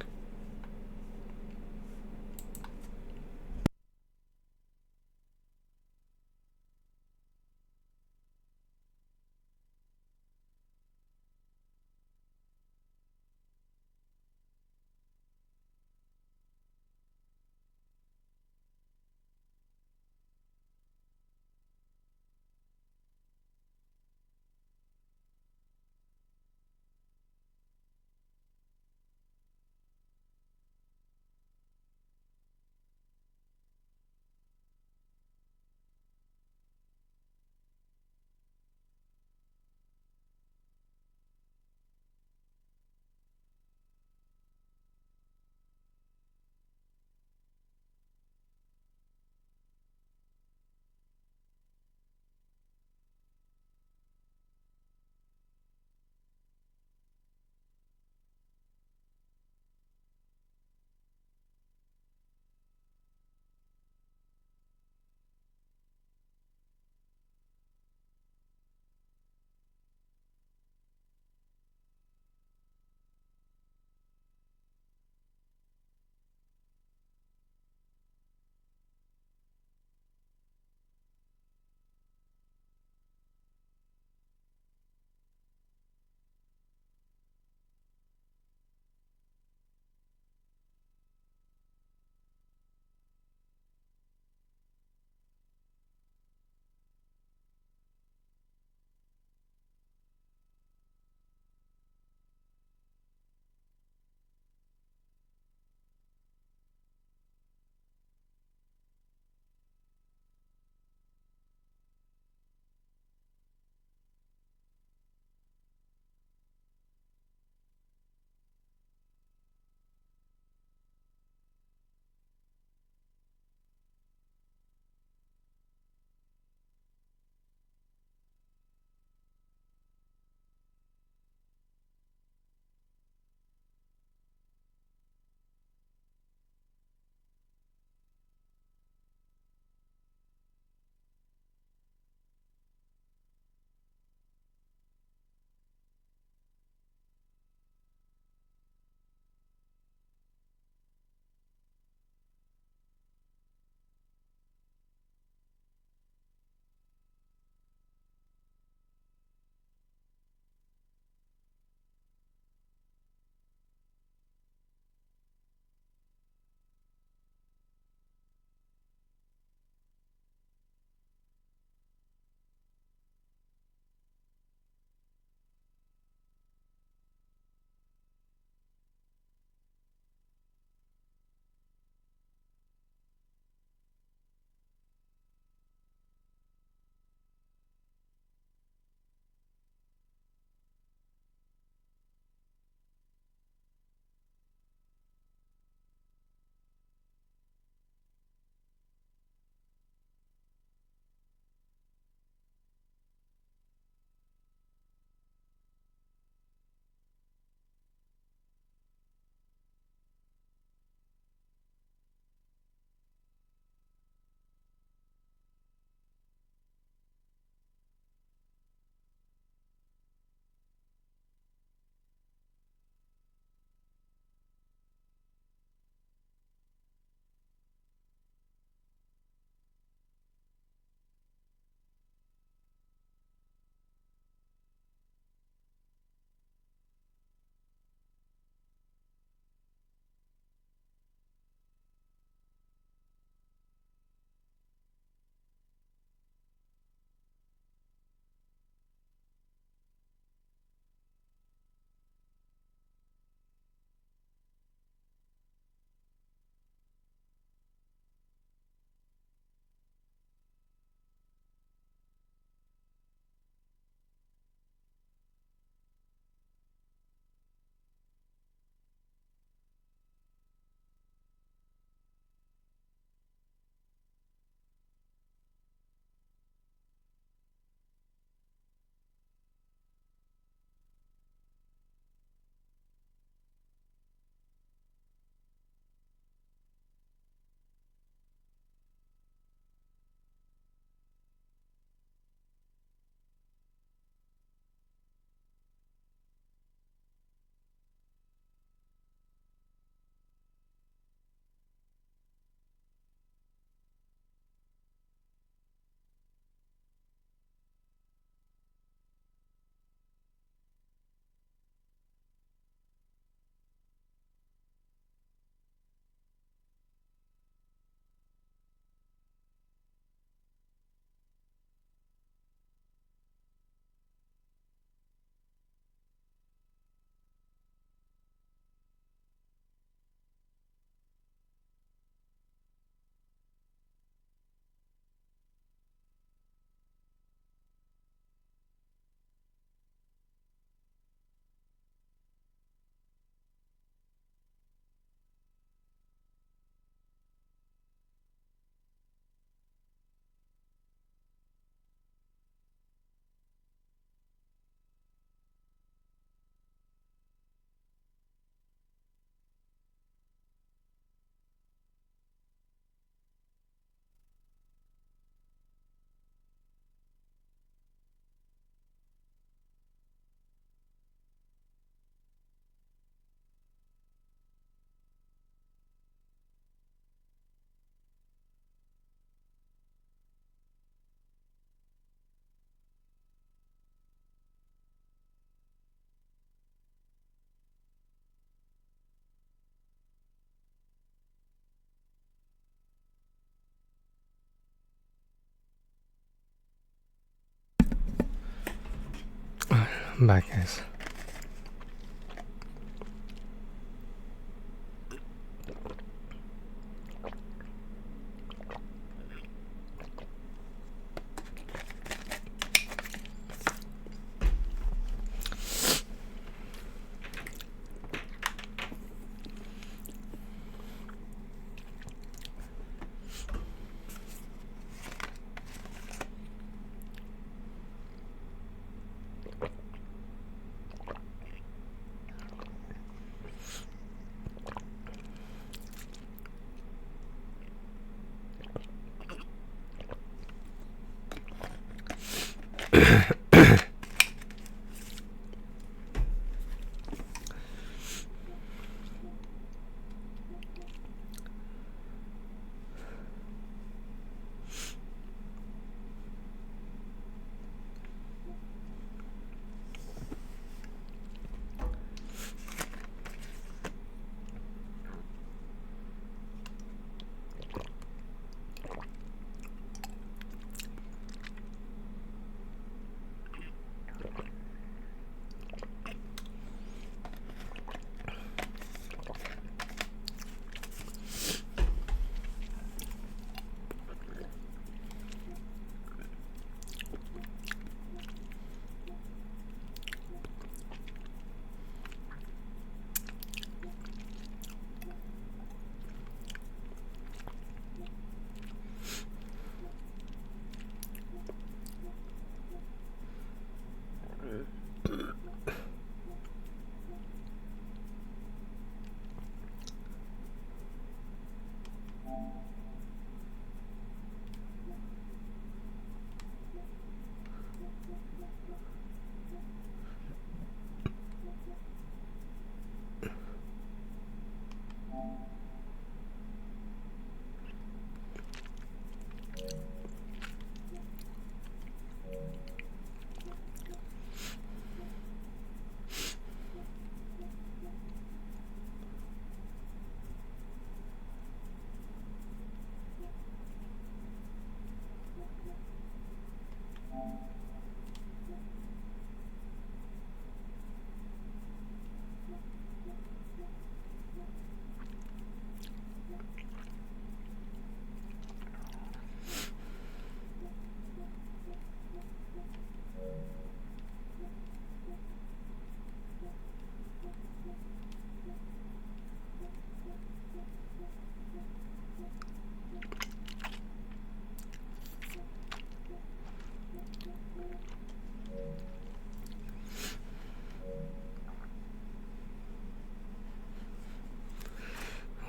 I'm back, guys.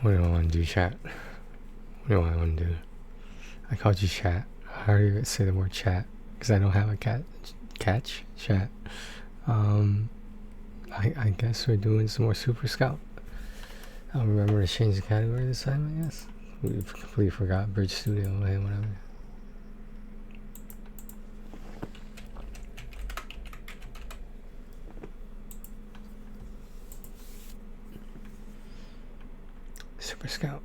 What do I want to do, chat? What do I want to do? I called you chat. How do you say the word chat? Because I don't have a catch chat. I guess we're doing some more Super Scout. I'll remember to change the category this time, I guess. We completely forgot Bridge Studio, hey, whatever. Super Scout.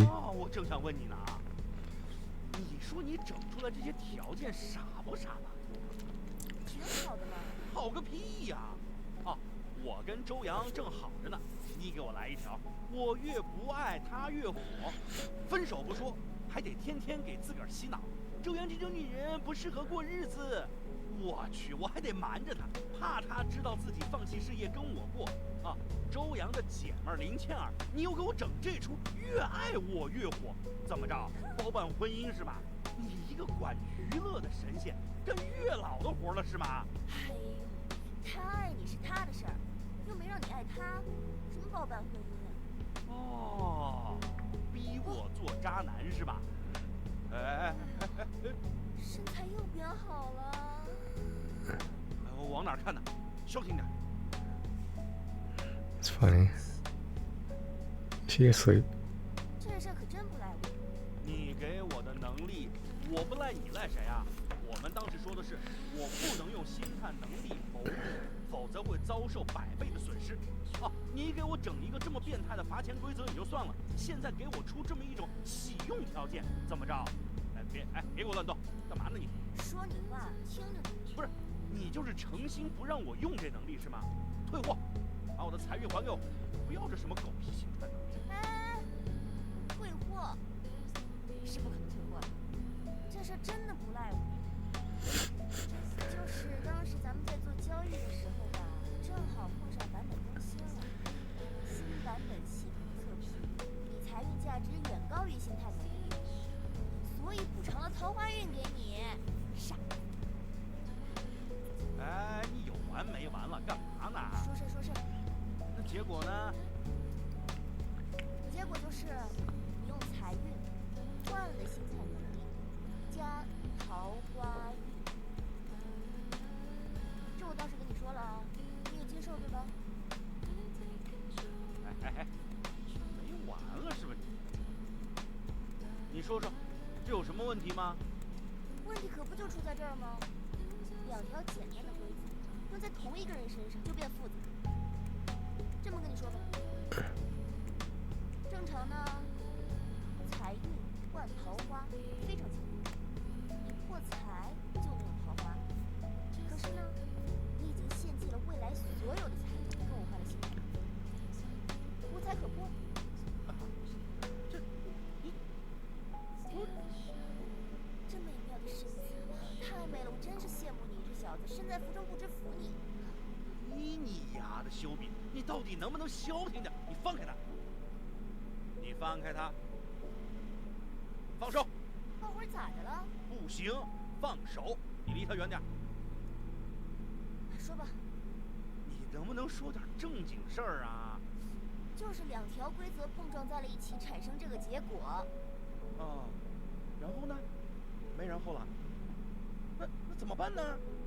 哦，我正想问你呢。你说你整出来这些条件傻不傻吧？挺好的嘛。好个屁呀！啊，我跟周洋正好着呢，你给我来一条，我越不爱他越火，分手不说，还得天天给自个儿洗脑，周洋这种女人不适合过日子。我去，我还得瞒着她，怕她知道自己放弃事业跟我过啊。周洋的姐们儿林倩儿，你又给我整这出，越爱我越火，怎么着？包办婚姻是吧？你一个管娱乐的神仙，干月老的活了是吗？哎呦，他爱你是他的事儿，又没让你爱他，什么包办婚姻啊？哦，逼我做渣男是吧？哎，身材又变好了。我往哪看呢？消停点。It's funny. She asleep. 这事可真不赖我。你给我的能力，我不赖你赖谁啊？我们当时说的是，我不能用星探能力谋利，否则会遭受100倍的损失。哦，你给我整一个这么变态的罚钱规则也就算了，现在给我出这么一种喜用条件，怎么着？别给我乱动，干嘛呢你？说你话听着呢。不是，你就是诚心不让我用这能力是吗？退货，把我的财运还给我，不要这什么狗屁星探能力。哎，退货是不可能退货的，这事真的不赖我。就是当时咱们在做交易的时候吧，正好碰上版本更新了，新版本系统测评，你财运价值远高于星探能力，所以补偿了桃花运给你，傻。哎，你有完没完了？干嘛呢？说事。那结果呢？结果就是你用财运换了星探能力加桃花运，这我当时跟你说了，你也接受对吧？哎，没完了是吧你说说，这有什么问题吗？问题可不就出在这儿吗？两条简单的规则用在同一个人身上就变复杂。这么跟你说吧，正常呢，财运换桃花非常简单，你破财就能有桃花。可是呢，你已经献祭了未来所有的财运，跟我换了心，无财可破。这美妙的身材，太美了，我真是羡慕你这小子，身在福中不知福你。你丫的修比，你到底能不能消停点？你放开他！你放开他！放手！放会儿咋的了？不行，放手！你离他远点。说吧。你能不能说点正经事儿啊？就是两条规则碰撞在了一起，产生这个结果。哦，然后呢？没然后了。那怎么办呢？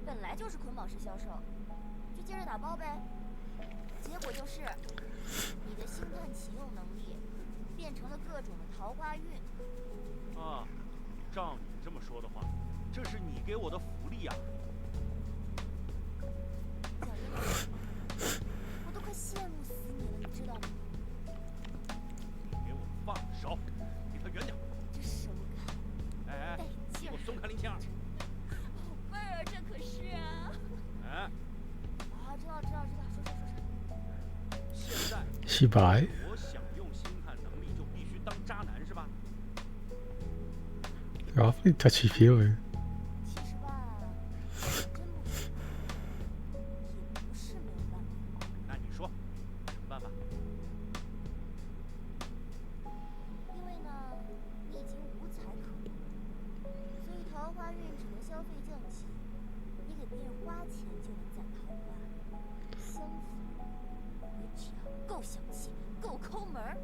本来就是捆绑式销售，就接着打包呗。结果就是你的星探启用能力变成了各种的桃花运。啊，照你这么说的话，这是你给我的福利啊！我都快羡慕死你了，你知道吗？给我放手，离他远点。这手感，哎，给我松开林倩儿。宝贝儿，这可是啊。哎。啊，知道，说。现在洗白。我想用星探能力就必须当渣男是吧？ Awfully touchy feely. 其实吧，真不也不是没有办法。那你说什么办法？因为呢，你已经无财可用，所以桃花运只能消费降级。你给别人花钱就能攒桃花，相反，你只要够小气、够抠门儿，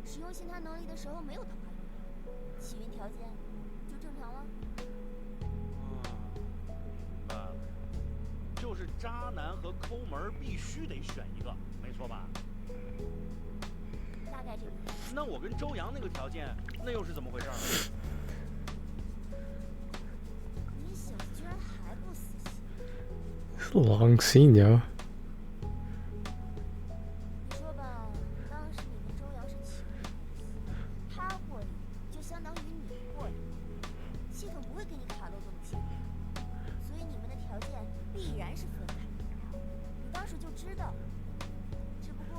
使用星探能力的时候没有桃花运，起运条件就正常了。明白了，就是渣男和抠门必须得选一个，没错吧？大概这个意思。那我跟周洋那个条件，那又是怎么回事呢？你小子居然还不死心！ Long scene, yo. 你说吧，当时你跟周洋是情侣关系，他获利就相当于你获利，系统不会给你卡漏洞的机会，所以你们的条件必然是分开的。你当时就知道，只不过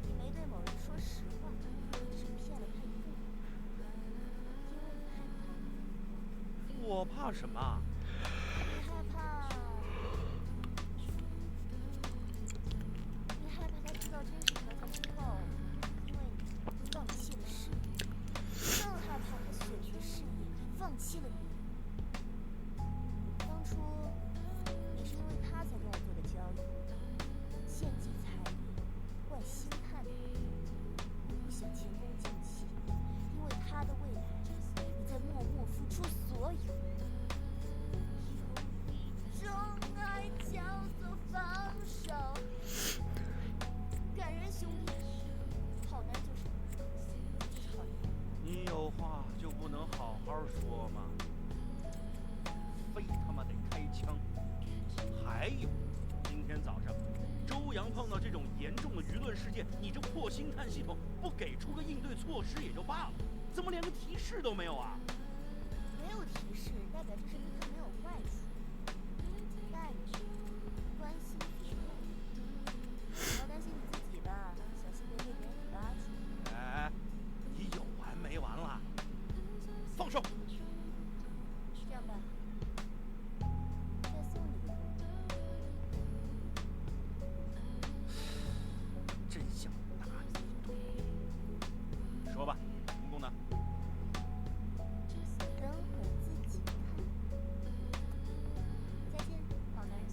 你没对某人说实话，只是骗了他一个人。怕什么？你害怕他知道真实条件之后，因为你放弃了事业，更害怕他选择事业，放弃了你。当初也是因为他才跟我做的交易，献祭财力，换心态的我不想前功尽弃，因为他的未来，你在默默付出所有。有一种爱叫做放手，感人兄弟，好男就是好男。你有话就不能好好说吗？非他妈得开枪！还有，今天早上，周洋碰到这种严重的舆论事件，你这破星探系统不给出个应对措施也就罢了，怎么连个提示都没有啊？没有提示，代表这事对他没有坏处。但是关心别人，你要担心你自己吧，小心别被别人拉住。哎，你有完没完了？放手！这样吧，再送你个礼物。真想打你一顿。说吧，成功呢？等会儿自己看。再见，好男人。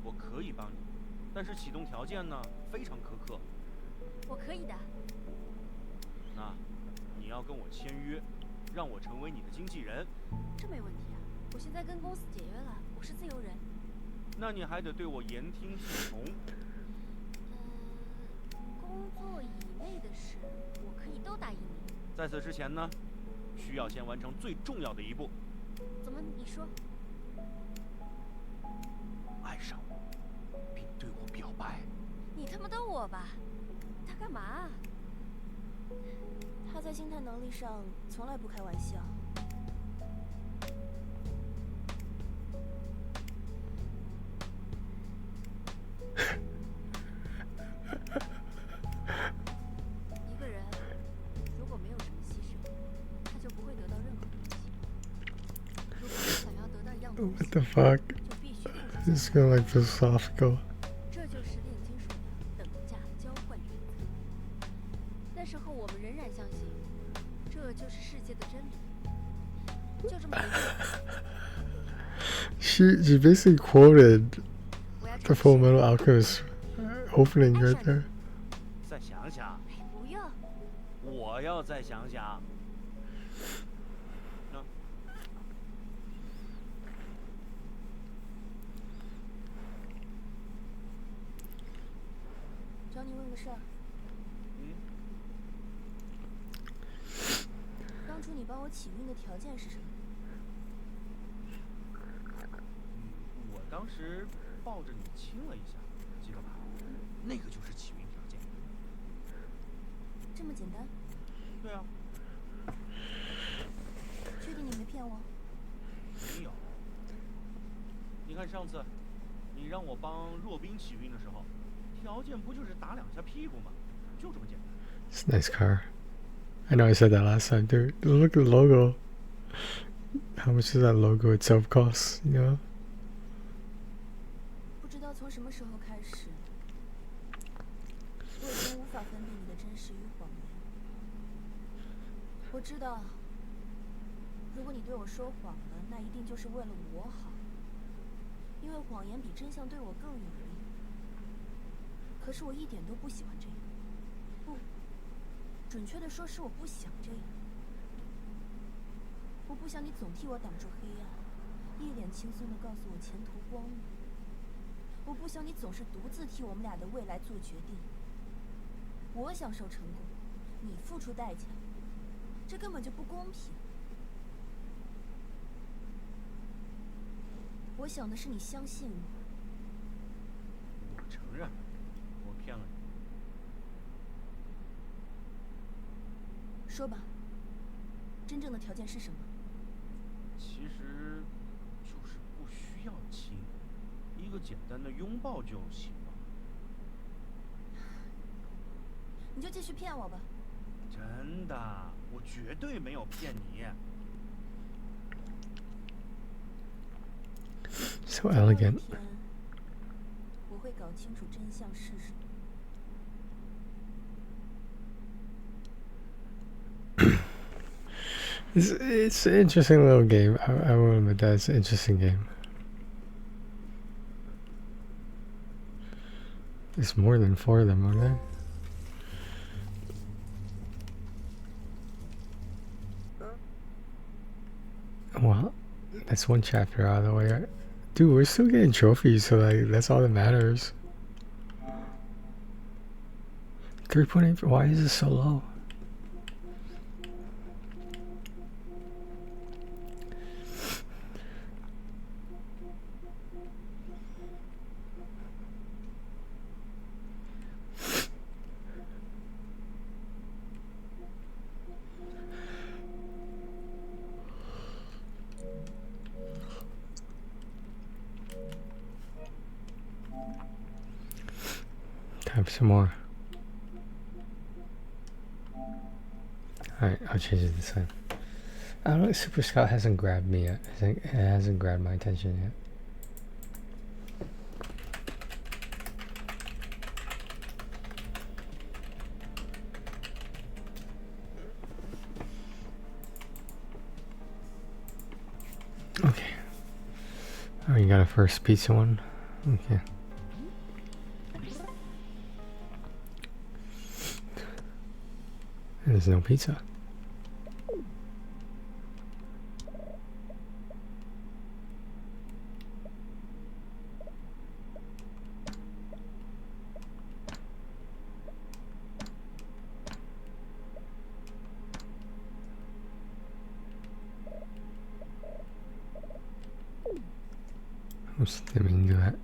我可以帮你，但是启动条件呢非常苛刻。我可以的。那，你要跟我签约，让我成为你的经纪人。这没问题啊，我现在跟公司解约了，我是自由人。那你还得对我言听计从。工作以内的事，我可以都答应你。在此之前呢，需要先完成最重要的一步。怎么？你说？爱上我，并对我表白。你他妈逗我吧？他干嘛？他在心态能力上从来不开玩笑。一个人如果没有什么牺牲，他就不会得到任何东西。如果你想要得到一样东西， What the fuck? 就必须付出。 This is kind of like philosophical. 这就是炼金术的等价交换原则。那时候我们仍然相信，这就是世界的真理。就这么回事。She basically quoted the Full Metal Alchemist opening right there. 再想想。不要。我要再想想。找你问个事儿。当初你帮我起运的条件是什么？我当时抱着你亲了一下，记得吧？那个就是起运条件。这么简单？对啊。确定你没骗我？没有。你看上次，你让我帮若冰起运的时候，条件不就是打2下屁股吗？就这么简单。It's a nice car. I know I said that last time, dude. Look at the logo. How much does that logo itself cost, you know? 不知道从什么时候开始，我已经无法分辨你的真实与谎言。我知道，如果你对我说谎了，那一定就是为了我好，因为谎言比真相对我更有利。可是我一点都不喜欢这样，不，准确的说是我不想这样。我不想你总替我挡住黑暗，一脸轻松地告诉我前途光明。我不想你总是独自替我们俩的未来做决定。我享受成功，你付出代价，这根本就不公平。我想的是你相信我。我承认，我骗了你。说吧，真正的条件是什么？其实就是不需要亲。个简单的拥抱就行了。你就继续骗我吧。真的，我绝对没有骗你。So elegant. 我会搞清楚真相是什么。 It's an interesting little game. I will admit that it's an interesting game. There's more than 4 of them, aren't there? Well, that's 1 chapter out of the way. Dude, we're still getting trophies, so like that's all that matters. 3.8. Why is it so low? Time for some more. Alright, I'll change it this time. I don't know, Super Scout hasn't grabbed me yet. I think it hasn't grabbed my attention yet. Okay. Oh, you got a first pizza one? Okay. And there's no pizza. Oops, didn't mean to do that.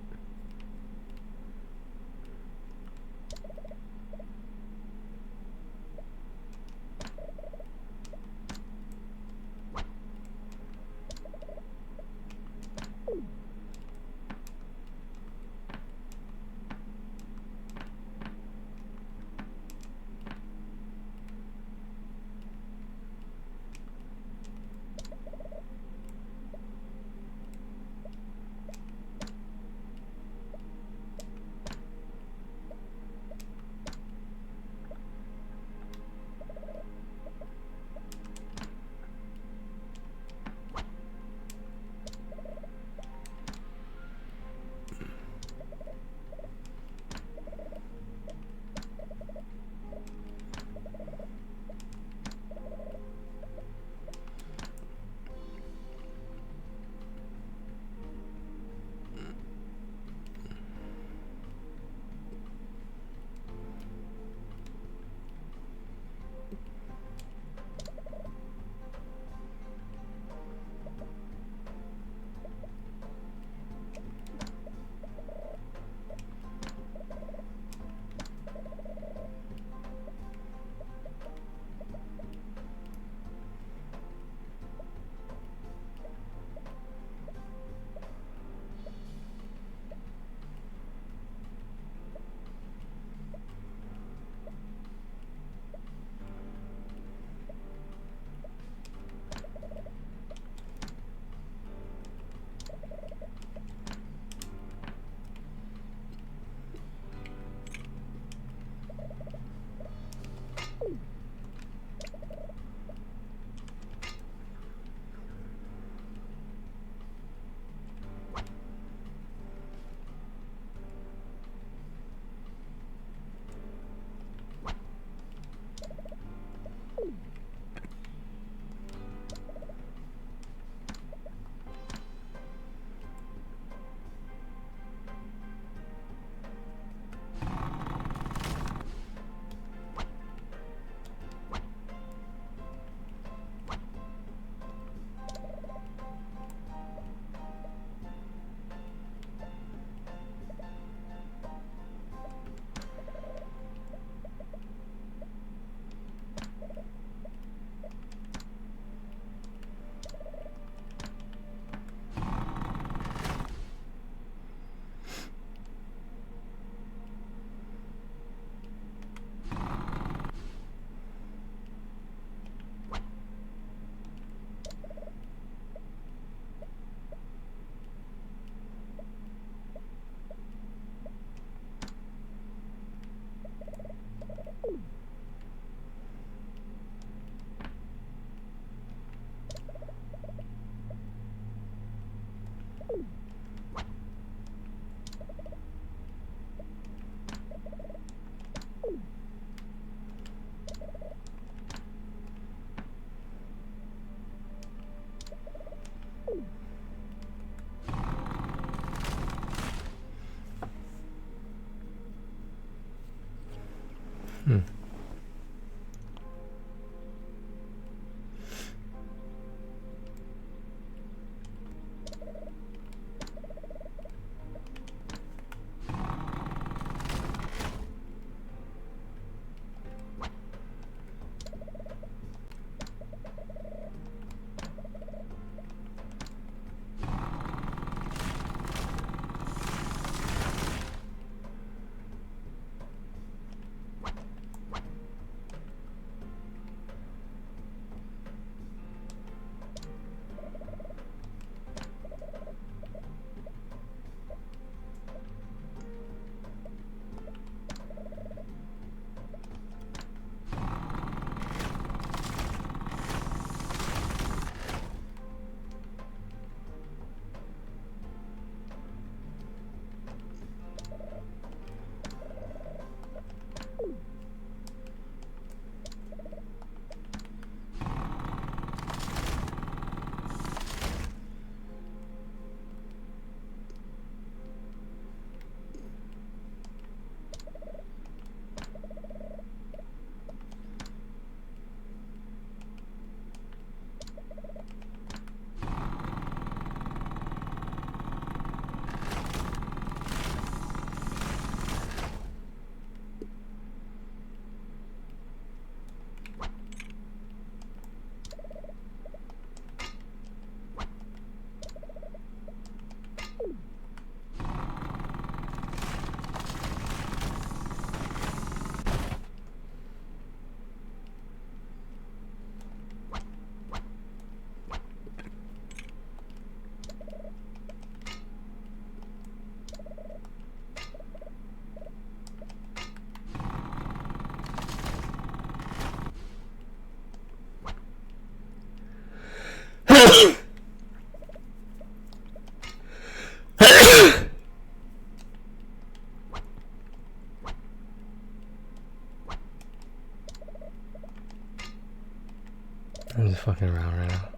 I'm just fucking around right now.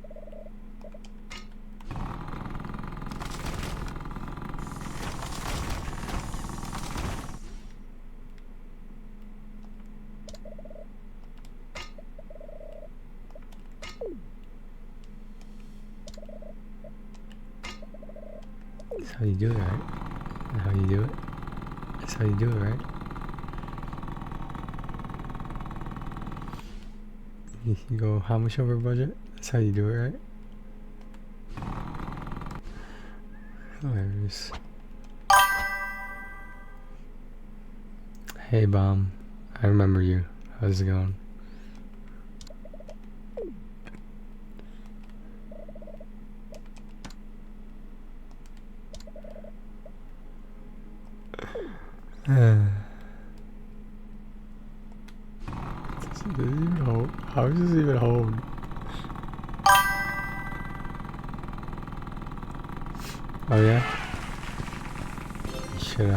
That's how you do it, right? That's how you do it. That's how you do it, right? You go how much over budget? That's how you do it, right? Hilarious. Hey, Bomb. I remember you. How's it going? Does it even hold? How does this even hold? Oh yeah? You should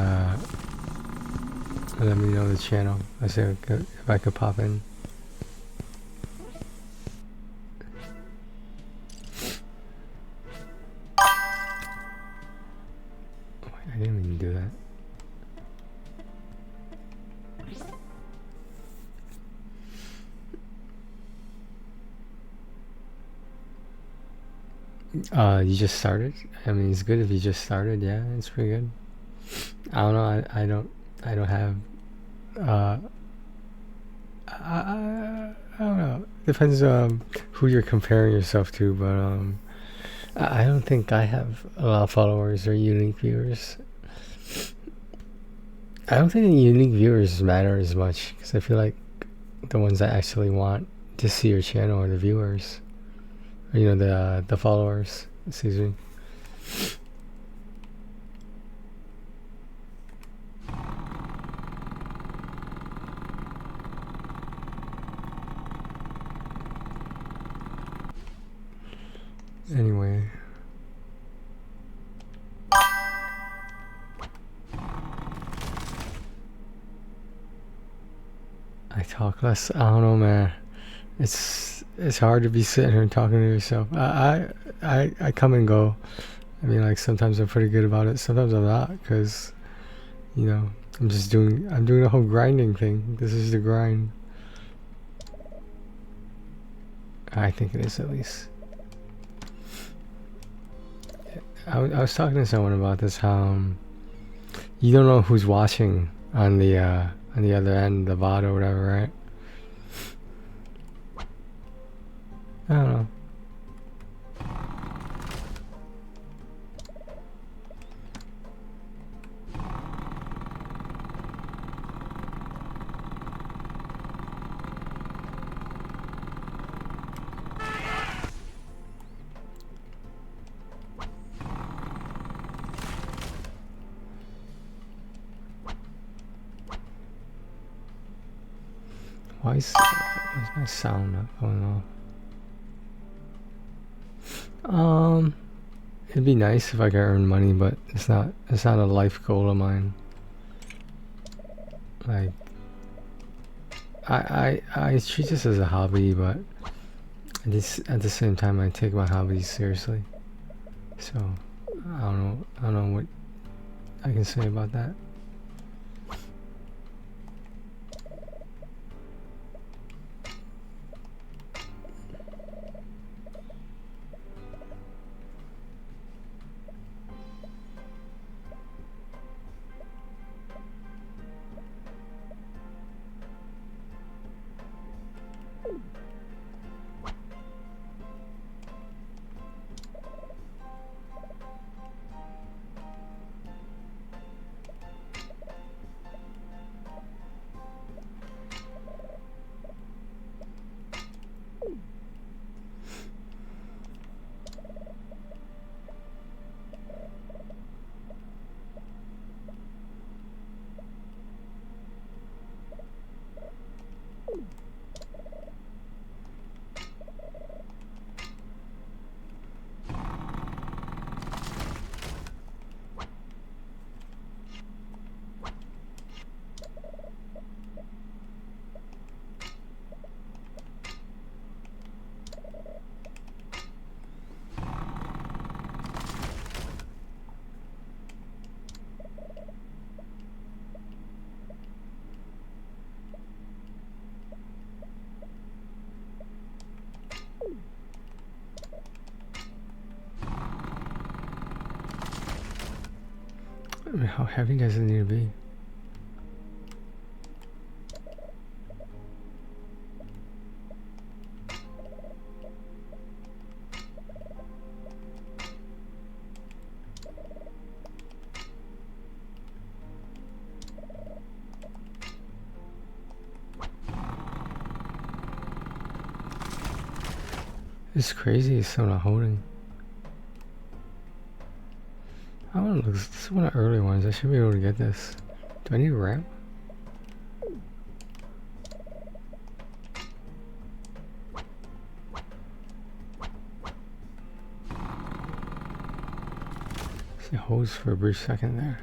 let me know the channel. I say if I could pop in. Wait, I didn't even do that. You just started? I mean, it's good if you just started. Yeah, it's pretty good. I don't know. I don't have. I don't know. Depends who you're comparing yourself to, but I don't think I have a lot of followers or unique viewers. I don't think the unique viewers matter as much because I feel like the ones that actually want to see your channel are the viewers. You know, the followers, excuse me. Anyway. I talk less. I don't know, man. It's hard to be sitting here and talking to yourself. I come and go. I mean, like sometimes I'm pretty good about it. Sometimes I'm not, because you know I'm doing the whole grinding thing. This is the grind. I think it is, at least. I was talking to someone about this. How you don't know who's watching on the other end, the VOD or whatever, right? I don't know. Why is my sound not going off? It'd be nice if I could earn money, but it's not a life goal of mine. Like I treat this as a hobby, but at the same time I take my hobbies seriously. So I don't know what I can say about that. I mean, how heavy does it need to be? It's crazy, it's still not holding. I want to look. This is one of the early ones. I should be able to get this. Do I need a ramp? See, it holds for a brief second there.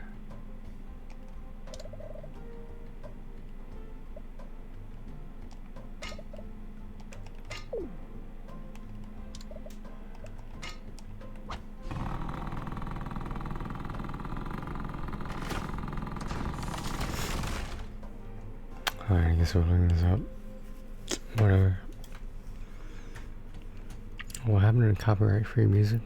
Alright, I guess we'll look this up. Whatever. What happened to copyright-free music?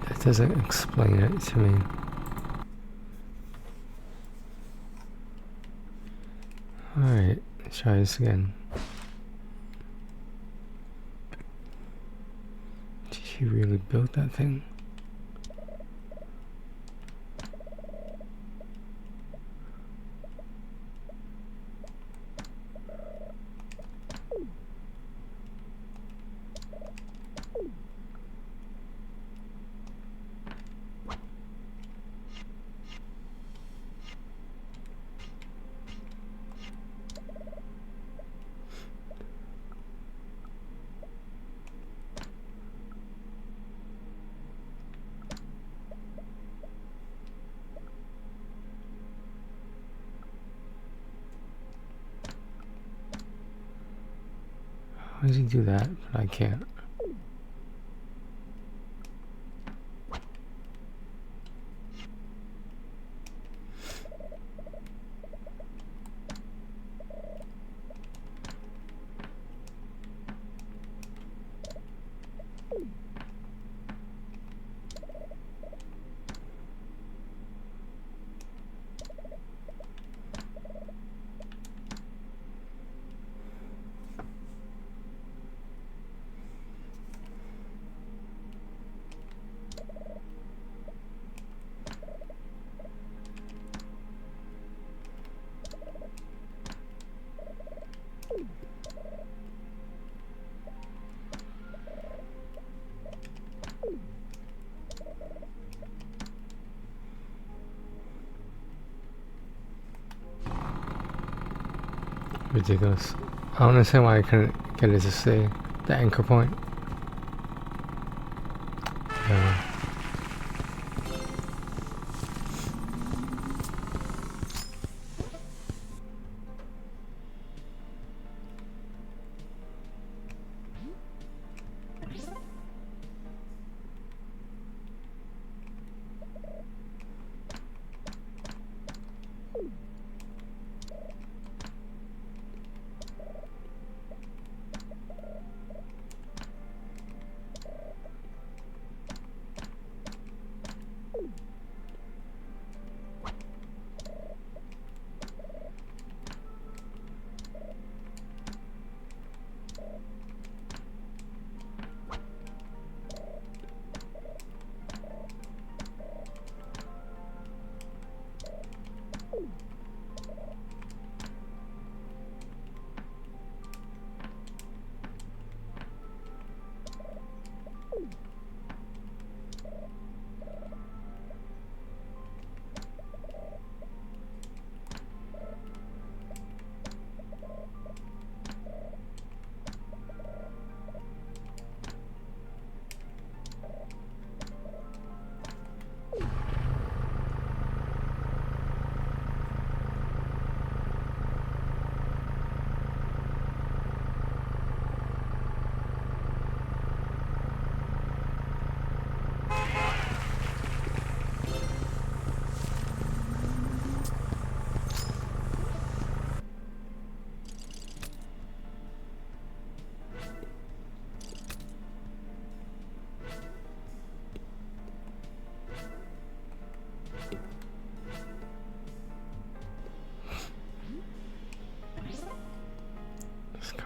That doesn't explain it to me. Alright, let's try this again. Did she really build that thing? How does he do that? But I can't. Ridiculous. I don't understand why I couldn't get it to say the anchor point.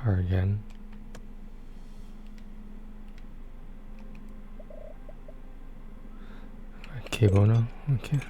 her again. Cable now, okay.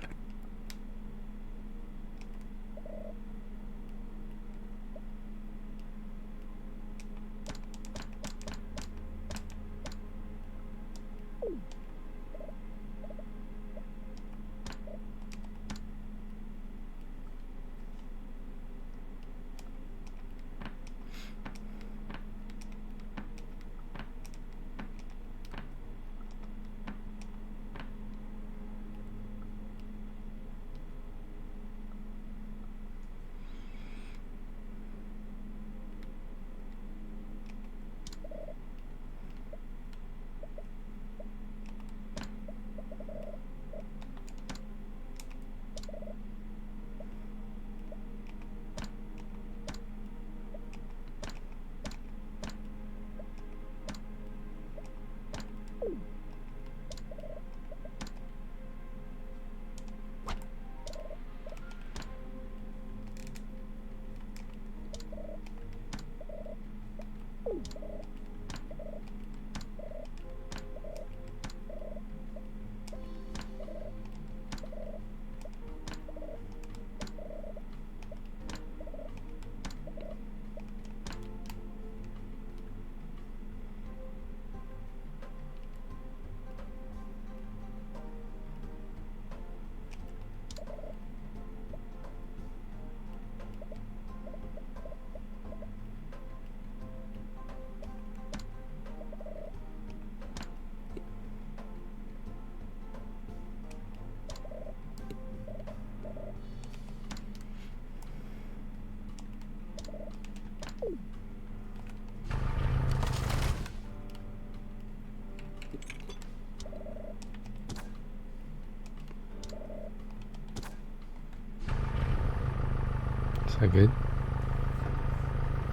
Is that good?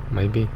Maybe.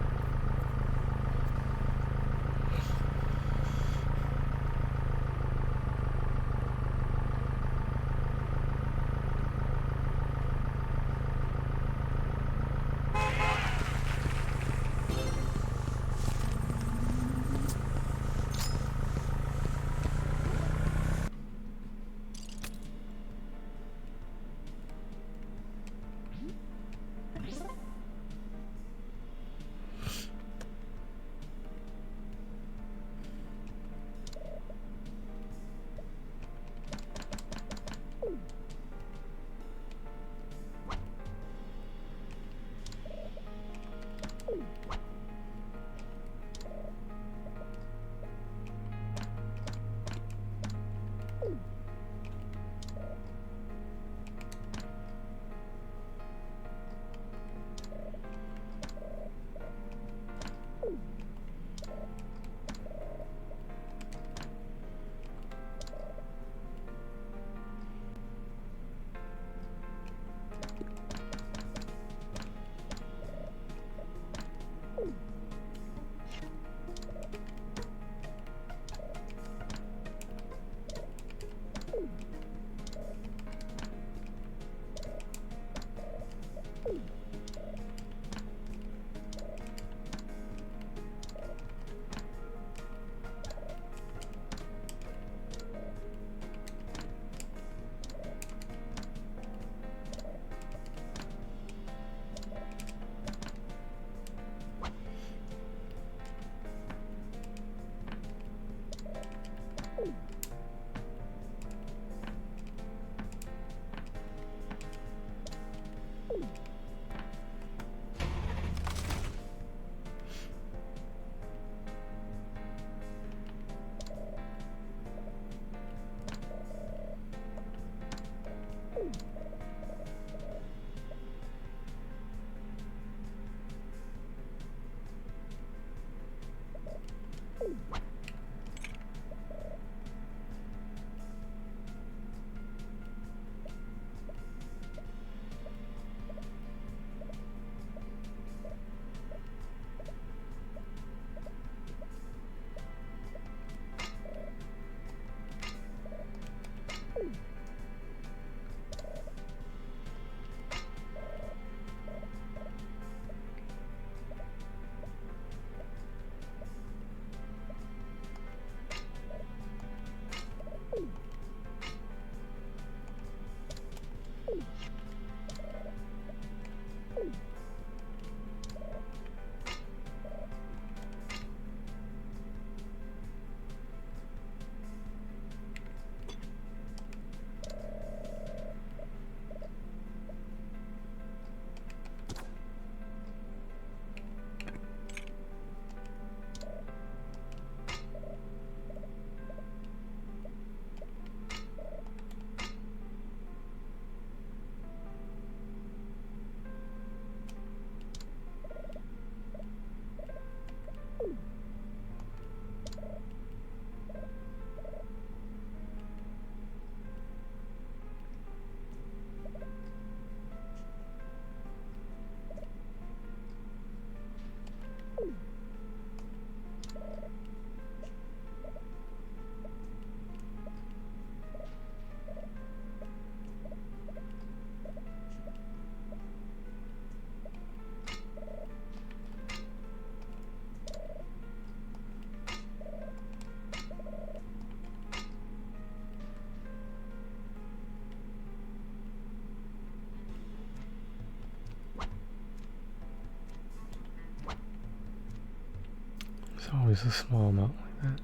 It's always a small amount like that.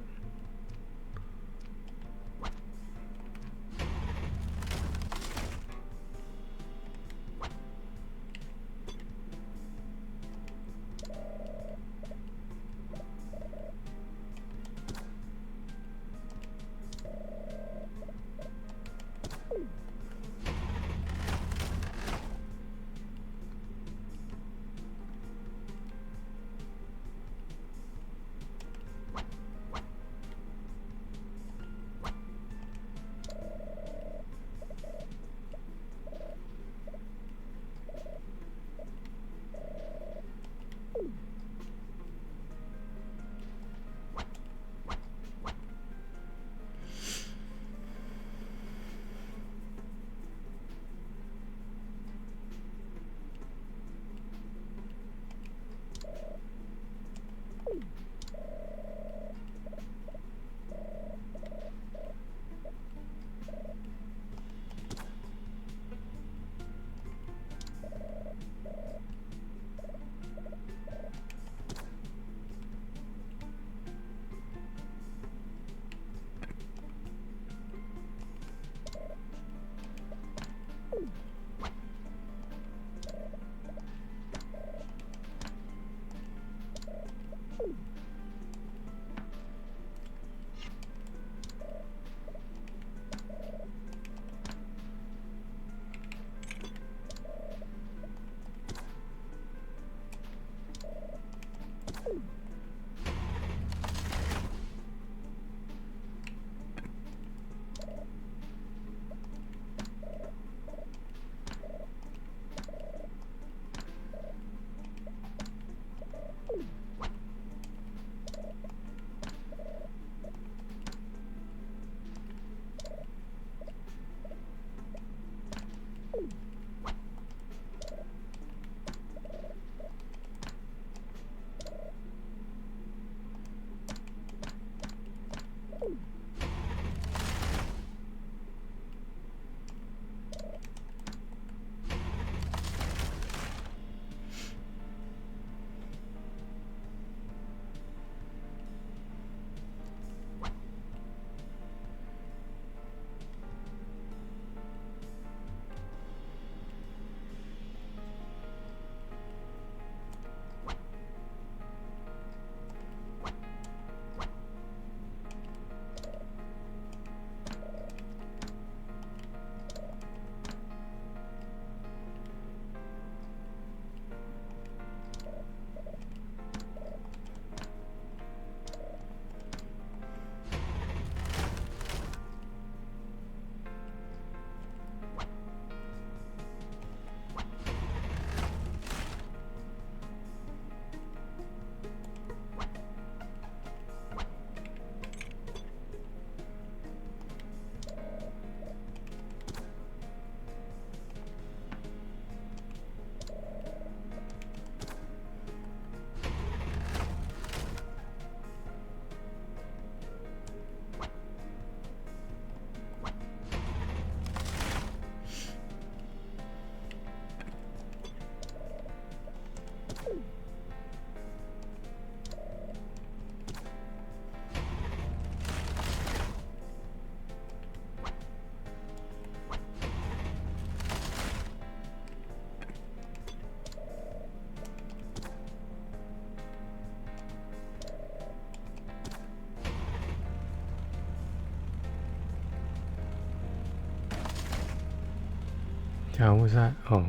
Yeah, what was that? Oh.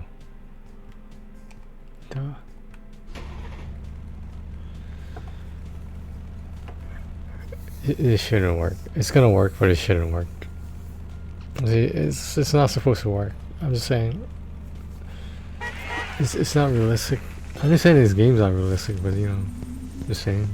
Duh. It shouldn't work. It's gonna work, but it shouldn't work. It's not supposed to work. I'm just saying. It's not realistic. I'm just saying this game's not realistic, but you know, just saying.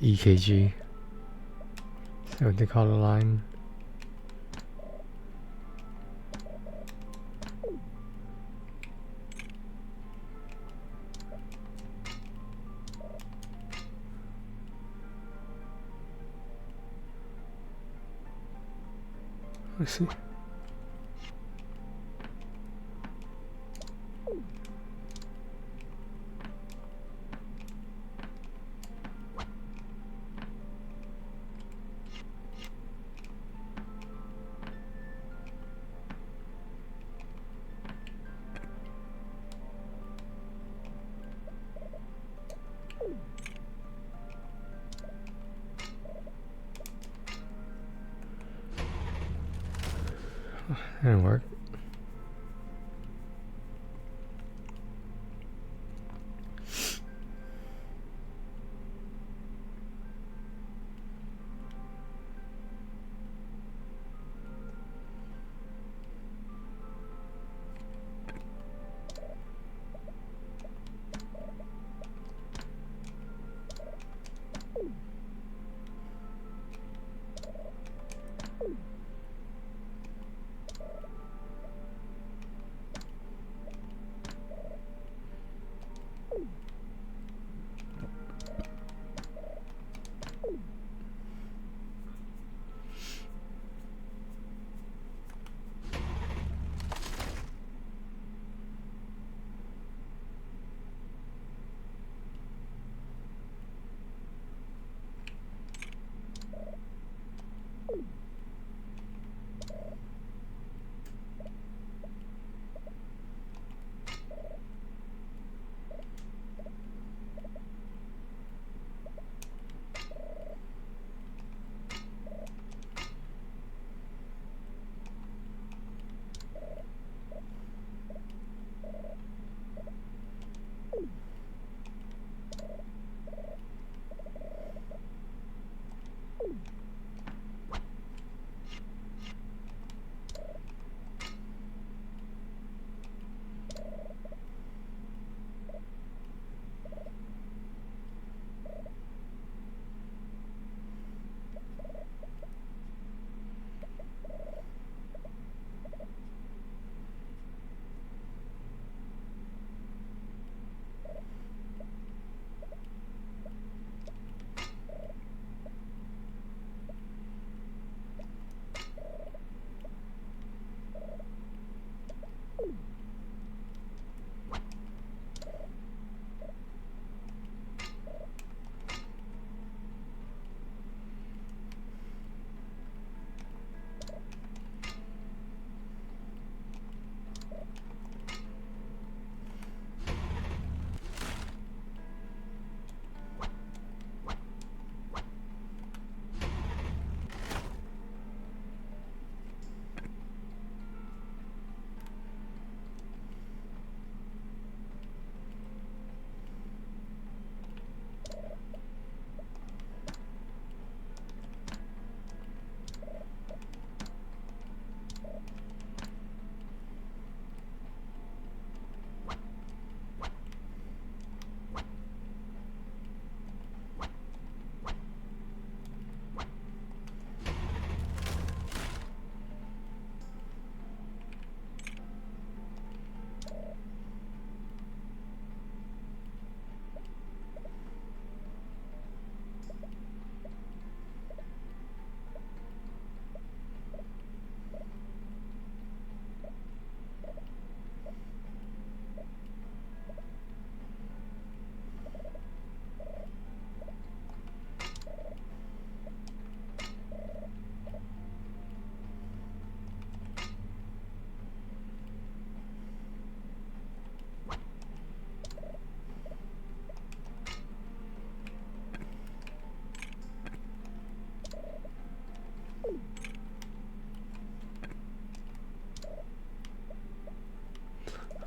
like EKG. Is that what they call the line? Let's see. That didn't work.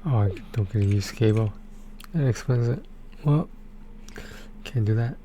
Oh, I don't get to use cable. That explains it. Well, can't do that.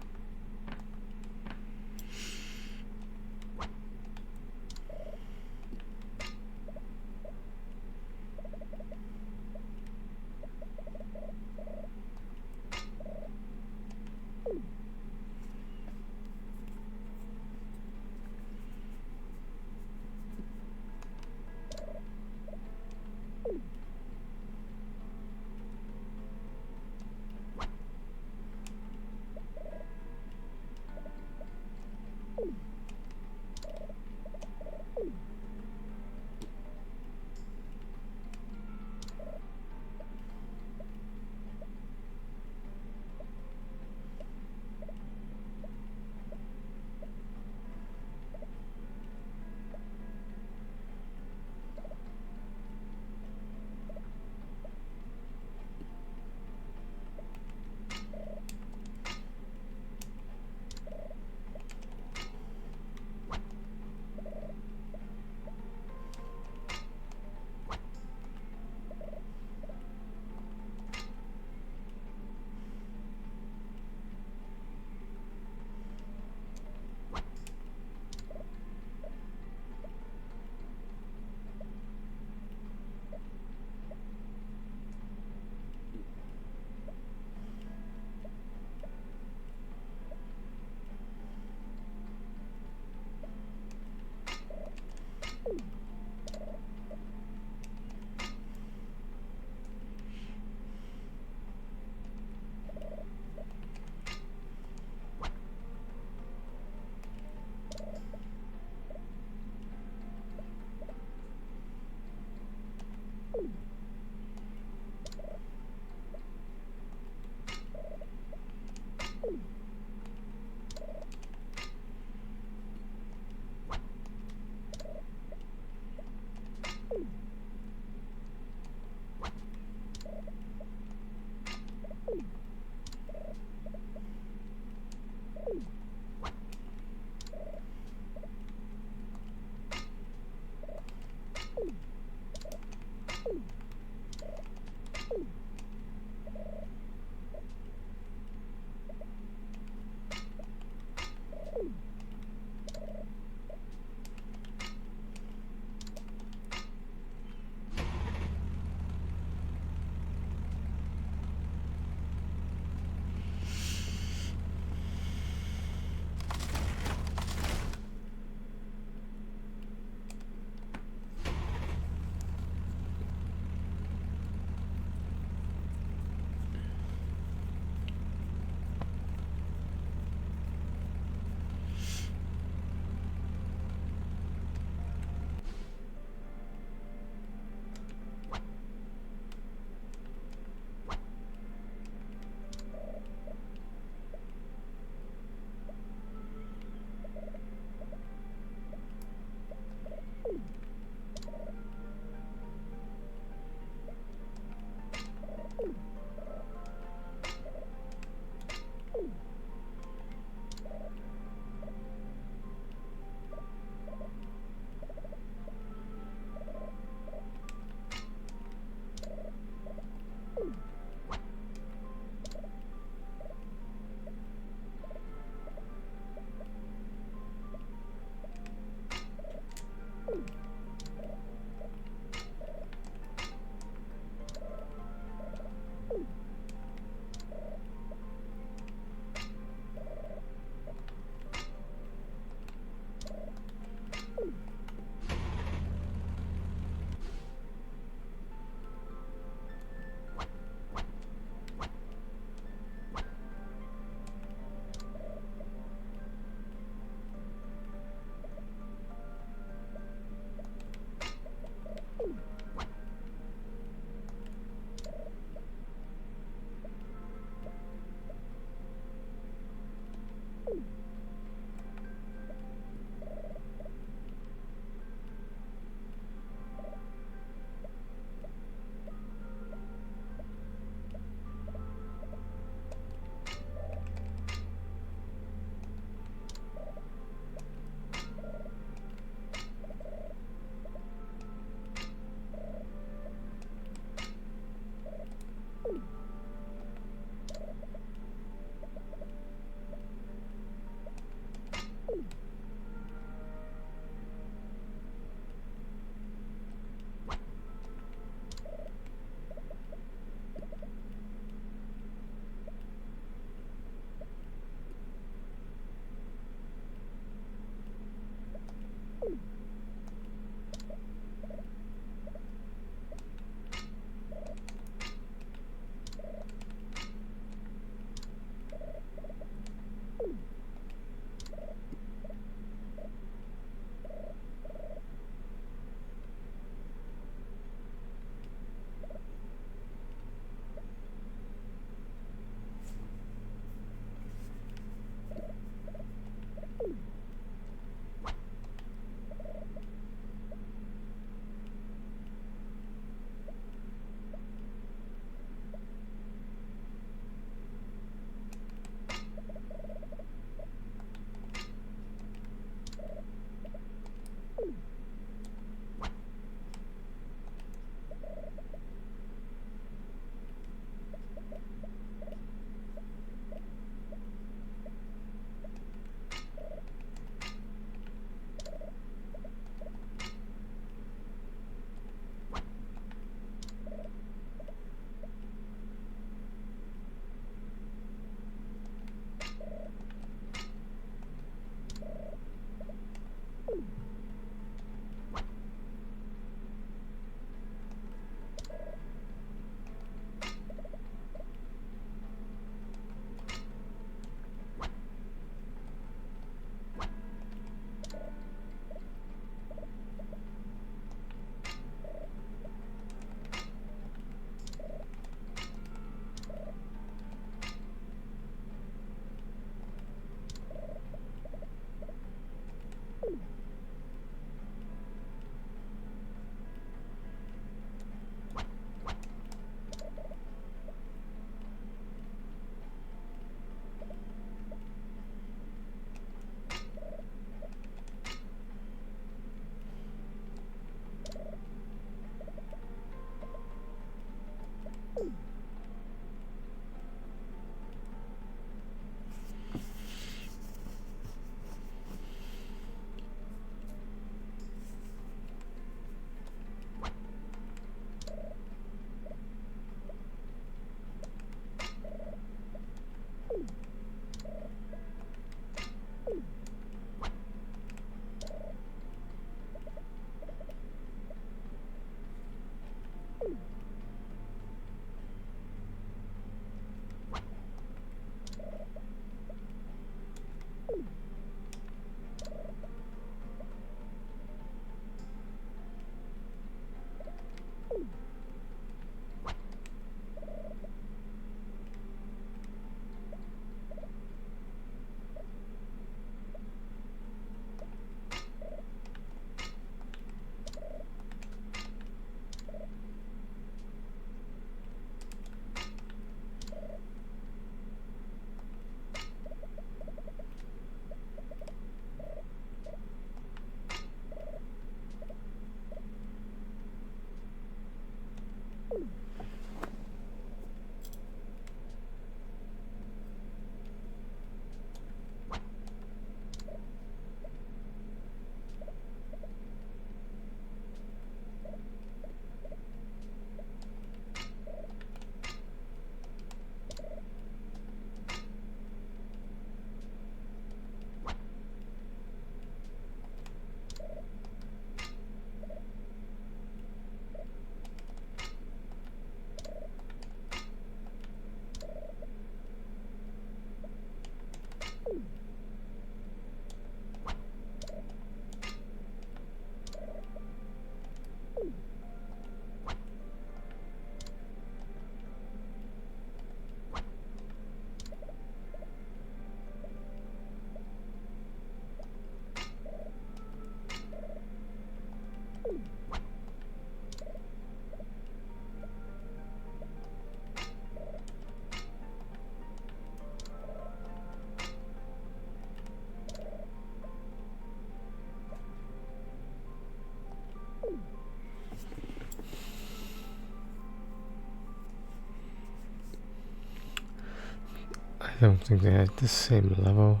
I don't think they're at the same level.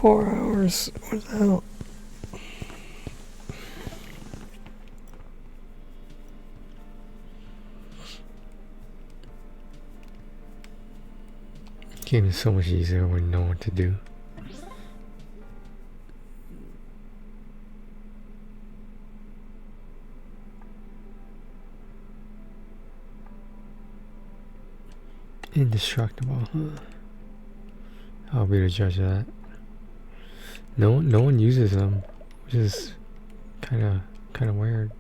4 hours. What the hell? Game is so much easier when you know what to do. Indestructible, huh? I'll be the judge of that. No one uses them, which is kind of weird.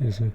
Excuse me.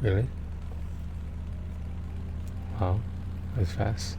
Really? Wow, that's fast.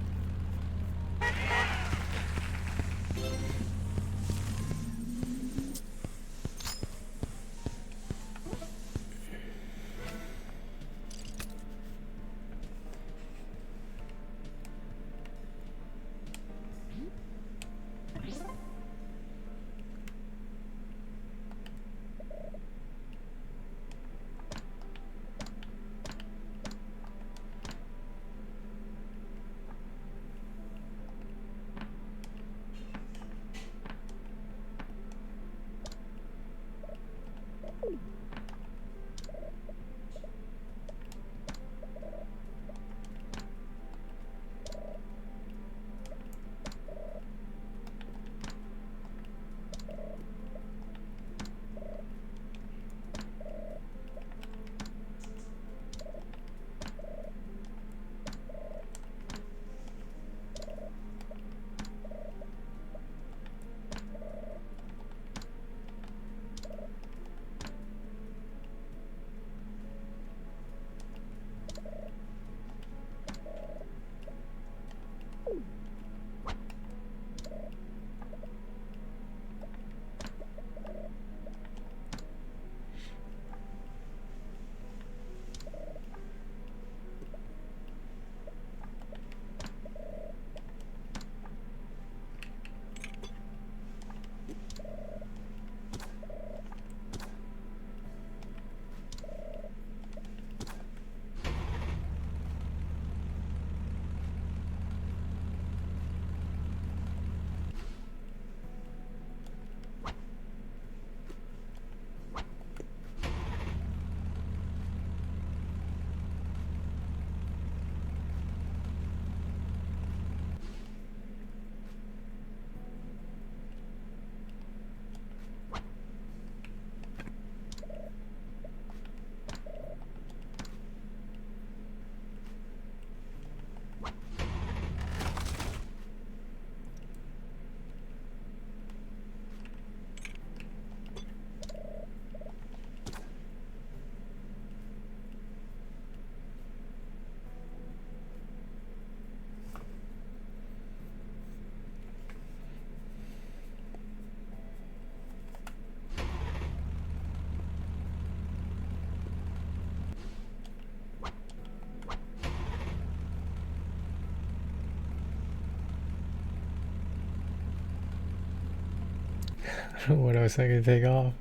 What else I can take off?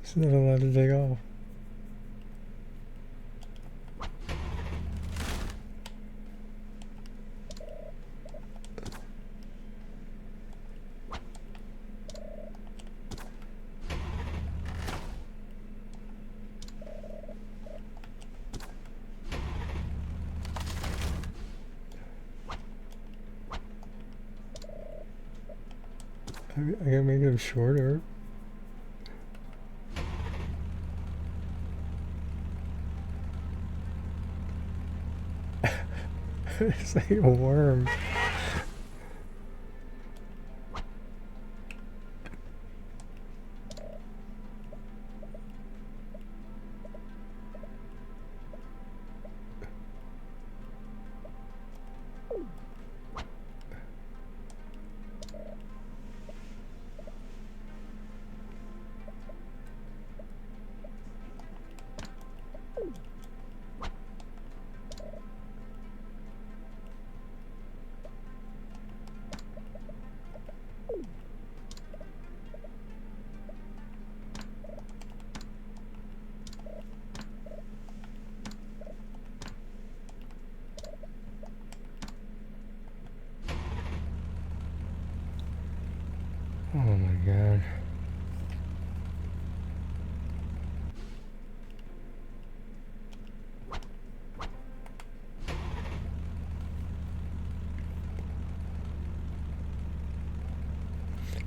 There's not allowed to take off. I gotta make them shorter. It's like a worm. Oh my god.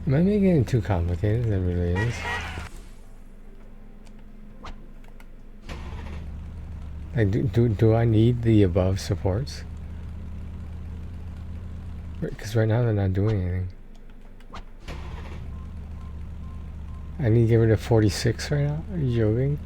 Am I making it too complicated? That really is. Like, do I need the above supports? Because right now they're not doing anything. I need to get rid of 46 right now? Are you joking?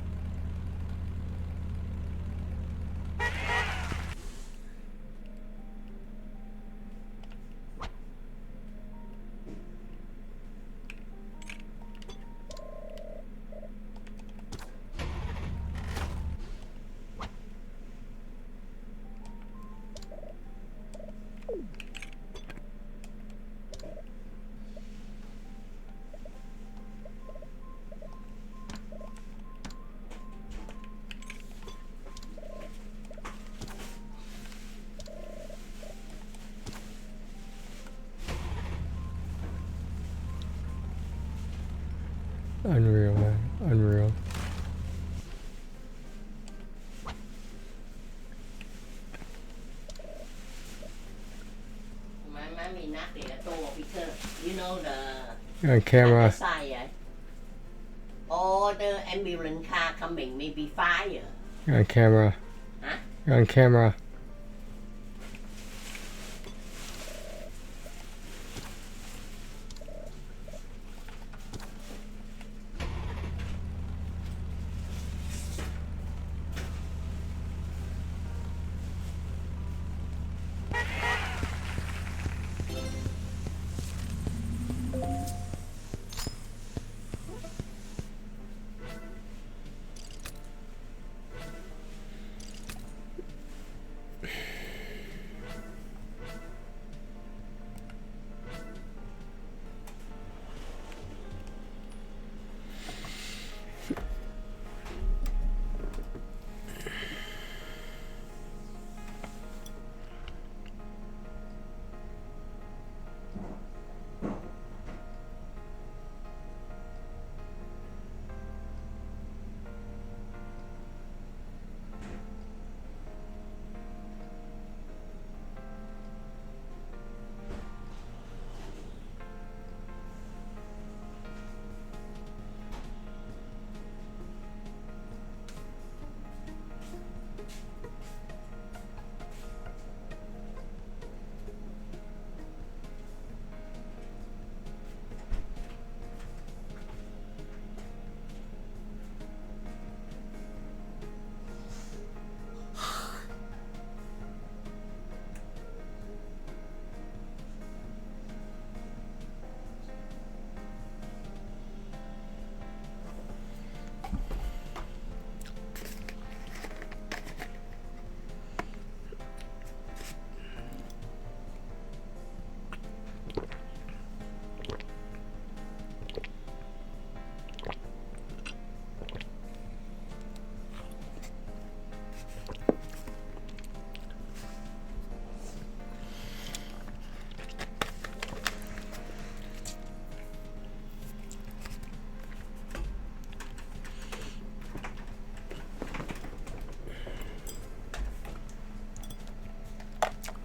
Unreal, man. Unreal. You know the On camera. side, all the ambulance car coming, maybe fire. On camera. Huh? On camera.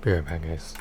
Be right back, guys.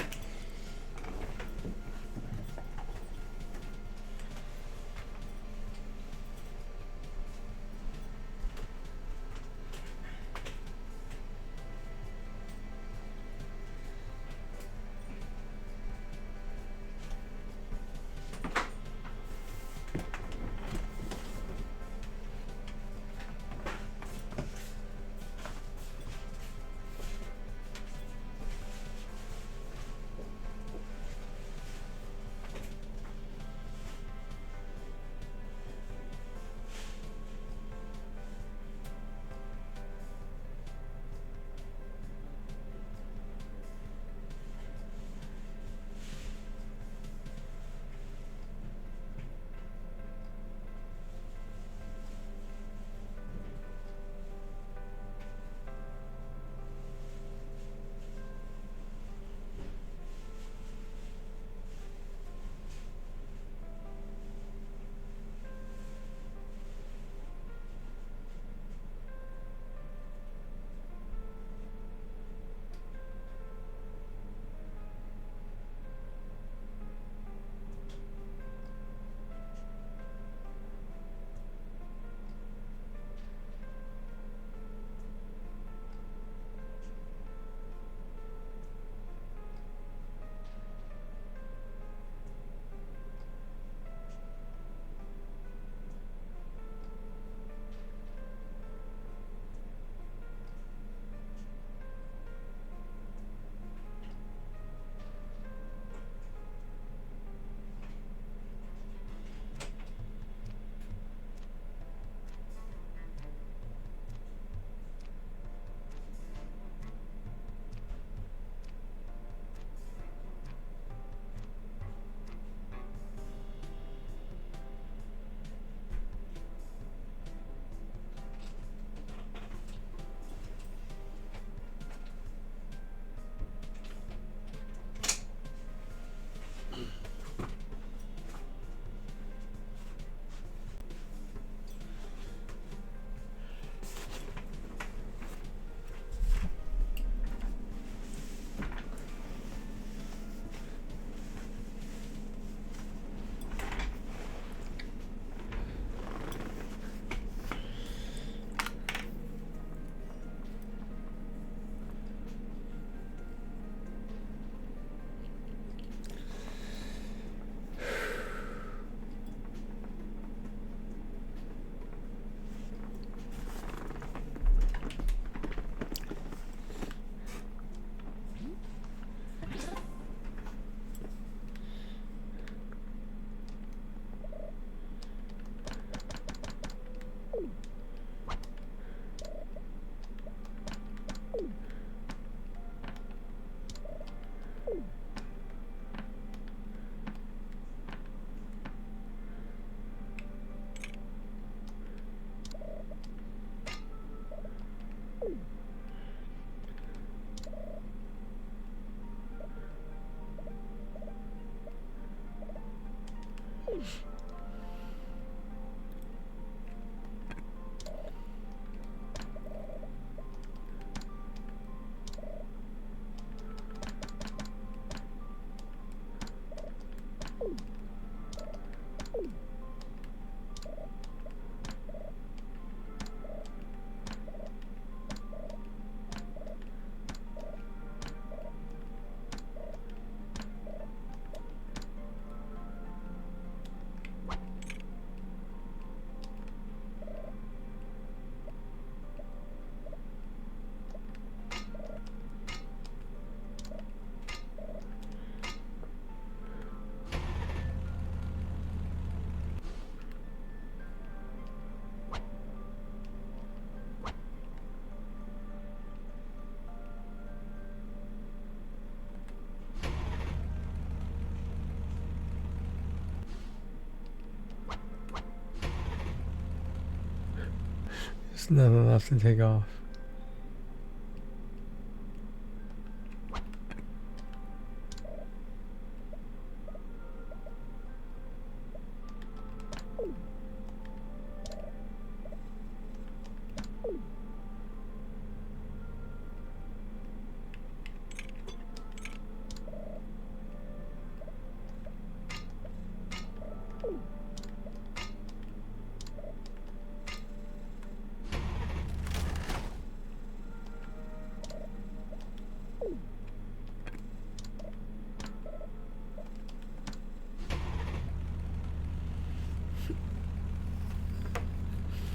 There's nothing left to take off.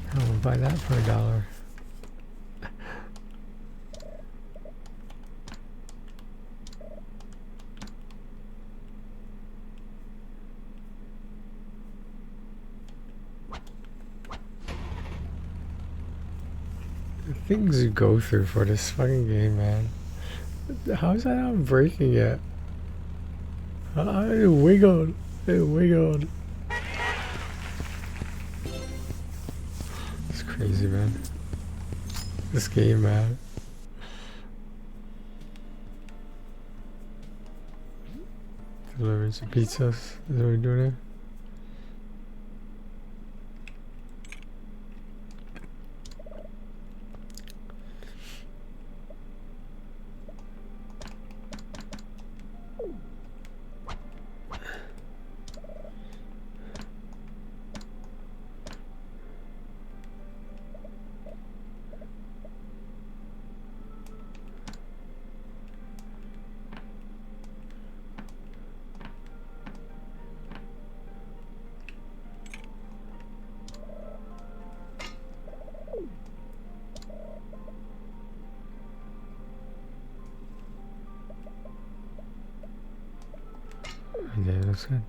I will buy that for $1. The things you go through for this fucking game, man. How's that not breaking yet? It wiggled. It wiggled. It's crazy, man. This game, man. Delivering some pizzas. Is that what we're doing here? Yeah, that's good.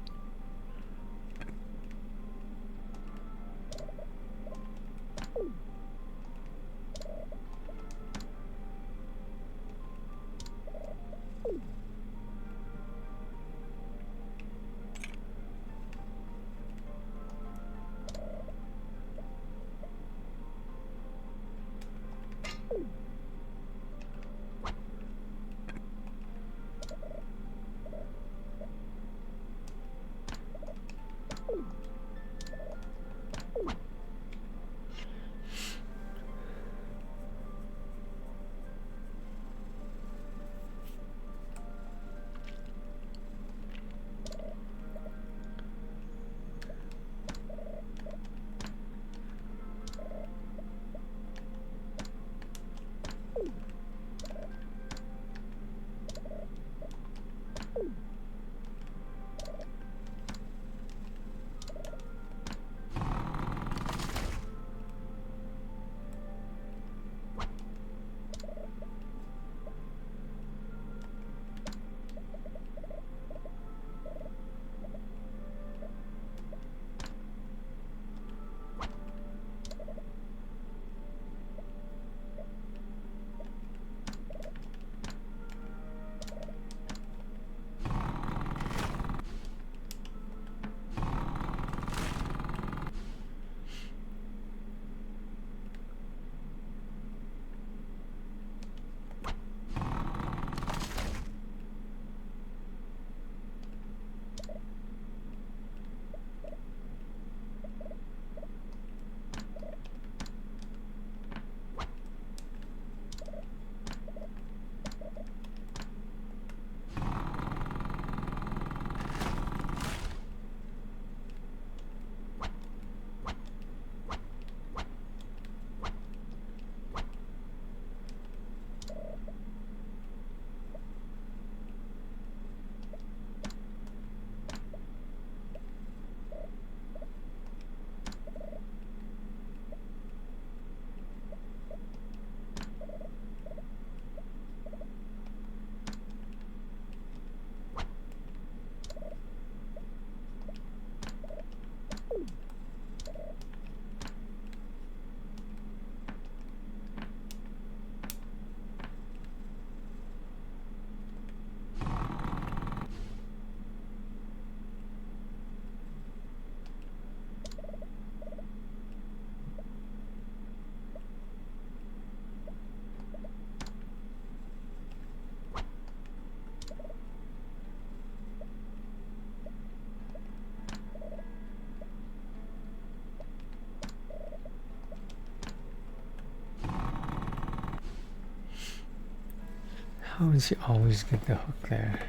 How does she always get the hook there?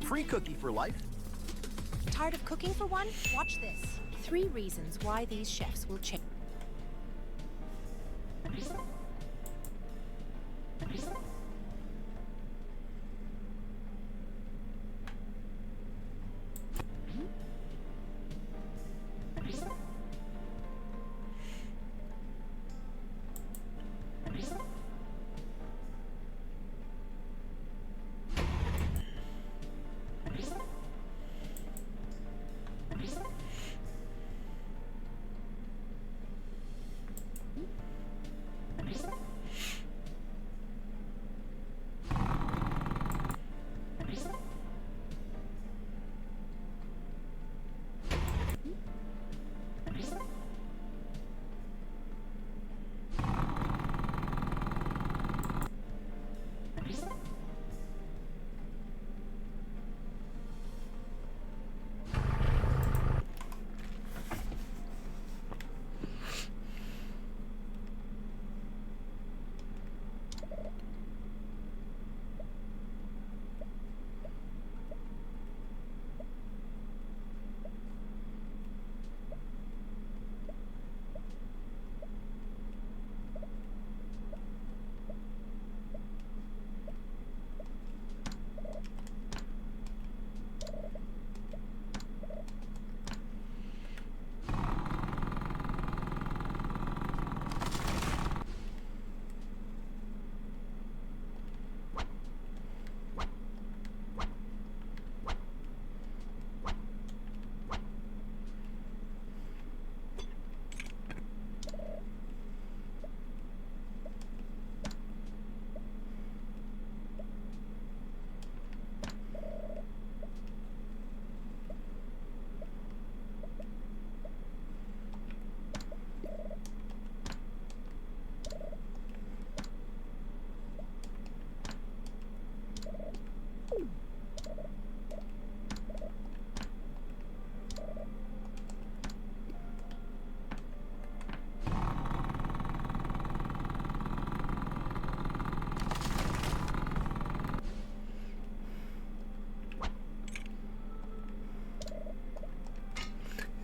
Free cookie for life. Tired of cooking for one? Watch this. 3 reasons why these chefs will change.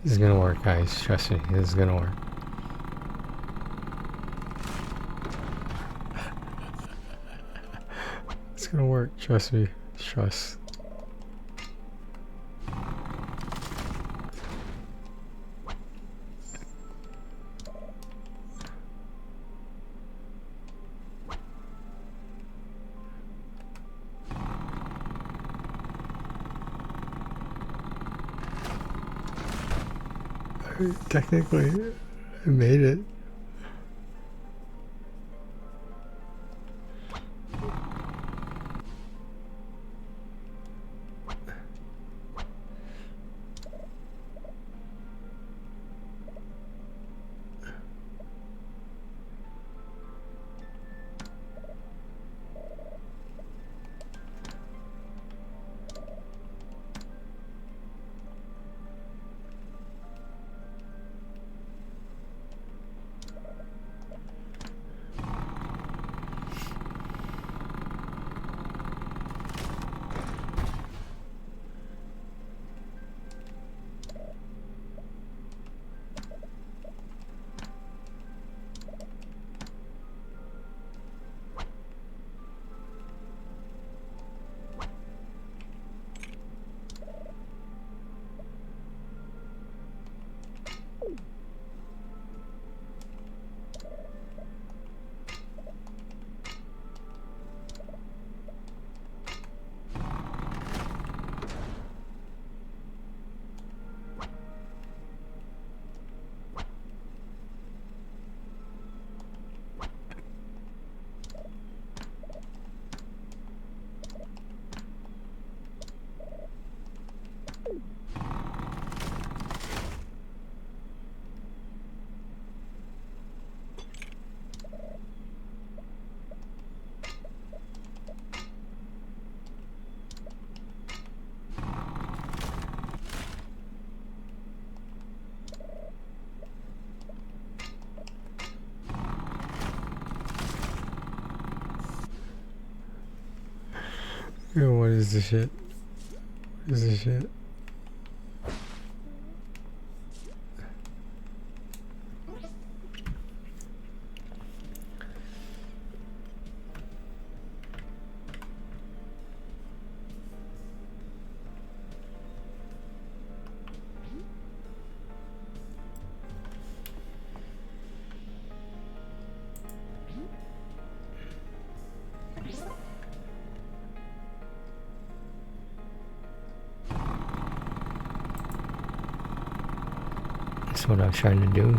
This is gonna work, guys. Trust me, this is gonna work. It's gonna work. Trust me. Trust. Technically, I made it. Yo, what is this shit? What is this shit? That's what I'm trying to do.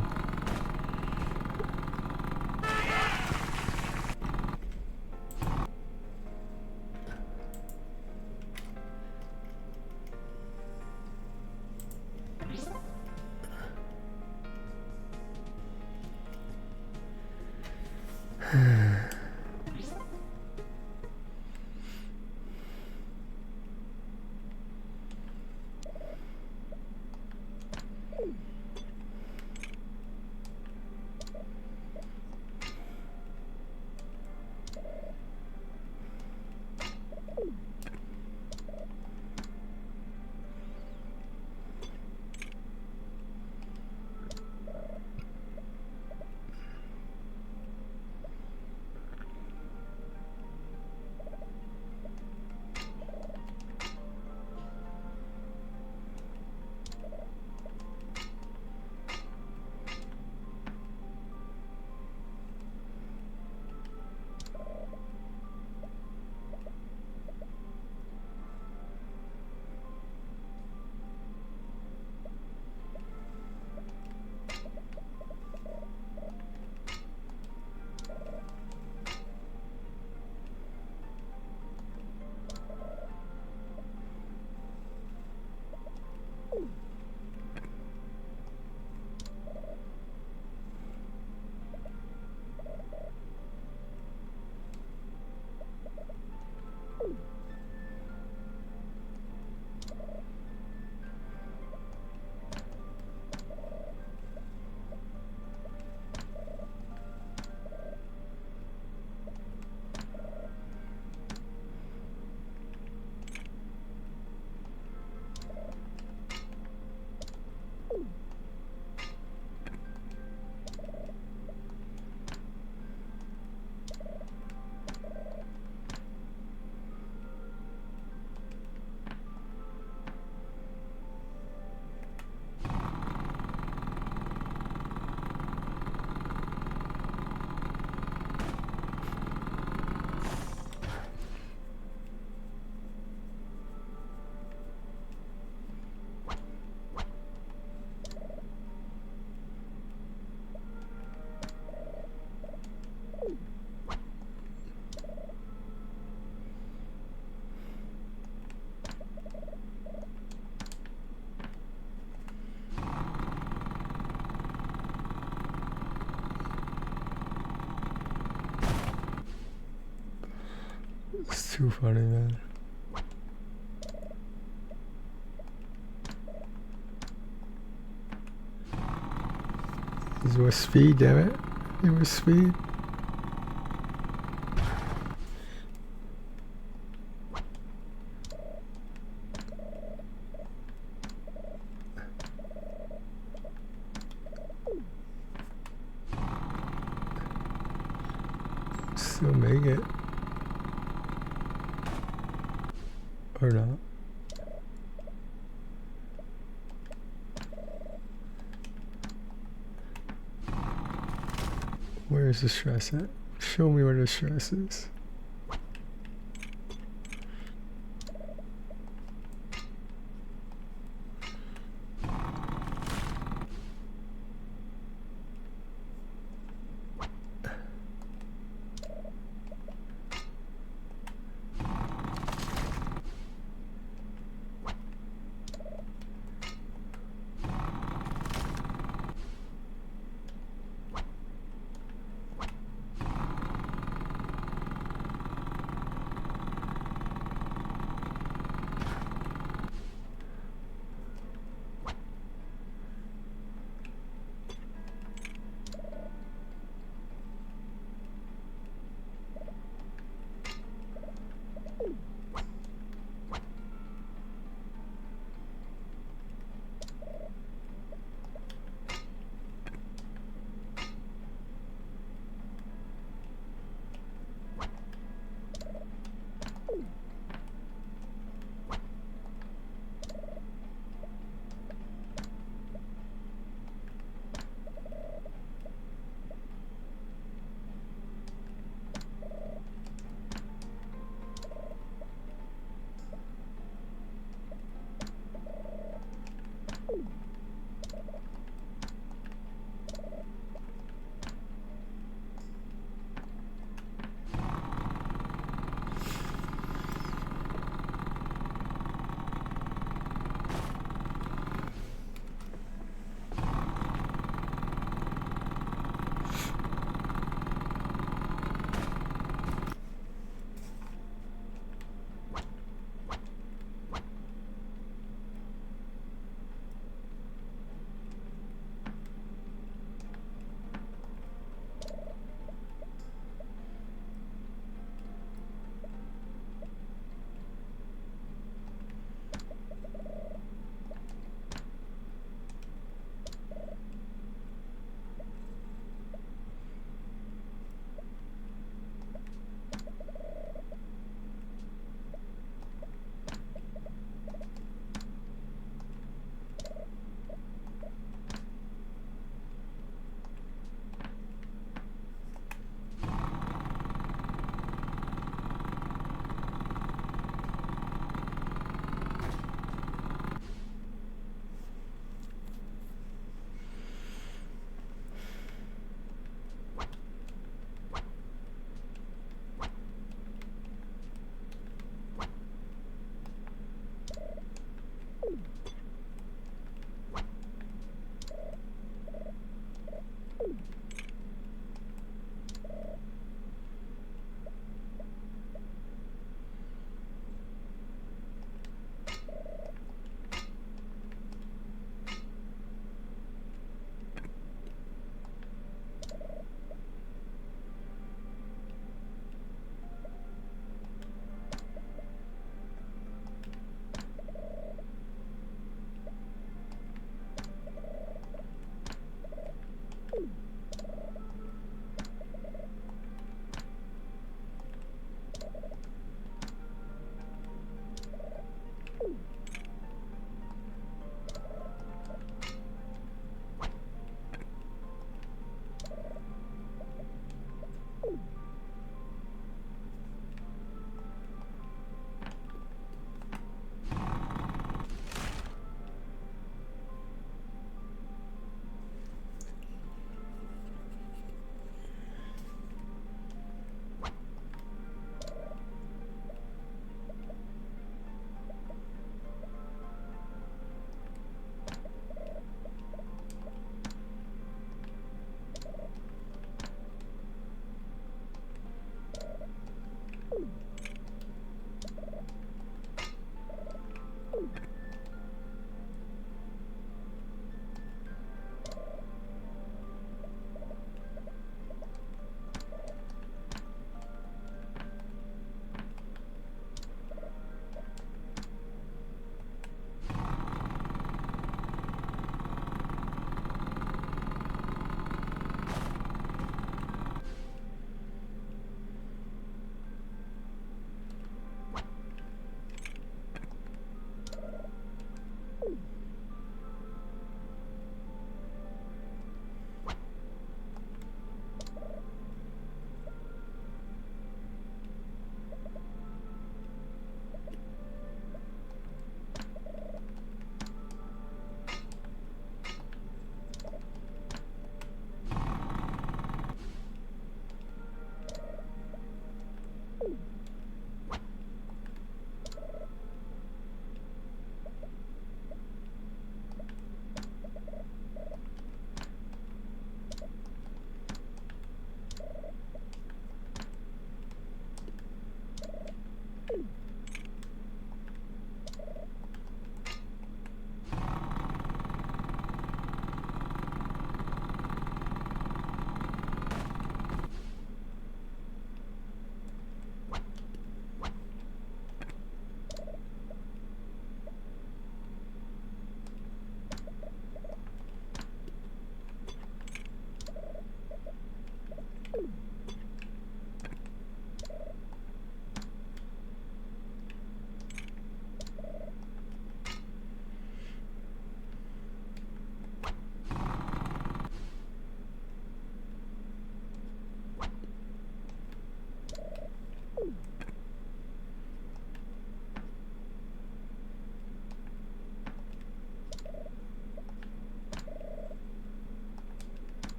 It's too funny, man. This was speed, damn it. It was speed. Still make it. Or not. Where is the stress at? Show me where the stress is.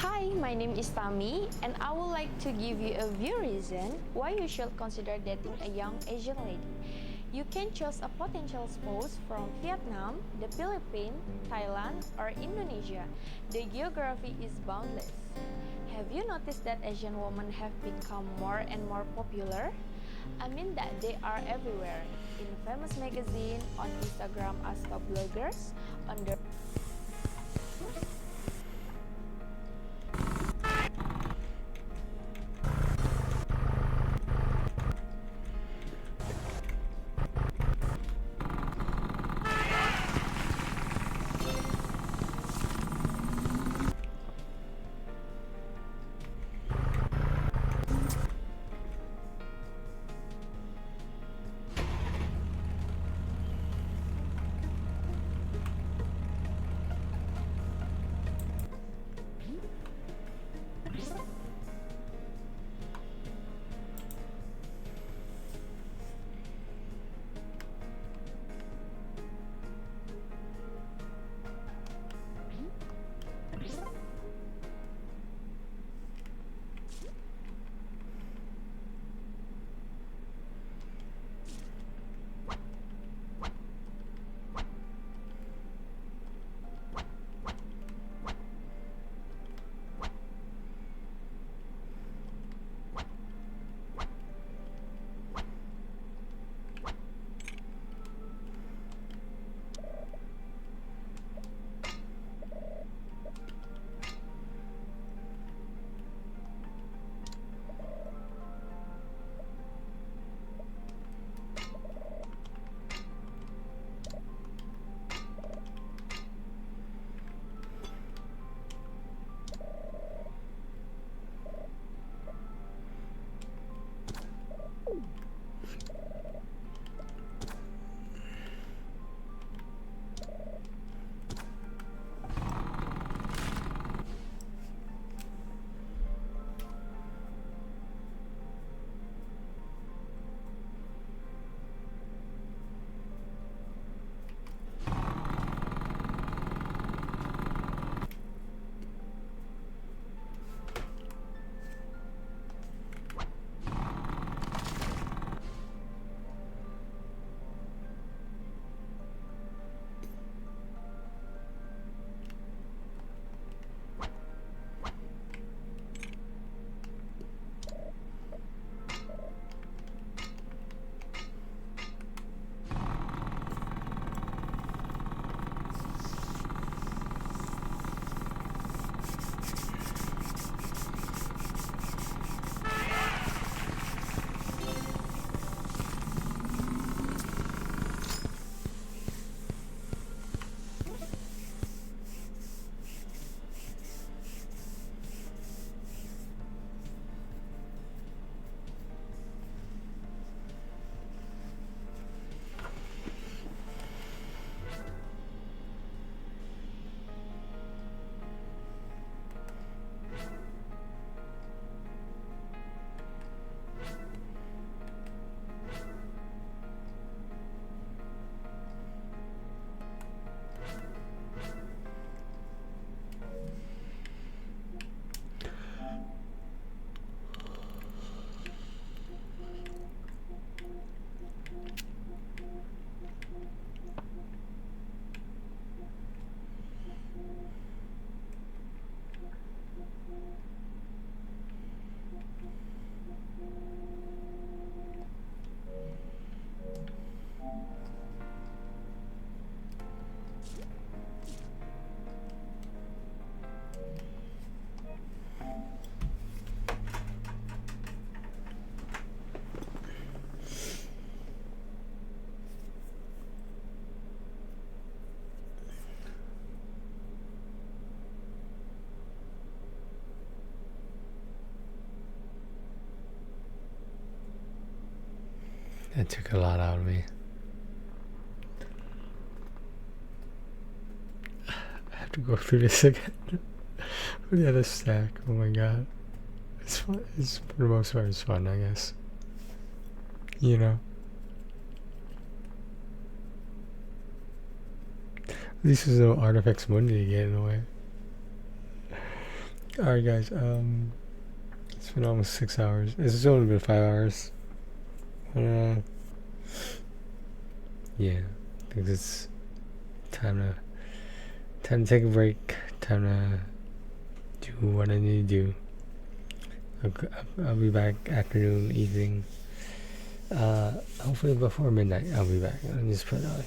Hi, my name is Tami, and I would like to give you a few reasons why you should consider dating a young Asian lady. You can choose a potential spouse from Vietnam, the Philippines, Thailand, or Indonesia. The geography is boundless. Have you noticed that Asian women have become more and more popular? I mean that they are everywhere, in famous magazine, on Instagram as top bloggers, on the That took a lot out of me. I have to go through this again. For the other stack, oh my god. It's fun. It's, for the most part, it's fun, I guess. You know? At least there's no artifacts Monday to get in the way. Alright guys, it's been almost 6 hours. It's only been 5 hours. Yeah, I think it's time to take a break. Time to do what I need to do. I'll be back afternoon, evening. Hopefully before midnight I'll be back. I'll just put it out.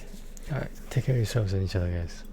Alright, take care of yourselves and each other, guys.